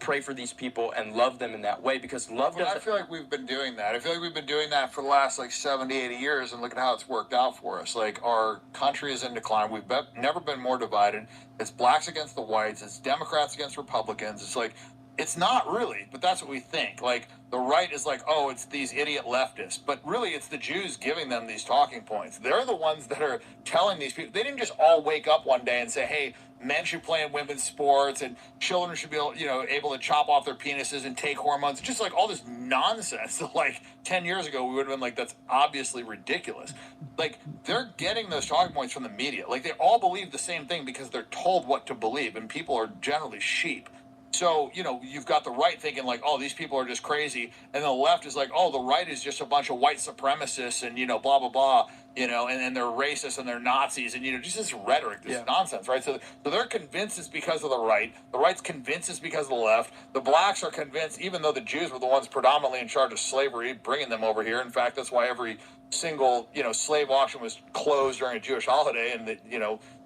pray for these people and love them in that way, because love doesn't... I feel like we've been doing that. I feel like we've been doing that for the last 70, 80 years, and look at how it's worked out for us. Like, our country is in decline. We've never been more divided. It's blacks against the whites. It's Democrats against Republicans. It's like, it's not really, but that's what we think. Like, the right is like, oh, it's these idiot leftists. But really, it's the Jews giving them these talking points. They're the ones that are telling these people. They didn't just all wake up one day and say, hey, men should play in women's sports and children should be able to chop off their penises and take hormones. Just like all this nonsense. Like 10 years ago, we would have been like, that's obviously ridiculous. Like, they're getting those talking points from the media. Like, they all believe the same thing because they're told what to believe, and people are generally sheep. So, you've got the right thinking like, oh, these people are just crazy. And the left is like, oh, the right is just a bunch of white supremacists and, blah, blah, blah, and they're racist and they're Nazis and, just this rhetoric, this nonsense, right? So they're convinced it's because of the right. The right's convinced it's because of the left. The blacks are convinced, even though the Jews were the ones predominantly in charge of slavery, bringing them over here. In fact, that's why every single, slave auction was closed during a Jewish holiday. And,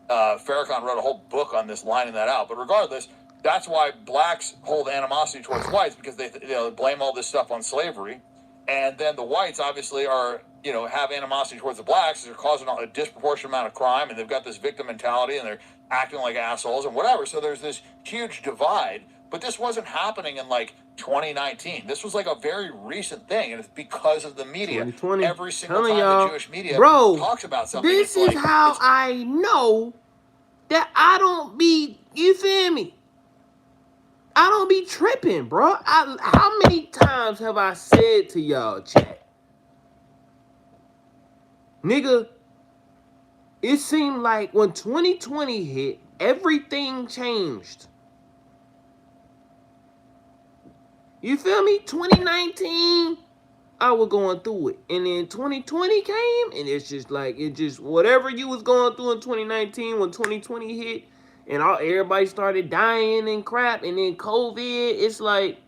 Farrakhan wrote a whole book on this, lining that out. But regardless, that's why blacks hold animosity towards whites, because they blame all this stuff on slavery. And then the whites obviously are, have animosity towards the blacks. They're causing a disproportionate amount of crime, and they've got this victim mentality, and they're acting like assholes and whatever. So there's this huge divide. But this wasn't happening in 2019. This was a very recent thing, and it's because of the media. 2020. Every single time the Jewish media talks about something, this is how I know that I don't be, you feel me? I don't be tripping, bro. How many times have I said to y'all, chat? Nigga, it seemed like when 2020 hit, everything changed. You feel me? 2019, I was going through it. And then 2020 came, and it's just whatever you was going through in 2019, when 2020 hit, and everybody started dying and crap, and then COVID, it's like,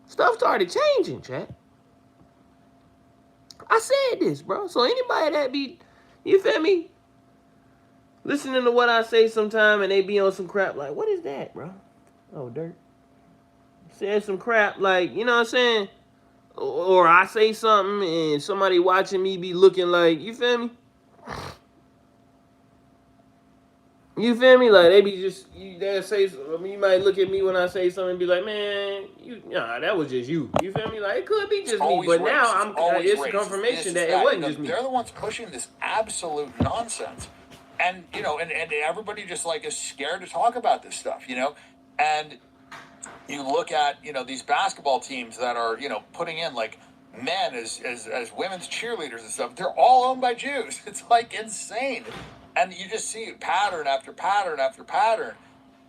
stuff started changing, chat. I said this, bro. So anybody that be, you feel me, listening to what I say sometime, and they be on some crap like, what is that, bro? Oh, dirt. Said some crap like, you know what I'm saying? Or I say something, and somebody watching me be looking like, you feel me? You feel me? Like, they be just, they'll say, you might look at me when I say something and be like, man, that was just you. You feel me? Like, it could be just me, but now it's a confirmation that it wasn't just me. They're the ones pushing this absolute nonsense. And, and everybody just, is scared to talk about this stuff, And you look at, these basketball teams that are, putting in, men as women's cheerleaders and stuff. They're all owned by Jews. It's, insane. And you just see pattern after pattern after pattern.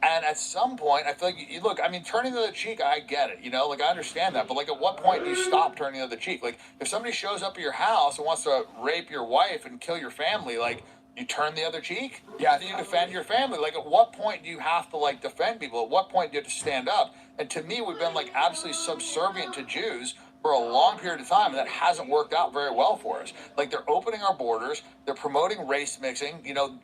And at some point, I feel like you look. I mean, turning the other cheek, I get it. Like I understand that. But like, at what point do you stop turning the other cheek? Like, if somebody shows up at your house and wants to rape your wife and kill your family, like, you turn the other cheek? Yeah, do you defend your family? Like, at what point do you have to like defend people? At what point do you have to stand up? And to me, we've been like absolutely subservient to Jews for a long period of time, and that hasn't worked out very well for us. Like, they're opening our borders, they're promoting race mixing.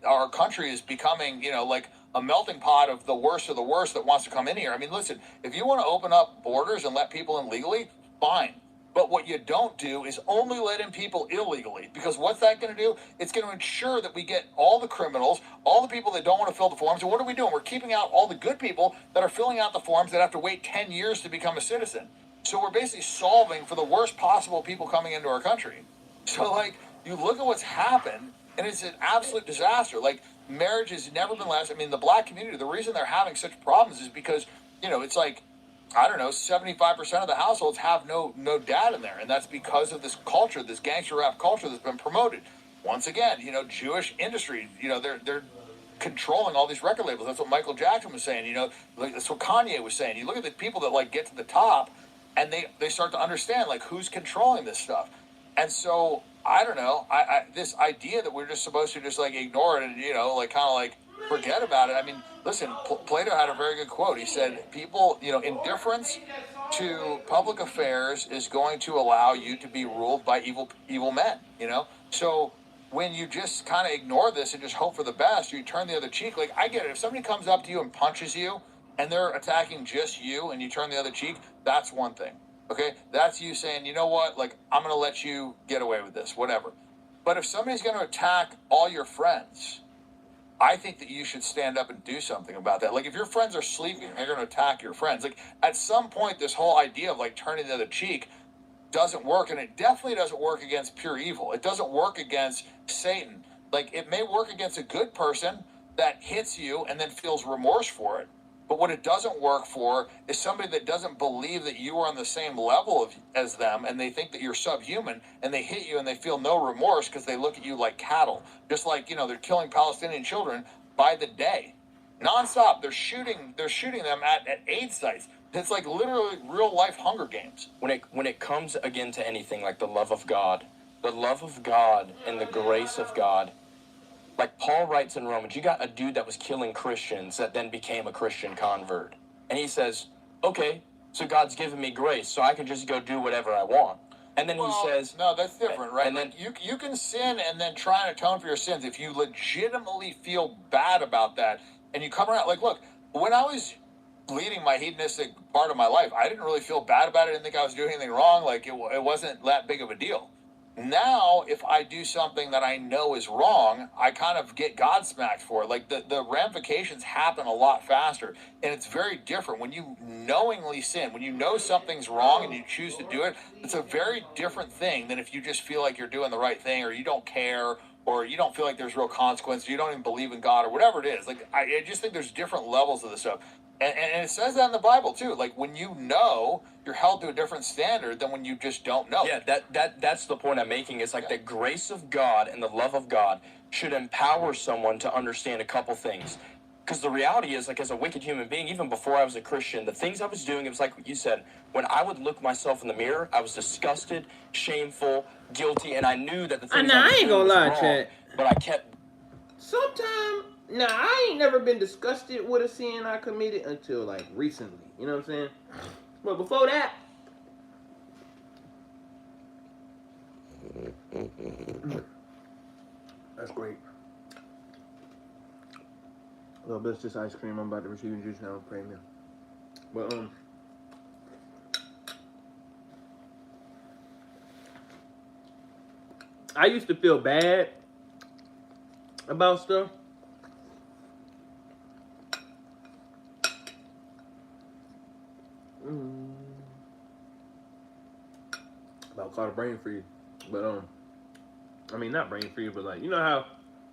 Our country is becoming, like a melting pot of the worst that wants to come in here. I mean, listen, if you want to open up borders and let people in legally, fine. But what you don't do is only let in people illegally, because what's that going to do? It's going to ensure that we get all the criminals, all the people that don't want to fill the forms. And what are we doing? We're keeping out all the good people that are filling out the forms that have to wait 10 years to become a citizen. So we're basically solving for the worst possible people coming into our country. So, like, you look at what's happened, and it's an absolute disaster. Like, marriage has never been less. I mean, the black community, the reason they're having such problems is because, it's like, I don't know, 75% of the households have no dad in there. And that's because of this culture, this gangster rap culture that's been promoted. Once again, Jewish industry, they're controlling all these record labels. That's what Michael Jackson was saying, like, that's what Kanye was saying. You look at the people that, like, get to the top, and they start to understand, like, who's controlling this stuff. And so, I don't know, I this idea that we're just supposed to just, like, ignore it and, like, kind of, like, forget about it. I mean, listen, Plato had a very good quote. He said, people, indifference to public affairs is going to allow you to be ruled by evil men, So when you just kind of ignore this and just hope for the best, you turn the other cheek. Like, I get it. If somebody comes up to you and punches you and they're attacking just you and you turn the other cheek, that's one thing. Okay? That's you saying, you know what? Like, I'm going to let you get away with this, whatever. But if somebody's going to attack all your friends, I think that you should stand up and do something about that. Like, if your friends are sleeping, they're going to attack your friends. Like, at some point, this whole idea of, like, turning the other cheek doesn't work, and it definitely doesn't work against pure evil. It doesn't work against Satan. Like, it may work against a good person that hits you and then feels remorse for it. But what it doesn't work for is somebody that doesn't believe that you are on the same level as them, and they think that you're subhuman, and they hit you and they feel no remorse because they look at you like cattle. Just like, they're killing Palestinian children by the day. Nonstop. They're shooting them at aid sites. It's like literally real life Hunger Games. When it comes again to anything like the love of God and the grace of God, like Paul writes in Romans, you got a dude that was killing Christians that then became a Christian convert. And he says, okay, so God's given me grace, so I can just go do whatever I want. And then he says... No, that's different, right? And then you can sin and then try and atone for your sins if you legitimately feel bad about that. And you come around, like, look, when I was leading my hedonistic part of my life, I didn't really feel bad about it. I didn't think I was doing anything wrong. Like, it wasn't that big of a deal. Now, if I do something that I know is wrong, I kind of get God smacked for it. Like, the ramifications happen a lot faster, and it's very different. When you knowingly sin, when you know something's wrong and you choose to do it, it's a very different thing than if you just feel like you're doing the right thing, or you don't care, or you don't feel like there's real consequence, or you don't even believe in God, or whatever it is. Like, I just think there's different levels of this stuff. And it says that in the Bible, too. Like, when you know, you're held to a different standard than when you just don't know. Yeah, that's the point I'm making. Is like the grace of God and the love of God should empower someone to understand a couple things. Because the reality is, like, as a wicked human being, even before I was a Christian, the things I was doing, it was like what you said. When I would look myself in the mirror, I was disgusted, shameful, guilty, and I knew that the things I was ain't doing gonna was lie, wrong, Chad. but I kept... Sometimes, I ain't never been disgusted with a sin I committed until, like, recently. You know what I'm saying? But before that... That's great. Well, that's just ice cream. I'm about to receive juice now. Premium. But, I used to feel bad about stuff. About called a brain freeze. But, I mean, not brain freeze, but, like, you know how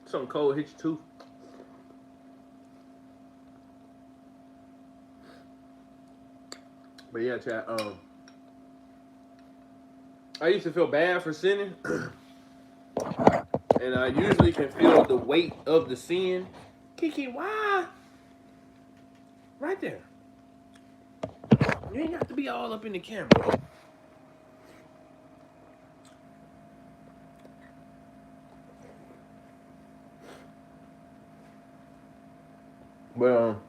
something cold hits your tooth? But yeah, chat, I used to feel bad for sinning. And I usually can feel the weight of the sin. Kiki, why? Right there. You ain't got to be all up in the camera. Well,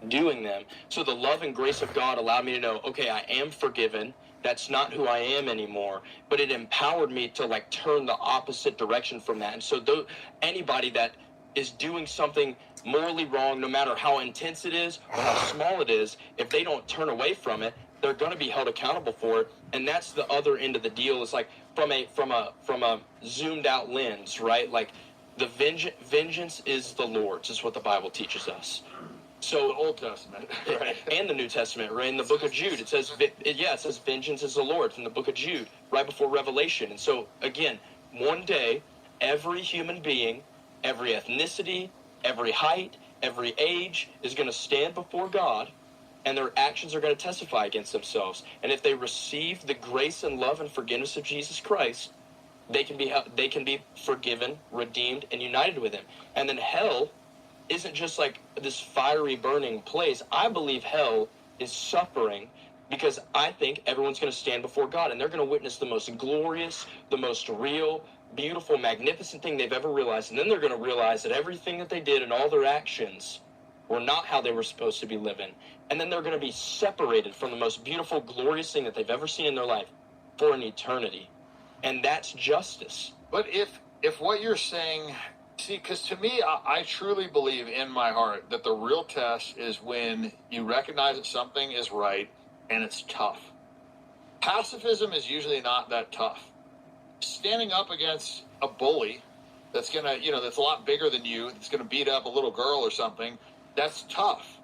doing them. So the love and grace of God allowed me to know, okay, I am forgiven. That's not who I am anymore. But it empowered me to like turn the opposite direction from that. And so anybody that is doing something morally wrong, no matter how intense it is or how small it is, if they don't turn away from it, they're going to be held accountable for it. And that's the other end of the deal. Is like from a zoomed out lens, right? Like the vengeance is the Lord's, is what the Bible teaches us. So The Old Testament, right? And the New Testament, right? In the book of Jude, it says, it says vengeance is the Lord's in the book of Jude, right before Revelation. And so, again, one day, every human being, every ethnicity, every height, every age is going to stand before God, and their actions are going to testify against themselves. And if they receive the grace and love and forgiveness of Jesus Christ, they can be forgiven, redeemed, and united with Him. And then hell isn't just like this fiery burning place. I believe hell is suffering because I think everyone's going to stand before God and they're going to witness the most glorious, the most real, beautiful, magnificent thing they've ever realized. And then they're going to realize that everything that they did and all their actions were not how they were supposed to be living. And then they're going to be separated from the most beautiful, glorious thing that they've ever seen in their life for an eternity. And that's justice. But if what you're saying, see, because to me, I truly believe in my heart that the real test is when you recognize that something is right and it's tough. Pacifism is usually not that tough. Standing up against a bully that's gonna, that's a lot bigger than you, that's gonna beat up a little girl or something, that's tough.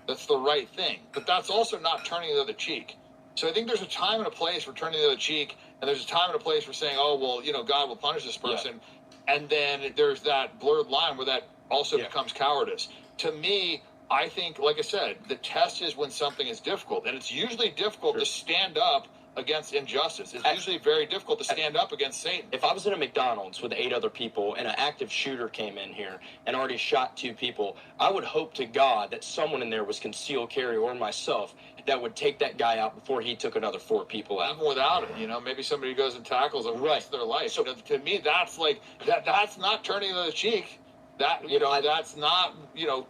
That's the right thing. But that's also not turning the other cheek. So I think there's a time and a place for turning the other cheek, and there's a time and a place for saying, oh, well, God will punish this person. Yeah. And then there's that blurred line where that also becomes cowardice. To me, I think, like I said, the test is when something is difficult. And it's usually difficult to stand up against injustice. It's usually very difficult to stand up against Satan. If I was in a McDonald's with 8 other people and an active shooter came in here and already shot 2 people, I would hope to God that someone in there was concealed carry or myself that would take that guy out before he took another 4 people out. Even without it, maybe somebody goes and tackles them the rest of their life. So to me, that's like that's not turning the other cheek. That that's not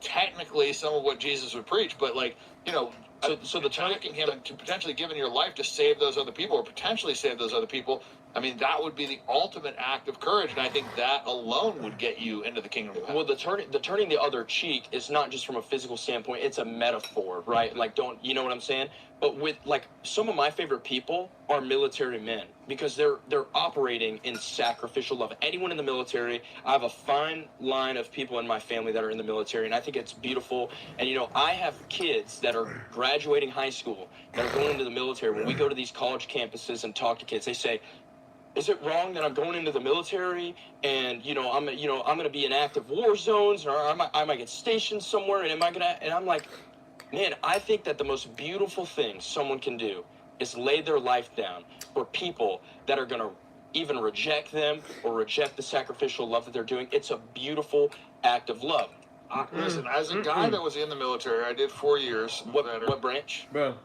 technically some of what Jesus would preach, but so the attacking him and potentially giving your life to save those other people or potentially save those other people, I mean, that would be the ultimate act of courage, and I think that alone would get you into the kingdom of heaven. Well, the turning the other cheek is not just from a physical standpoint, it's a metaphor, right? Like, you know what I'm saying? But with, some of my favorite people are military men because they're operating in sacrificial love. Anyone in the military, I have a fine line of people in my family that are in the military, and I think it's beautiful. And, I have kids that are graduating high school that are going into the military. When we go to these college campuses and talk to kids, they say, is it wrong that I'm going into the military and, I'm going to be in active war zones or I might get stationed somewhere and I'm like, man, I think that the most beautiful thing someone can do is lay their life down for people that are going to even reject them or reject the sacrificial love that they're doing. It's a beautiful act of love. Listen, as a guy that was in the military, I did 4 years. What branch? Bro,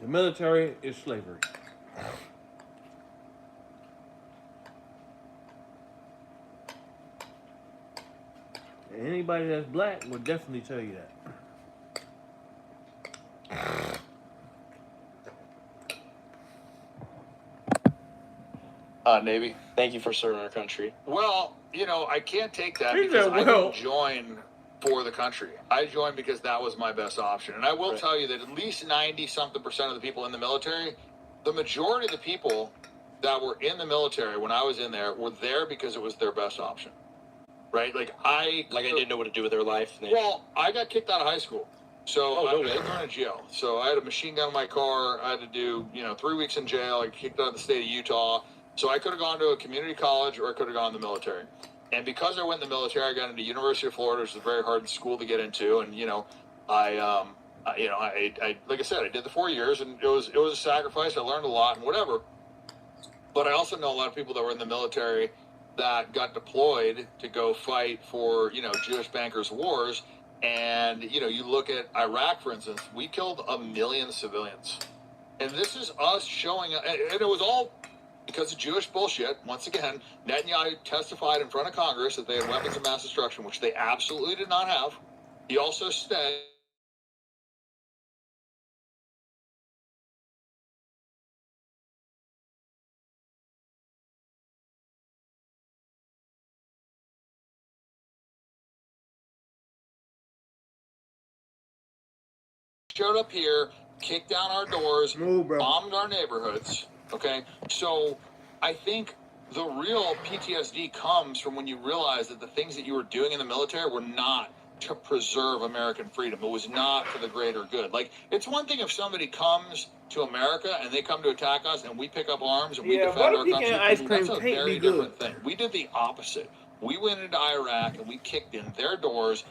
the military is slavery. And anybody that's black will definitely tell you that. Navy. Thank you for serving our country. Well, I can't take that He because said, I well. didn't join for the country. I joined because that was my best option. And I will Right. tell you that at least 90-something% of the people in the military, the majority of the people that were in the military when I was in there were there because it was their best option. Right? I didn't know what to do with their life. Well, I got kicked out of high school. So Oh, I no was way. going to jail. So I had a machine gun in my car. I had to do, 3 weeks in jail. I kicked out of the state of Utah. So I could have gone to a community college or I could have gone to the military. And because I went in the military, I got into University of Florida, which is a very hard school to get into. And, I like I said, I did the 4 years and it was a sacrifice. I learned a lot and whatever. But I also know a lot of people that were in the military that got deployed to go fight for, Jewish bankers' wars. And, you look at Iraq, for instance, we killed 1 million civilians. And this is us showing, and it was all because of Jewish bullshit. Once again, Netanyahu testified in front of Congress that they had weapons of mass destruction, which they absolutely did not have. He also said showed up here, kicked down our doors, No, bro. bombed our neighborhoods. Okay, so I think the real PTSD comes from when you realize that the things that you were doing in the military were not to preserve American freedom. It was not for the greater good. Like, it's one thing if somebody comes to America and they come to attack us and we pick up arms and we Yeah, defend our butter country. pecan ice cream That's a can't very be good. different thing. We did the opposite. We went into Iraq and we kicked in their doors,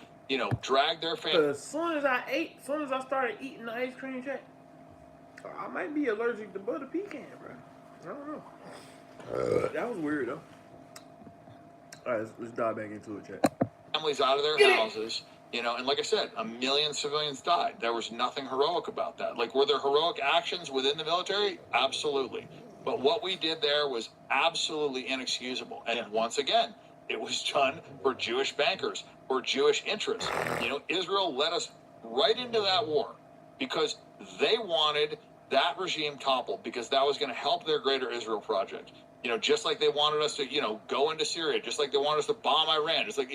dragged their family. As soon as I started eating the ice cream, check, I might be allergic to butter pecan, bro. I don't know. That was weird, though. All right, let's dive back into it, check. Families out of their houses, and like I said, 1 million civilians died. There was nothing heroic about that. Like, were there heroic actions within the military? Absolutely. But what we did there was absolutely inexcusable. And once again, it was done for Jewish bankers, for Jewish interests. Israel led us right into that war because they wanted that regime toppled because that was going to help their greater Israel project. Just like they wanted us to, go into Syria, just like they wanted us to bomb Iran, just like,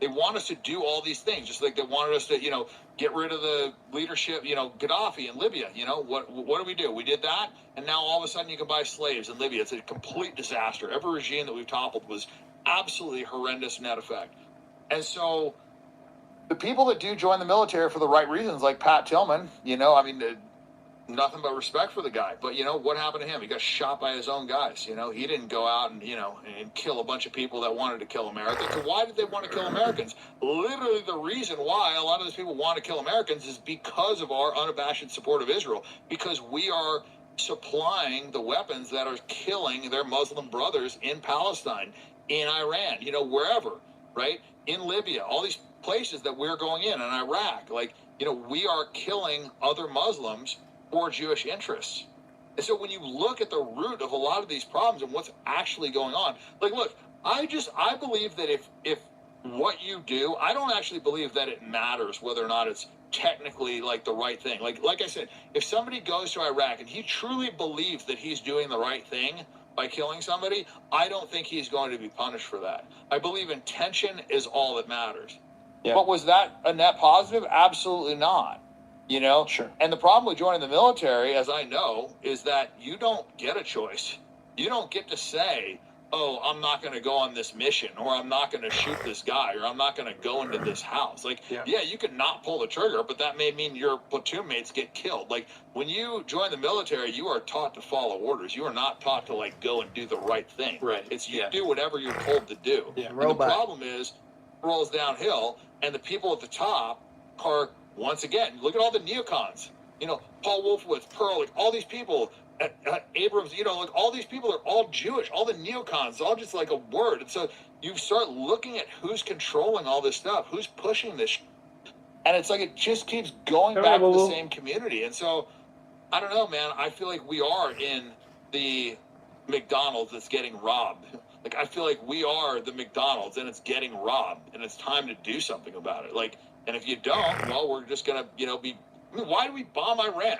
they want us to do all these things, just like they wanted us to, get rid of the leadership, Gaddafi in Libya. What do? We did that, and now all of a sudden you can buy slaves in Libya. It's a complete disaster. Every regime that we've toppled was absolutely horrendous net effect. And so the people that do join the military for the right reasons, like Pat Tillman, nothing but respect for the guy. But what happened to him? He got shot by his own guys. He didn't go out and and kill a bunch of people that wanted to kill Americans. So why did they want to kill Americans? Literally, the reason why a lot of those people want to kill Americans is because of our unabashed support of Israel. Because we are supplying the weapons that are killing their Muslim brothers in Palestine, in Iran, wherever, right? In Libya, all these places that we're going in Iraq, we are killing other Muslims for Jewish interests. And so when you look at the root of a lot of these problems and what's actually going on, look, I believe that if what you do, I don't actually believe that it matters whether or not it's technically the right thing. Like I said, if somebody goes to Iraq and he truly believes that he's doing the right thing by killing somebody, I don't think he's going to be punished for that. I believe intention is all that matters. Yeah. But was that a net positive? Absolutely not. Sure. And the problem with joining the military, as I know, is that you don't get a choice. You don't get to say, oh, I'm not going to go on this mission, or I'm not going to shoot this guy, or I'm not going to go into this house. Yeah, you could not pull the trigger, but that may mean your platoon mates get killed. When you join the military, you are taught to follow orders. You are not taught to go and do the right thing. Right. It's you do whatever you're told to do. Yeah. And the problem is, it rolls downhill, and the people at the top are, once again, look at all the neocons. Paul Wolfowitz, Pearl, all these people, Abrams, all these people are all Jewish. All the neocons, it's all just a word. And so you start looking at who's controlling all this stuff, who's pushing this, and it's it just keeps going back to the same community. And so, I don't know, man. I feel like we are in the McDonald's that's getting robbed. Like, I feel like we are the McDonald's and it's getting robbed and it's time to do something about it. Like, and if you don't, well, we're just going to, be, I mean, why do we bomb Iran?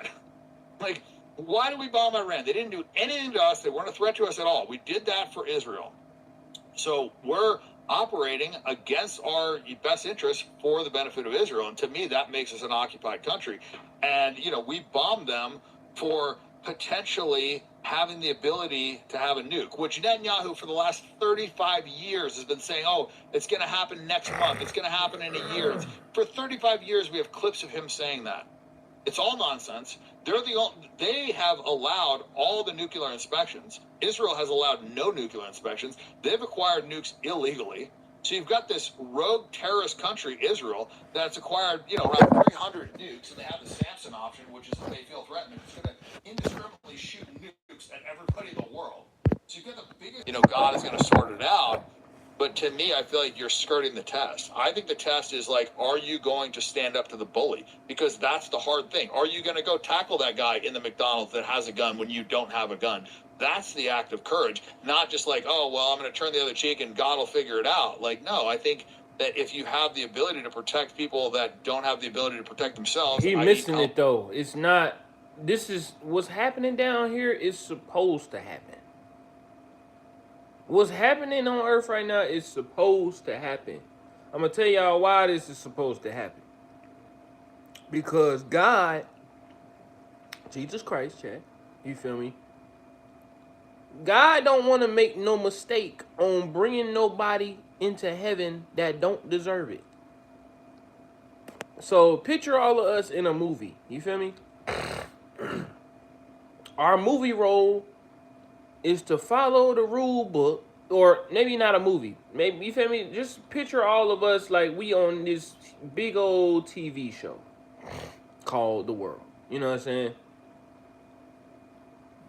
Like, why do we bomb Iran? They didn't do anything to us. They weren't a threat to us at all. We did that for Israel. So we're operating against our best interests for the benefit of Israel. And to me, that makes us an occupied country. And, we bombed them for potentially having the ability to have a nuke, which Netanyahu for the last 35 years has been saying, oh, it's going to happen next month. It's going to happen in a year. For 35 years, we have clips of him saying that. It's all nonsense. They have allowed all the nuclear inspections. Israel has allowed no nuclear inspections. They've acquired nukes illegally. So you've got this rogue terrorist country, Israel, that's acquired, around 300 nukes, and they have the Samson option, which is if they feel threatened, it's going to indiscriminately shoot nukes at everybody in the world. So you've got the biggest, God is going to sort it out. But to me, I feel like you're skirting the test. I think the test is like, are you going to stand up to the bully? Because that's the hard thing. Are you going to go tackle that guy in the McDonald's that has a gun when you don't have a gun? That's the act of courage, not just like, oh, well, I'm going to turn the other cheek and God will figure it out. Like, no, I think that if you have the ability to protect people that don't have the ability to protect themselves. He missing it, though. It's not, this is, what's happening down here is supposed to happen. What's happening on earth right now is supposed to happen. I'm going to tell y'all why this is supposed to happen. Because God, Jesus Christ, chat, you feel me? God don't want to make no mistake on bringing nobody into heaven that don't deserve it. So picture all of us in a movie. You feel me? Our movie role is to follow the rule book, or maybe not a movie. Maybe, you feel me? Just picture all of us like we on this big old TV show called The World. You know what I'm saying?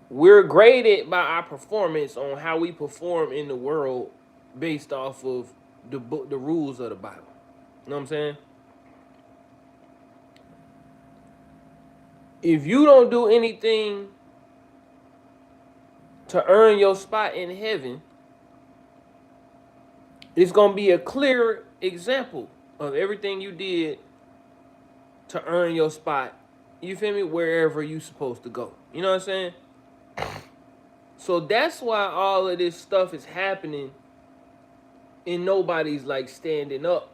We're graded by our performance on how we perform in the world based off of the book, the rules of the Bible. You know what I'm saying? If you don't do anything to earn your spot in heaven, it's going to be a clear example of everything you did to earn your spot, you feel me, wherever you supposed to go. You know what I'm saying? So that's why all of this stuff is happening and nobody's like standing up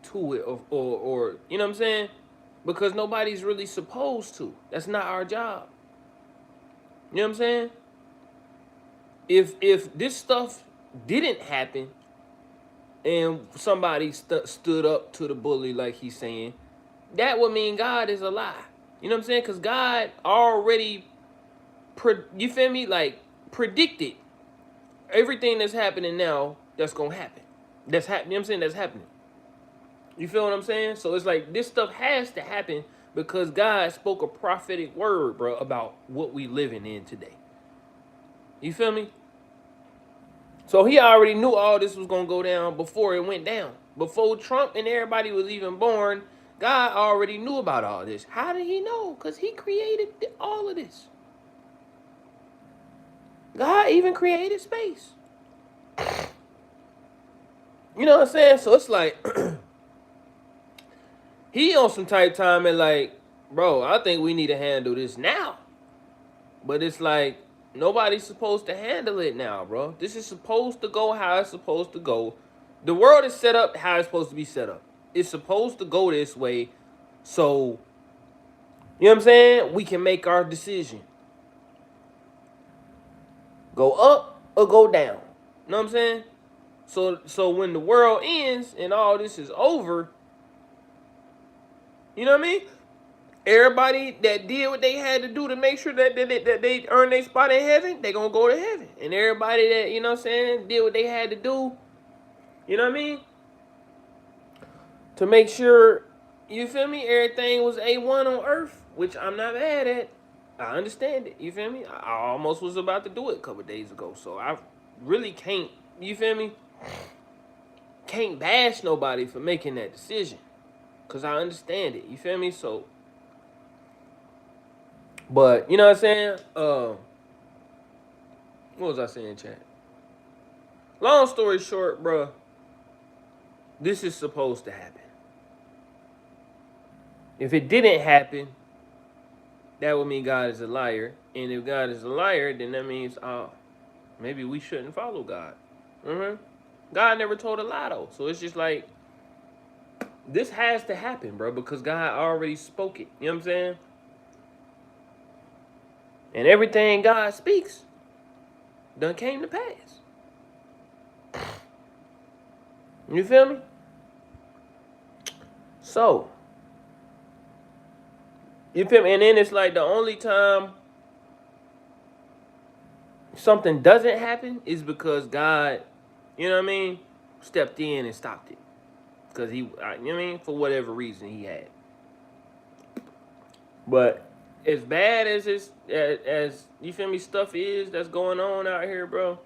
to it or you know what I'm saying? Because nobody's really supposed to. That's not our job. You know what I'm saying? If this stuff didn't happen and somebody stood up to the bully like he's saying, that would mean God is a lie. You know what I'm saying? Because God already, you feel me? Like, predicted everything that's happening now that's going to happen. That's happening. You know what I'm saying? That's happening. You feel what I'm saying? So it's like this stuff has to happen because God spoke a prophetic word, bro, about what we living in today. You feel me? So he already knew all this was going to go down before it went down. Before Trump and everybody was even born, God already knew about all this. How did he know? Because he created all of this. God even created space. You know what I'm saying? So it's like, he on some type time and like, bro, I think we need to handle this now. But it's like, nobody's supposed to handle it now, bro. This is supposed to go how it's supposed to go. The world is set up how it's supposed to be set up. It's supposed to go this way. So, you know what I'm saying? We can make our decision. Go up or go down. You know what I'm saying? So when the world ends and all this is over, you know what I mean? Everybody that did what they had to do to make sure that they earn their spot in heaven, they gonna go to heaven. And everybody that, you know what I'm saying, did what they had to do, you know what I mean? To make sure, you feel me, everything was A1 on earth, which I'm not mad at. I understand it, you feel me? I almost was about to do it a couple days ago, so I really can't, you feel me? Can't bash nobody for making that decision. Because I understand it, you feel me? So, but, you know what I'm saying? What was I saying, chat? Long story short, bro, this is supposed to happen. If it didn't happen, that would mean God is a liar. And if God is a liar, then that means, maybe we shouldn't follow God. God never told a lie, though. So it's just like, this has to happen, bro, because God already spoke it. You know what I'm saying? And everything God speaks done came to pass. You feel me? So, you feel me? And then it's like the only time something doesn't happen is because God, you know what I mean, stepped in and stopped it. Because he, you know what I mean, for whatever reason he had. But as bad as this, as you feel me, stuff is that's going on out here, bro.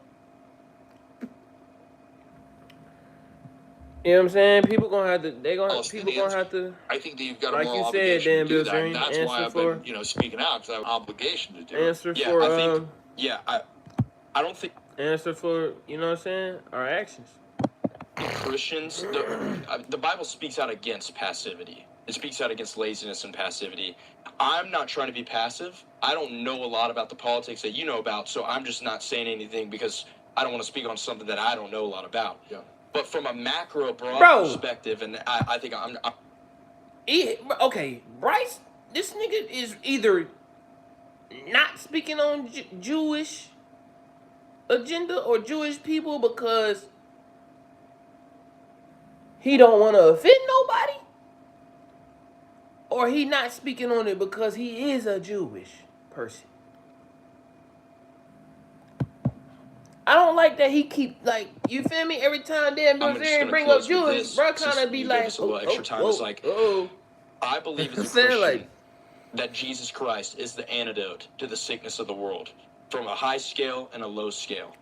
You know what I'm saying? People gonna have to. People gonna have to. I think that you've got a Like moral you said, obligation Dan to do that. Bilzerian, And that's why answer I've for- been, speaking out, because I have an obligation to do it. Answer Yeah, for I think. Yeah, I don't think answer for, you know what I'm saying, our actions. Christians, the Bible speaks out against passivity. It speaks out against laziness and passivity. I'm not trying to be passive. I don't know a lot about the politics that you know about, so I'm just not saying anything because I don't want to speak on something that I don't know a lot about. Yeah. But from a macro, broad Bro. perspective, and I think I'm Okay, Bryce, this nigga is either not speaking on Jewish agenda or Jewish people because he don't want to offend nobody, or he not speaking on it because he is a Jewish person. I don't like that he keep, like, you feel me? Every time Dan I'm just Bilzerian gonna bring up close with Jewish, this, bro, since kind of be you gave like, us a little extra time. It's like, I believe as a Saying, Christian like- that Jesus Christ is the antidote to the sickness of the world, from a high scale and a low scale.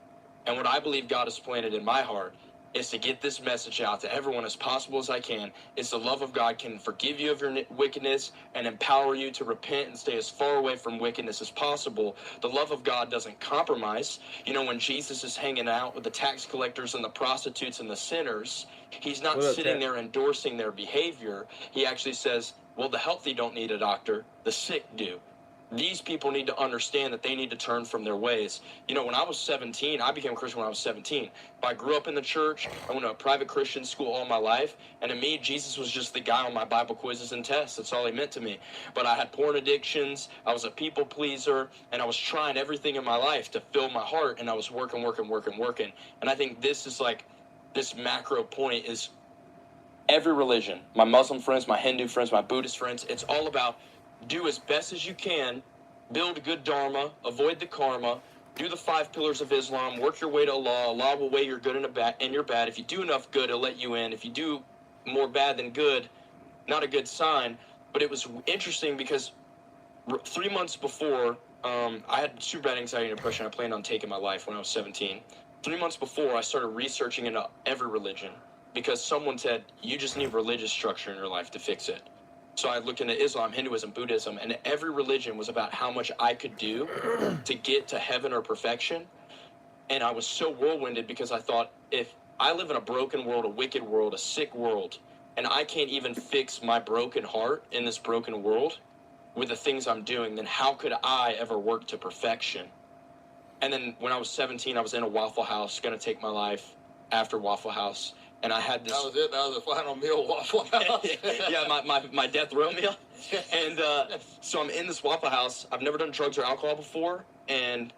And what I believe God has planted in my heart is to get this message out to everyone as possible as I can. It's the love of God can forgive you of your wickedness and empower you to repent and stay as far away from wickedness as possible. The love of God doesn't compromise. You know, when Jesus is hanging out with the tax collectors and the prostitutes and the sinners, he's not What up, sitting Tat? there endorsing their behavior. He actually says, well, the healthy don't need a doctor, the sick do. These people need to understand that they need to turn from their ways. You know, when I was 17, I became a Christian when I was 17. I grew up in the church. I went to a private Christian school all my life. And to me, Jesus was just the guy on my Bible quizzes and tests. That's all he meant to me. But I had porn addictions. I was a people pleaser. And I was trying everything in my life to fill my heart. And I was working. And I think this is like, this macro point is every religion, my Muslim friends, my Hindu friends, my Buddhist friends, it's all about do as best as you can, build good dharma, avoid the karma, do the 5 pillars of Islam, work your way to Allah. Allah will weigh your good and your bad. If you do enough good, he'll let you in. If you do more bad than good, not a good sign. But it was interesting because 3 months before, I had super bad anxiety and depression. I planned on taking my life when I was 17. 3 months before, I started researching into every religion because someone said, you just need religious structure in your life to fix it. So I looked into Islam, Hinduism, Buddhism, and every religion was about how much I could do to get to heaven or perfection. And I was so whirlwinded because I thought, if I live in a broken world, a wicked world, a sick world, and I can't even fix my broken heart in this broken world with the things I'm doing, then how could I ever work to perfection? And then when I was 17, I was in a Waffle House, going to take my life after Waffle House. And I had this... That was it. That was the final meal, Waffle House. Yeah, my death row meal. And so I'm in this Waffle House. I've never done drugs or alcohol before. And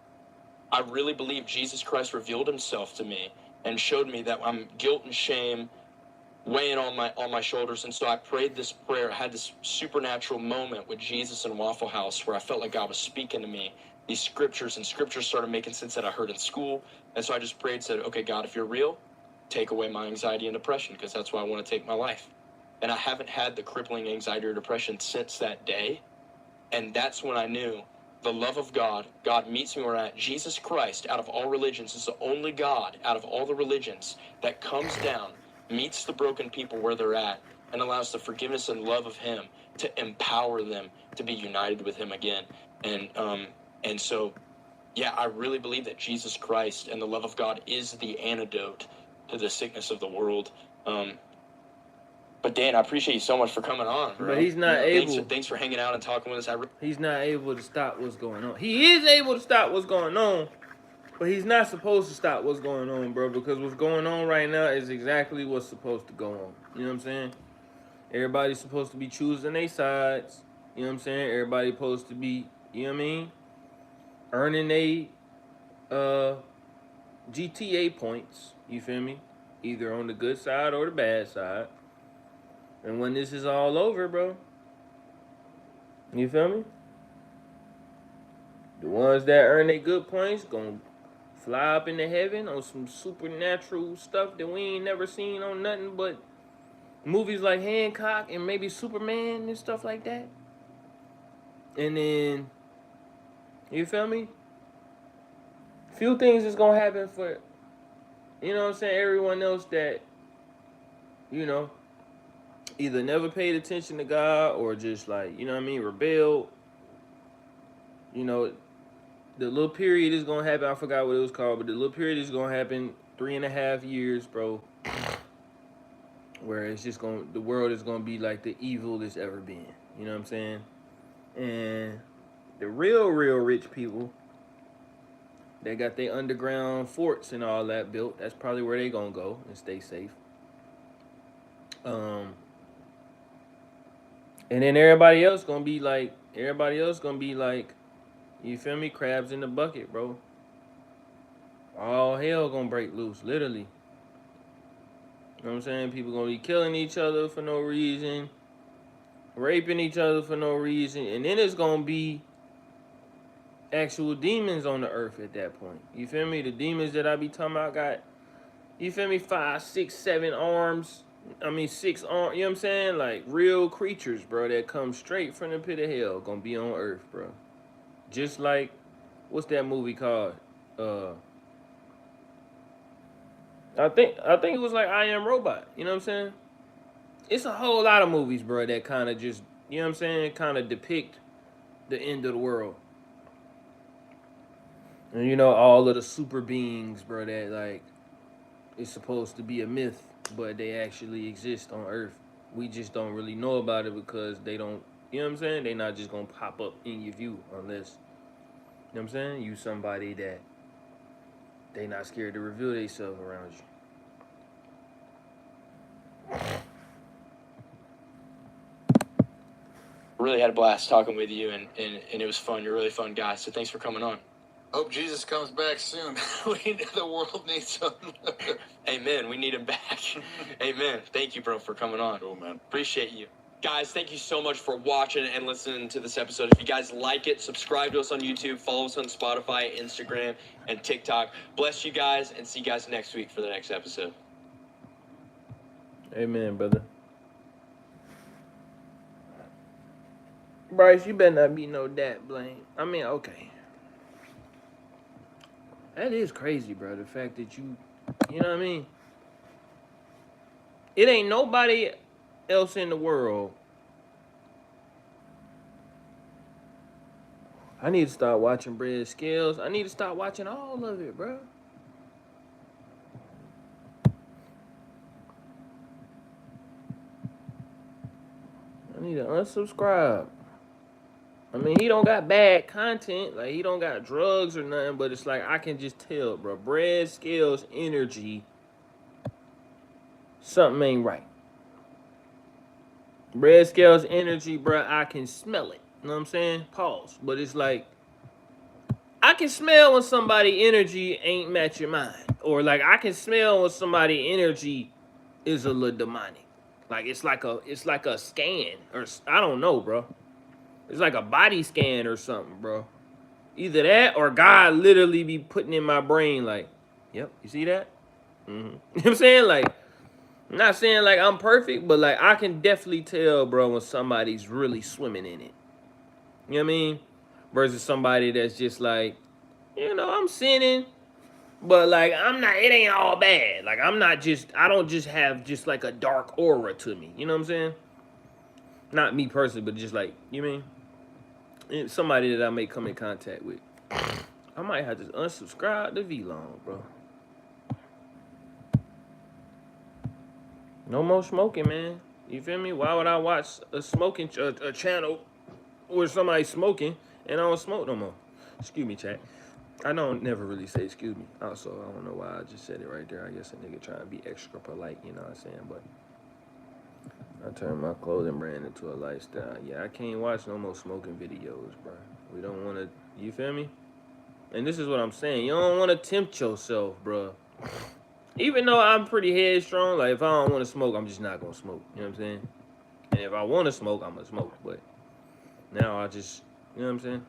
I really believe Jesus Christ revealed himself to me and showed me that I'm guilt and shame weighing on my shoulders. And so I prayed this prayer. I had this supernatural moment with Jesus in Waffle House where I felt like God was speaking to me. These scriptures started making sense that I heard in school. And so I just prayed, said, okay, God, if you're real, take away my anxiety and depression, because that's why I want to take my life. And I haven't had the crippling anxiety or depression since that day. And that's when I knew the love of God. God meets me where I'm at. Jesus Christ, out of all religions, is the only God out of all the religions that comes down, meets the broken people where they're at, and allows the forgiveness and love of him to empower them to be united with him again. And so yeah, I really believe that Jesus Christ and the love of God is the antidote to the sickness of the world. But Dan, I appreciate you so much for coming on, bro. But he's not able. Thanks for hanging out and talking with us. He's not able to stop what's going on. He is able to stop what's going on, but he's not supposed to stop what's going on, bro, because what's going on right now is exactly what's supposed to go on. You know what I'm saying? Everybody's supposed to be choosing their sides. You know what I'm saying? Everybody's supposed to be, you know what I mean? Earning their GTA points. You feel me? Either on the good side or the bad side. And when this is all over, bro, you feel me? The ones that earn their good points gonna fly up into heaven on some supernatural stuff that we ain't never seen on nothing but movies like Hancock and maybe Superman and stuff like that. And then, you feel me? Few things is gonna happen for, you know what I'm saying, everyone else that, you know, either never paid attention to God or just like, you know what I mean, rebelled. You know, the little period is gonna happen. I forgot what it was called, but the little period is gonna happen 3.5 years, bro. Where it's just the world is gonna be like the evil it's ever been. You know what I'm saying? And the real rich people, they got their underground forts and all that built. That's probably where they gonna go and stay safe. And then everybody else gonna be like, you feel me? Crabs in the bucket, bro. All hell gonna break loose, literally. You know what I'm saying? People gonna be killing each other for no reason, raping each other for no reason, and then it's gonna be actual demons on the earth at that point. You feel me? The demons that I be talking about got, you feel me, 5, 6, 7 arms. 6 arms, you know what I'm saying? Like real creatures, bro, that come straight from the pit of hell, gonna be on earth, bro. Just like, what's that movie called? I think it was like I Am Robot, you know what I'm saying? It's a whole lot of movies, bro, that kind of just, you know what I'm saying, kind of depict the end of the world. And you know, all of the super beings, bro, that like, it's supposed to be a myth, but they actually exist on Earth. We just don't really know about it because they don't, you know what I'm saying? They not just gonna pop up in your view unless, you know what I'm saying? You somebody that they not scared to reveal themselves around you. Really had a blast talking with you, and it was fun. You're a really fun guy, so thanks for coming on. Hope Jesus comes back soon. The world needs him. Amen. We need him back. Amen. Thank you, bro, for coming on. Cool, man. Appreciate you. Guys, thank you so much for watching and listening to this episode. If you guys like it, subscribe to us on YouTube, follow us on Spotify, Instagram, and TikTok. Bless you guys, and see you guys next week for the next episode. Amen, brother. Bryce, you better not be no dat blame. Okay. That is crazy, bro. The fact that you know what I mean? It ain't nobody else in the world. I need to start watching Bread Skills. I need to start watching all of it, bro. I need to unsubscribe. He don't got bad content. Like, he don't got drugs or nothing, but it's like, I can just tell, bro. Bread Skills energy, something ain't right. Bread Scales energy, bro, I can smell it. You know what I'm saying? Pause. But it's like, I can smell when somebody energy ain't matching mine. Or like, I can smell when somebody energy is a little demonic. Like, it's like a scan. Or, I don't know, bro. It's like a body scan or something, bro. Either that or God literally be putting in my brain like, yep, you see that? Mm-hmm. You know what I'm saying? Like, I'm not saying like I'm perfect, but like I can definitely tell, bro, when somebody's really swimming in it. You know what I mean? Versus somebody that's just like, you know, I'm sinning, but like I'm not, it ain't all bad. Like I don't just have just like a dark aura to me. You know what I'm saying? Not me personally, but just like, you mean? Somebody that I may come in contact with. I might have to unsubscribe to V-Long, bro. No more smoking, man. You feel me? Why would I watch a smoking a channel where somebody's smoking and I don't smoke no more? Excuse me, chat. I don't never really say excuse me. Also, I don't know why I just said it right there. I guess a nigga trying to be extra polite, you know what I'm saying? But I turned my clothing brand into a lifestyle. Yeah, I can't watch no more smoking videos, bro. We don't want to, you feel me? And this is what I'm saying. You don't want to tempt yourself, bro. Even though I'm pretty headstrong, like if I don't want to smoke, I'm just not going to smoke. You know what I'm saying? And if I want to smoke, I'm going to smoke. But now I just, you know what I'm saying?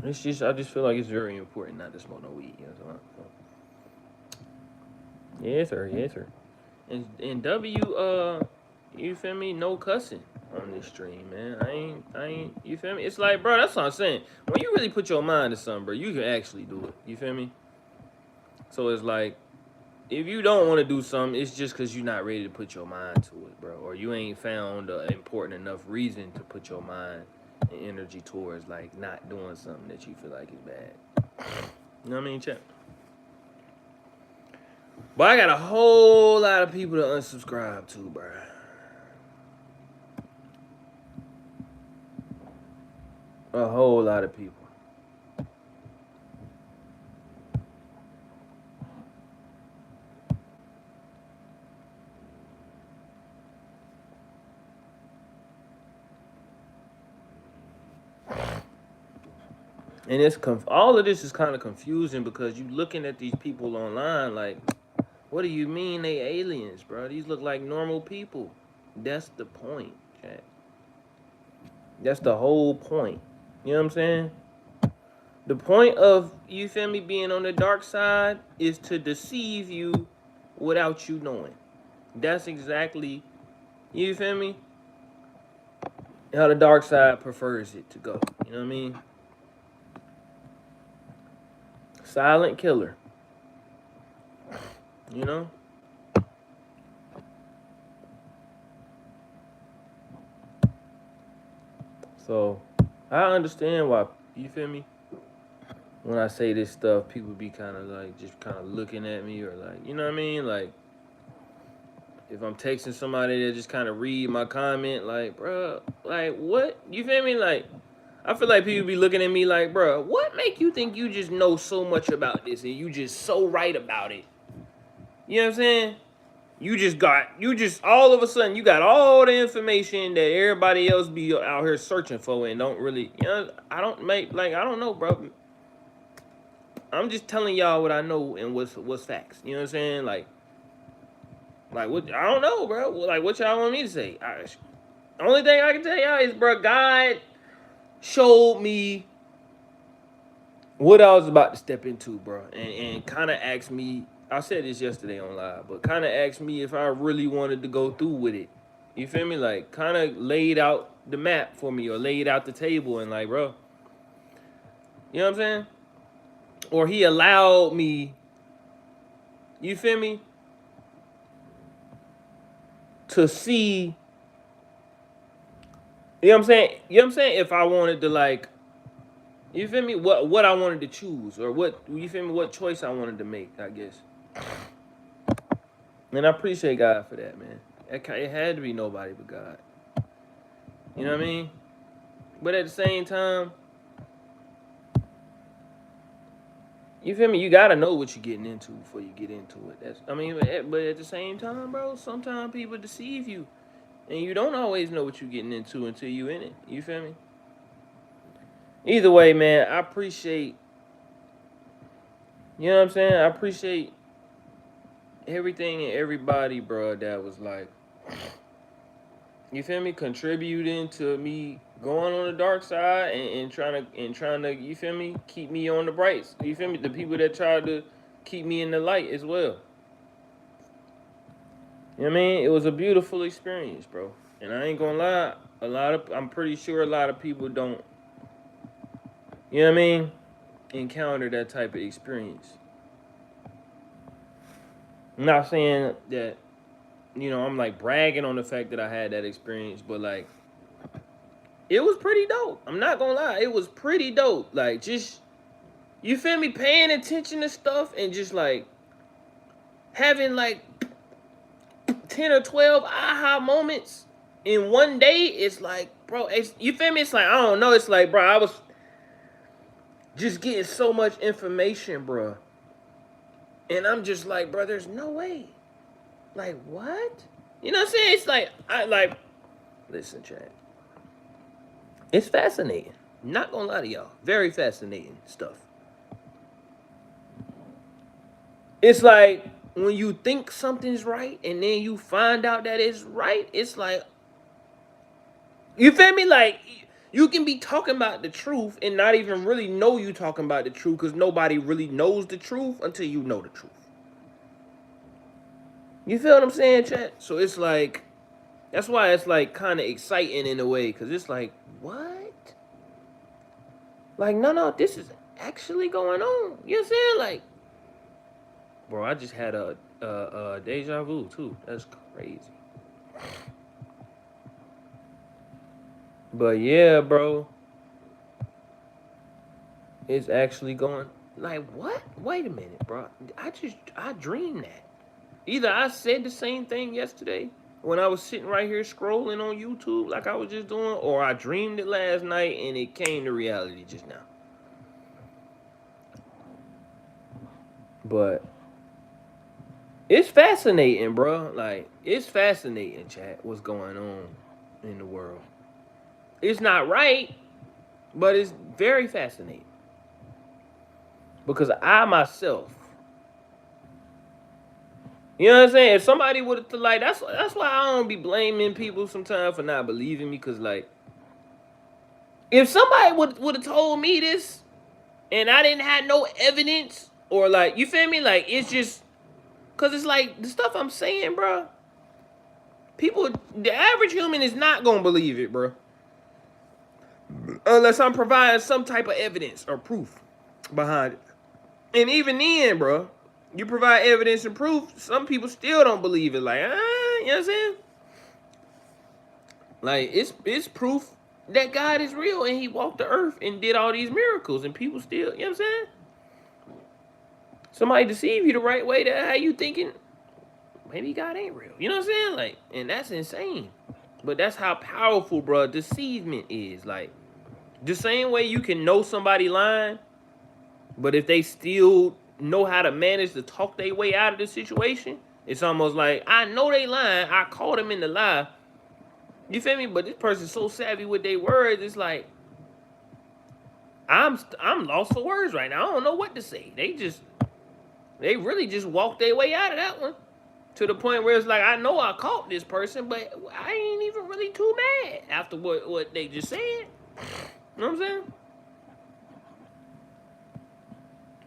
It's just, I just feel like it's very important not to smoke no weed. You know what I'm saying? Yes, sir. Yes, sir. And W, you feel me? No cussing on this stream, man. I ain't, you feel me? It's like, bro, that's what I'm saying. When you really put your mind to something, bro, you can actually do it. You feel me? So it's like, if you don't want to do something, it's just because you're not ready to put your mind to it, bro. Or you ain't found an important enough reason to put your mind and energy towards, like, not doing something that you feel like is bad. You know what I mean, Chip? But I got a whole lot of people to unsubscribe to, bro. A whole lot of people. And it's all of this is kind of confusing because you looking at these people online like, what do you mean they aliens, bro? These look like normal people. That's the point, chat. That's the whole point. You know what I'm saying? The point of, you feel me, being on the dark side is to deceive you without you knowing. That's exactly, you feel me, how the dark side prefers it to go. You know what I mean? Silent killer. You know? So, I understand why, you feel me? When I say this stuff, people be kind of like, just kind of looking at me or like, you know what I mean? Like, if I'm texting somebody that just kind of read my comment, like, bro, like, what? You feel me? Like, I feel like people be looking at me like, bro, what make you think you just know so much about this and you just so right about it? You know what I'm saying? You just all of a sudden, you got all the information that everybody else be out here searching for and don't really, you know, I don't know, bro. I'm just telling y'all what I know and what's facts. You know what I'm saying? Like what, I don't know, bro. Like, what y'all want me to say? Only thing I can tell y'all is, bro, God showed me what I was about to step into, bro, and kind of asked me. I said this yesterday on live, but kind of asked me if I really wanted to go through with it. You feel me? Like, kind of laid out the map for me or laid out the table and like, bro, you know what I'm saying? Or he allowed me, you feel me, to see, you know what I'm saying? You know what I'm saying? If I wanted to, like, you feel me? What I wanted to choose or what, you feel me? What choice I wanted to make, I guess. And I appreciate God for that, man. It had to be nobody but God. You know what I mean? But at the same time, you feel me? You gotta know what you're getting into before you get into it. But at the same time, bro, sometimes people deceive you. And you don't always know what you're getting into until you in it. You feel me? Either way, man, I appreciate, you know what I'm saying? I appreciate everything and everybody, bro, that was like, you feel me, contributing to me going on the dark side and trying to, you feel me, keep me on the brights. You feel me? The people that tried to keep me in the light as well. You know what I mean? It was a beautiful experience, bro. And I ain't gonna lie, I'm pretty sure a lot of people don't, you know what I mean, encounter that type of experience. I'm not saying that, you know, I'm like bragging on the fact that I had that experience, but like, it was pretty dope. I'm not gonna lie, it was pretty dope. Like, just, you feel me, paying attention to stuff and just like having like 10 or 12 aha moments in one day, it's like, bro, it's, you feel me? It's like, I don't know. It's like, bro, I was just getting so much information, bro. And I'm just like, bro, there's no way. Like, what? You know what I'm saying? It's like, listen, Chad. It's fascinating. Not gonna lie to y'all. Very fascinating stuff. It's like when you think something's right and then you find out that it's right, it's like, you feel me? Like, you can be talking about the truth and not even really know you talking about the truth because nobody really knows the truth until you know the truth. You feel what I'm saying, chat? So it's like, that's why it's like kind of exciting in a way because it's like, what? Like, no, this is actually going on. You know what I'm saying? Like, bro, I just had a deja vu too. That's crazy. But yeah, bro. It's actually going, like, what? Wait a minute, bro. I dreamed that. Either I said the same thing yesterday when I was sitting right here scrolling on YouTube like I was just doing, or I dreamed it last night and it came to reality just now. But it's fascinating, bro. Like, it's fascinating, chat, what's going on in the world. It's not right, but it's very fascinating. Because I myself, you know what I'm saying? If somebody would have, like, that's why I don't be blaming people sometimes for not believing me. Because, like, if somebody would have told me this and I didn't have no evidence, or, like, you feel me? Like, it's just, because it's like, the stuff I'm saying, bro, people, the average human is not going to believe it, bro. Unless I'm providing some type of evidence or proof behind it. And even then, bro, you provide evidence and proof, some people still don't believe it. Like, you know what I'm saying? Like, it's proof that God is real and he walked the earth and did all these miracles, and people still, you know what I'm saying? Somebody deceive you the right way, to how you thinking maybe God ain't real. You know what I'm saying? Like, and that's insane. But that's how powerful, bro, deceivement is. Like, the same way you can know somebody lying, but if they still know how to manage to talk their way out of the situation, it's almost like, I know they lying, I caught them in the lie. You feel me? But this person's so savvy with their words, it's like, I'm lost for words right now. I don't know what to say. They really just walked their way out of that one. To the point where it's like, I know I caught this person, but I ain't even really too mad after what they just said. You know what I'm saying?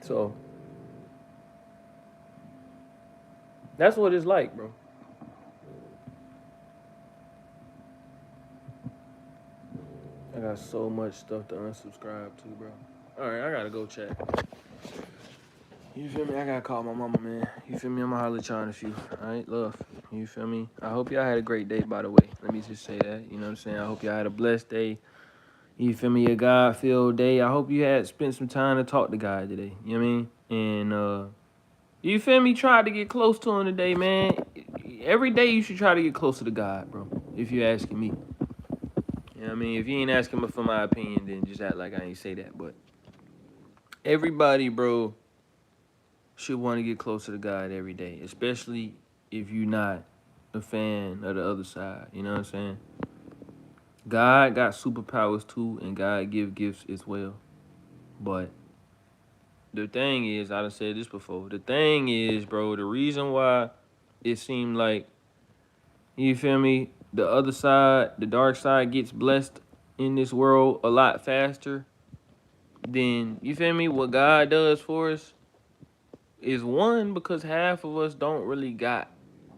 So, that's what it's like, bro. I got so much stuff to unsubscribe to, bro. Alright, I gotta go check. You feel me? I gotta call my mama, man. You feel me? I'm gonna holler at y'all in a few. Alright, love. You feel me? I hope y'all had a great day, by the way. Let me just say that. You know what I'm saying? I hope y'all had a blessed day. You feel me? A God-filled day. I hope you had spent some time to talk to God today. You know what I mean? And, you feel me? Try to get close to him today, man. Every day you should try to get closer to God, bro. If you're asking me. You know what I mean? If you ain't asking me for my opinion, then just act like I ain't say that. But everybody, bro, should want to get closer to God every day. Especially if you're not a fan of the other side. You know what I'm saying? God got superpowers too, and God give gifts as well. But the thing is, I done said this before. The thing is, bro, the reason why it seemed like, you feel me, the other side, the dark side gets blessed in this world a lot faster than, you feel me, what God does for us is, one, because half of us don't really got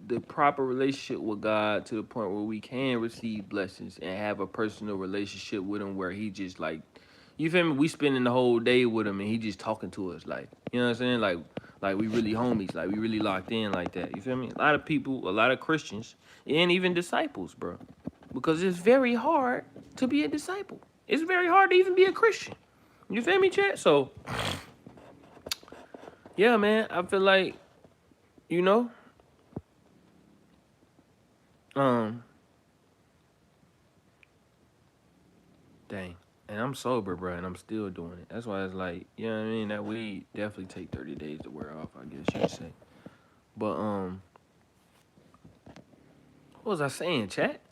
the proper relationship with God to the point where we can receive blessings and have a personal relationship with him where he just like, you feel me, we spending the whole day with him and he just talking to us, like, you know what I'm saying, like we really homies, like we really locked in like that. You feel me? A lot of people, a lot of Christians and even disciples, bro, because it's very hard to be a disciple. It's very hard to even be a Christian. You feel me, chat? So yeah, man, I feel like, you know, um, dang. And I'm sober, bro, and I'm still doing it. That's why it's like, you know what I mean? That weed definitely take 30 days to wear off, I guess you could say. But what was I saying, chat?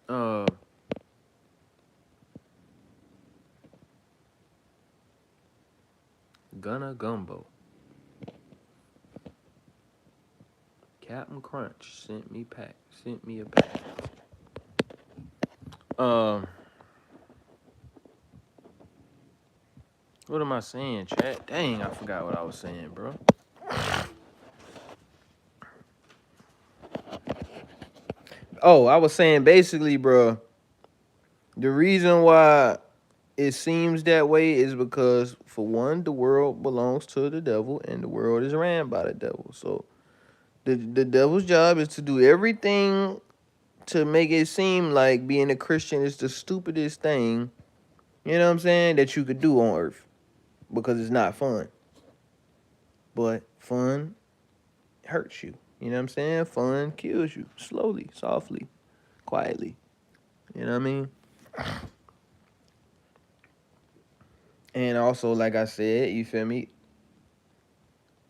uh Gunna Gumbo. Captain Crunch sent me a pack. What am I saying, chat? Dang, I forgot what I was saying, bro. Oh, I was saying basically, bro, the reason why it seems that way is because, for one, the world belongs to the devil and the world is ran by the devil. So the devil's job is to do everything to make it seem like being a Christian is the stupidest thing, you know what I'm saying, that you could do on earth, because it's not fun. But fun hurts you. You know what I'm saying? Fun kills you slowly, softly, quietly. You know what I mean? And also, like I said, you feel me?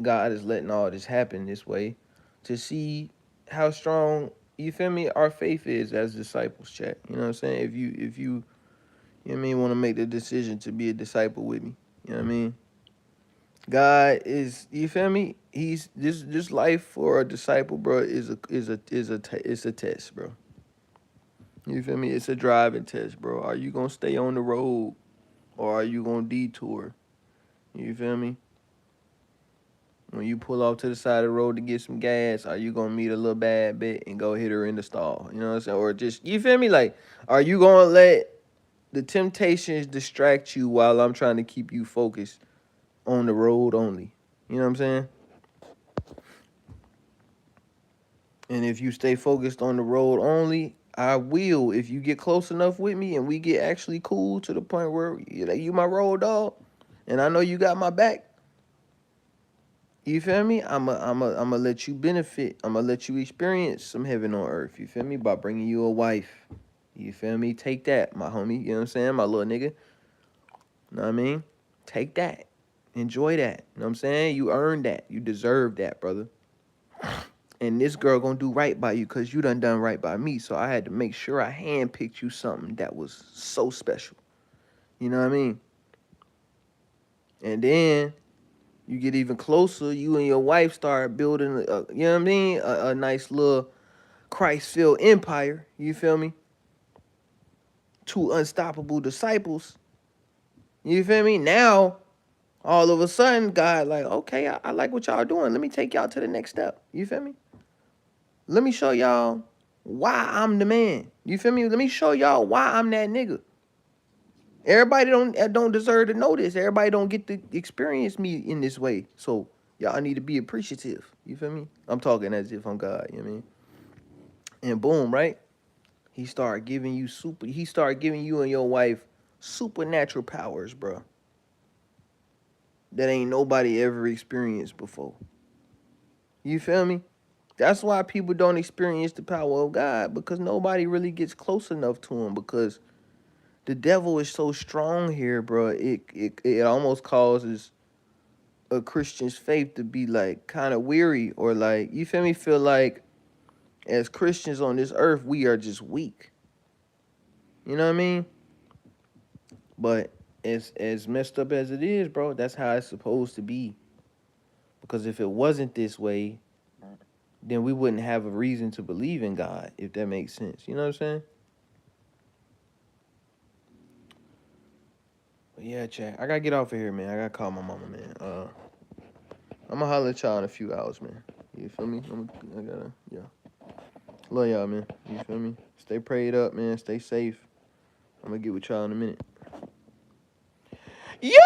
God is letting all this happen this way to see how strong, you feel me, our faith is as disciples, chat. You know what I'm saying? If you you know what I mean, want to make the decision to be a disciple with me. You know what I mean? God is, you feel me? He's this life for a disciple, bro, it's a test, bro. You feel me? It's a driving test, bro. Are you gonna stay on the road or are you gonna detour? You feel me? When you pull off to the side of the road to get some gas, are you gonna meet a little bad bit and go hit her in the stall? You know what I'm saying? Or just, you feel me? Like, are you gonna let the temptations distract you while I'm trying to keep you focused on the road only? You know what I'm saying? And if you stay focused on the road only, I will. If you get close enough with me and we get actually cool to the point where you my road dog, and I know you got my back, you feel me? I'm a let you benefit. I'm gonna let you experience some heaven on earth. You feel me? By bringing you a wife. You feel me? Take that, my homie. You know what I'm saying? My little nigga. Know what I mean? Take that. Enjoy that. You know what I'm saying? You earned that. You deserve that, brother. And this girl gonna do right by you because you done right by me. So I had to make sure I handpicked you something that was so special. You know what I mean? And then you get even closer. You and your wife start building, you know what I mean? A nice little Christ-filled empire. You feel me? Two unstoppable disciples. You feel me? Now, all of a sudden, God like, okay, I like what y'all doing. Let me take y'all to the next step. You feel me? Let me show y'all why I'm the man. You feel me? Let me show y'all why I'm that nigga. Everybody don't deserve to know this. Everybody don't get to experience me in this way. So y'all need to be appreciative. You feel me? I'm talking as if I'm God. You know what I mean? And boom, right? He started giving you and your wife supernatural powers, bro. That ain't nobody ever experienced before. You feel me? That's why people don't experience the power of God, because nobody really gets close enough to him, because the devil is so strong here, bro. It almost causes a Christian's faith to be like kind of weary, or like, you feel me, feel like as Christians on this earth we are just weak. You know what I mean? But as messed up as it is, bro, that's how it's supposed to be. Because if it wasn't this way, then we wouldn't have a reason to believe in God, if that makes sense. You know what I'm saying? But yeah, chat. I gotta get off of here, man. I gotta call my mama, man. I'm gonna holler at y'all in a few hours, man. You feel me? I gotta, yeah. Love y'all, man. You feel me? Stay prayed up, man. Stay safe. I'm gonna get with y'all in a minute. You